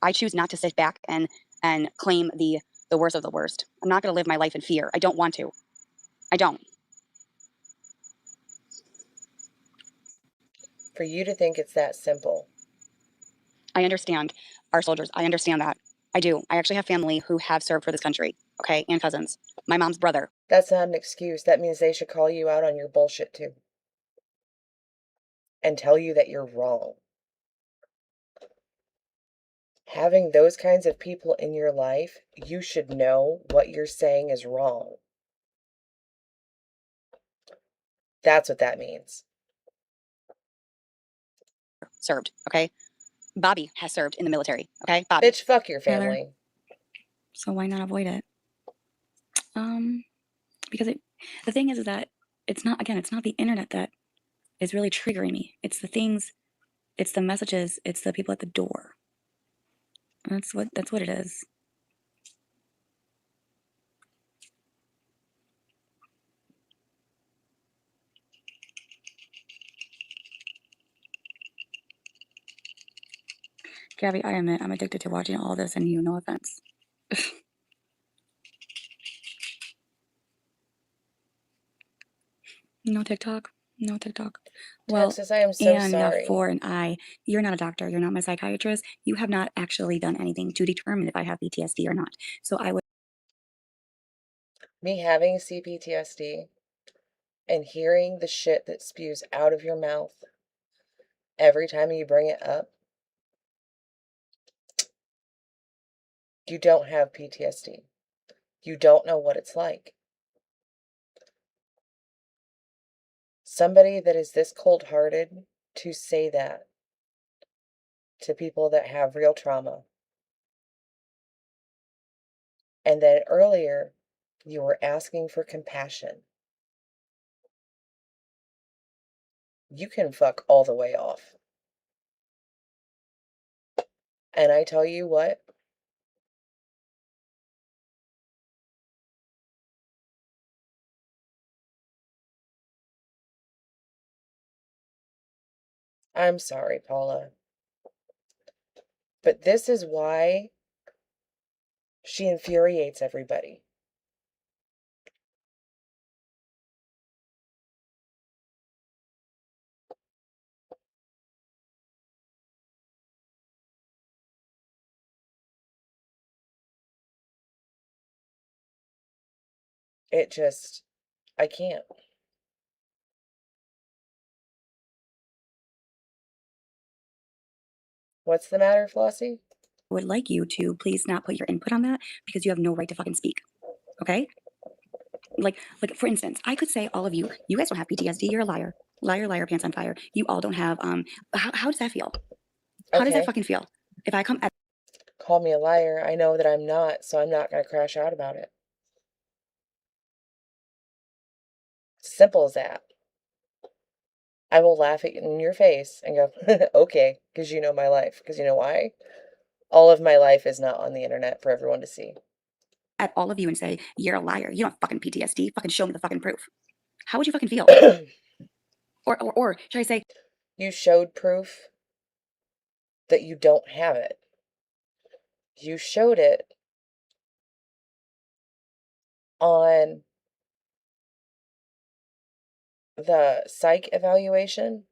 I choose not to sit back and claim the worst of the worst. I'm not going to live my life in fear. I don't want to. I don't. For you to think it's that simple. I understand our soldiers. I understand that. I do. I actually have family who have served for this country, okay, and cousins. My mom's brother. That's not an excuse. That means they should call you out on your bullshit too. And tell you that you're wrong. Having those kinds of people in your life, you should know what you're saying is wrong. That's what that means. Served, okay? Bobby has served in the military, okay? Bobby. Bitch, fuck your family. So why not avoid it? Because the thing is that it's not the internet that is really triggering me. It's the things, it's the messages, it's the people at the door. That's what it is. Gabby, I admit I'm addicted to watching all this, and you, no offense. No TikTok. No TikTok. Well, Texas, I am so and sorry. for an I, you're not a doctor. You're not my psychiatrist. You have not actually done anything to determine if I have PTSD or not. So I would. Me having CPTSD and hearing the shit that spews out of your mouth every time you bring it up, you don't have PTSD. You don't know what it's like. Somebody that is this cold-hearted to say that to people that have real trauma. And then earlier, you were asking for compassion. You can fuck all the way off. And I tell you what, I'm sorry, Paula. But this is why she infuriates everybody. It just, I can't. What's the matter, Flossie? Would like you to please not put your input on that because you have no right to fucking speak. Okay? Like for instance, I could say all of you guys don't have PTSD. You're a liar. Liar, liar, pants on fire. You all don't have how does that feel? How does that fucking feel? If I come at Call me a liar. I know that I'm not, so I'm not going to crash out about it. Simple as that. I will laugh at you in your face and go, okay, because you know my life. Because you know why? All of my life is not on the internet for everyone to see. at all of you and say, you're a liar. You don't have fucking PTSD. Fucking show me the fucking proof. How would you fucking feel? or should I say, you showed proof that you don't have it. You showed it on the psych evaluation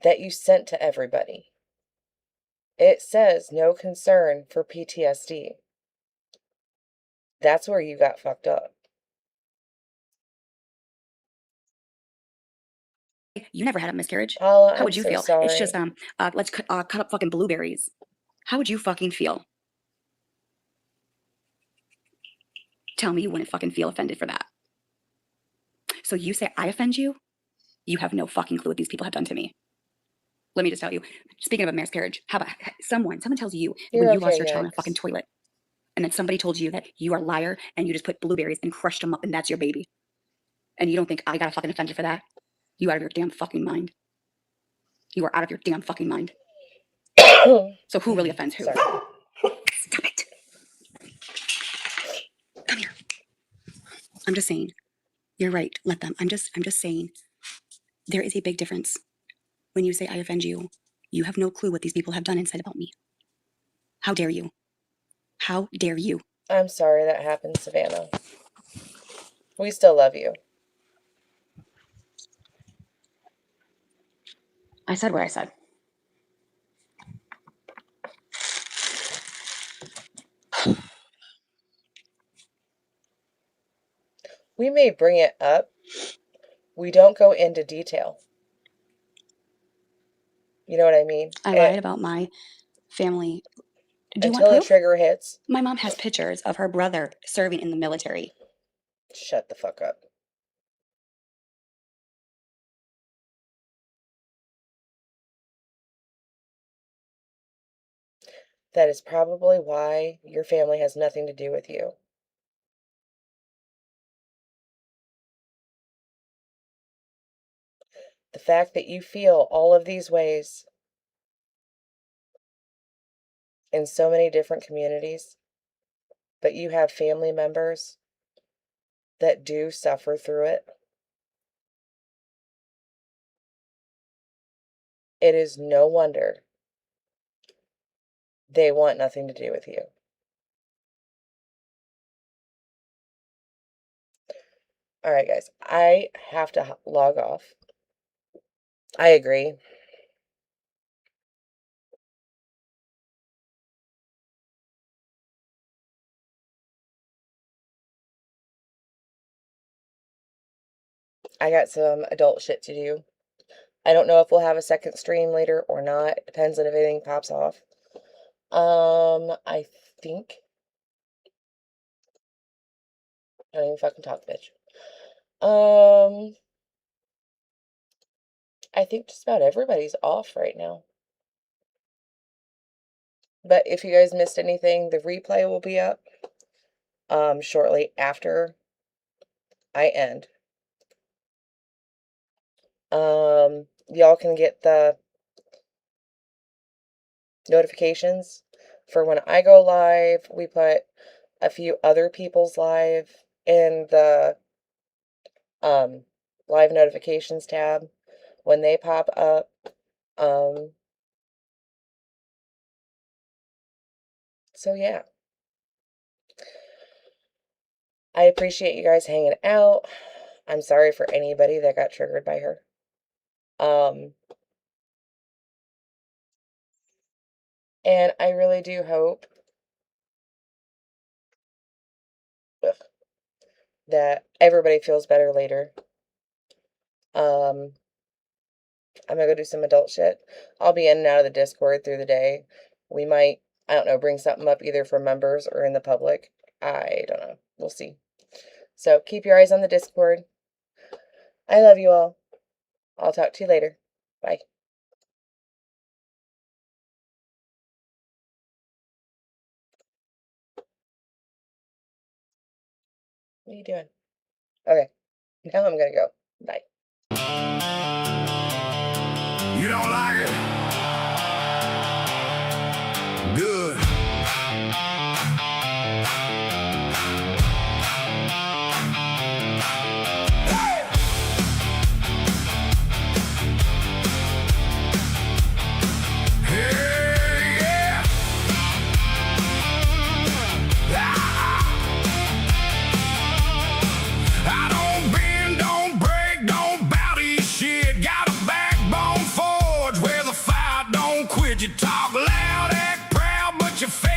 that you sent to everybody. It says no concern for PTSD. That's where you got fucked up. you never had a miscarriage? Paula, How would you I'm so feel? sorry. It's just let's cut up fucking blueberries. How would you fucking feel? Tell me you wouldn't fucking feel offended for that. So you say I offend you? You have no fucking clue what these people have done to me. Let me just tell you, speaking of a miscarriage, how about someone tells you when you lost your child in a fucking toilet, and then somebody told you that you are a liar and you just put blueberries and crushed them up and that's your baby. And you don't think I gotta fucking offend you for that? You out of your damn fucking mind. You are out of your damn fucking mind. So who really offends who? Sorry. Stop it. Come here. I'm just saying. You're right. Let them. I'm just saying. There is a big difference. When you say I offend you, you have no clue what these people have done and said about me. How dare you? How dare you? I'm sorry that happened, Savannah. We still love you. I said what I said. We may bring it up. We don't go into detail. You know what I mean? I lied about my family. Do you want Until the proof? trigger hits. My mom has pictures of her brother serving in the military. Shut the fuck up. That is probably why your family has nothing to do with you. The fact that you feel all of these ways in so many different communities, but you have family members that do suffer through it. It is no wonder they want nothing to do with you. All right, guys, I have to log off. I agree. I got some adult shit to do. I don't know if we'll have a second stream later or not. It depends on if anything pops off. I think. I don't even fucking talk, bitch. I think just about everybody's off right now. But if you guys missed anything, the replay will be up shortly after I end. Y'all can get the notifications for when I go live. We put a few other people's live in the live notifications tab when they pop up. So yeah. I appreciate you guys hanging out. I'm sorry for anybody that got triggered by her. And I really do hope that everybody feels better later. I'm gonna go do some adult shit. I'll be in and out of the Discord through the day. We might, I don't know, bring something up either for members or in the public. I don't know. We'll see. So keep your eyes on the Discord. I love you all. I'll talk to you later. Bye. What are you doing? Okay. Now I'm gonna go. Bye. You don't like it? Good. Hey, yeah. I don't bend, don't break, don't bow to your shit. Got a backbone forged where the fight don't quit. You talk loud, act proud, but you fail.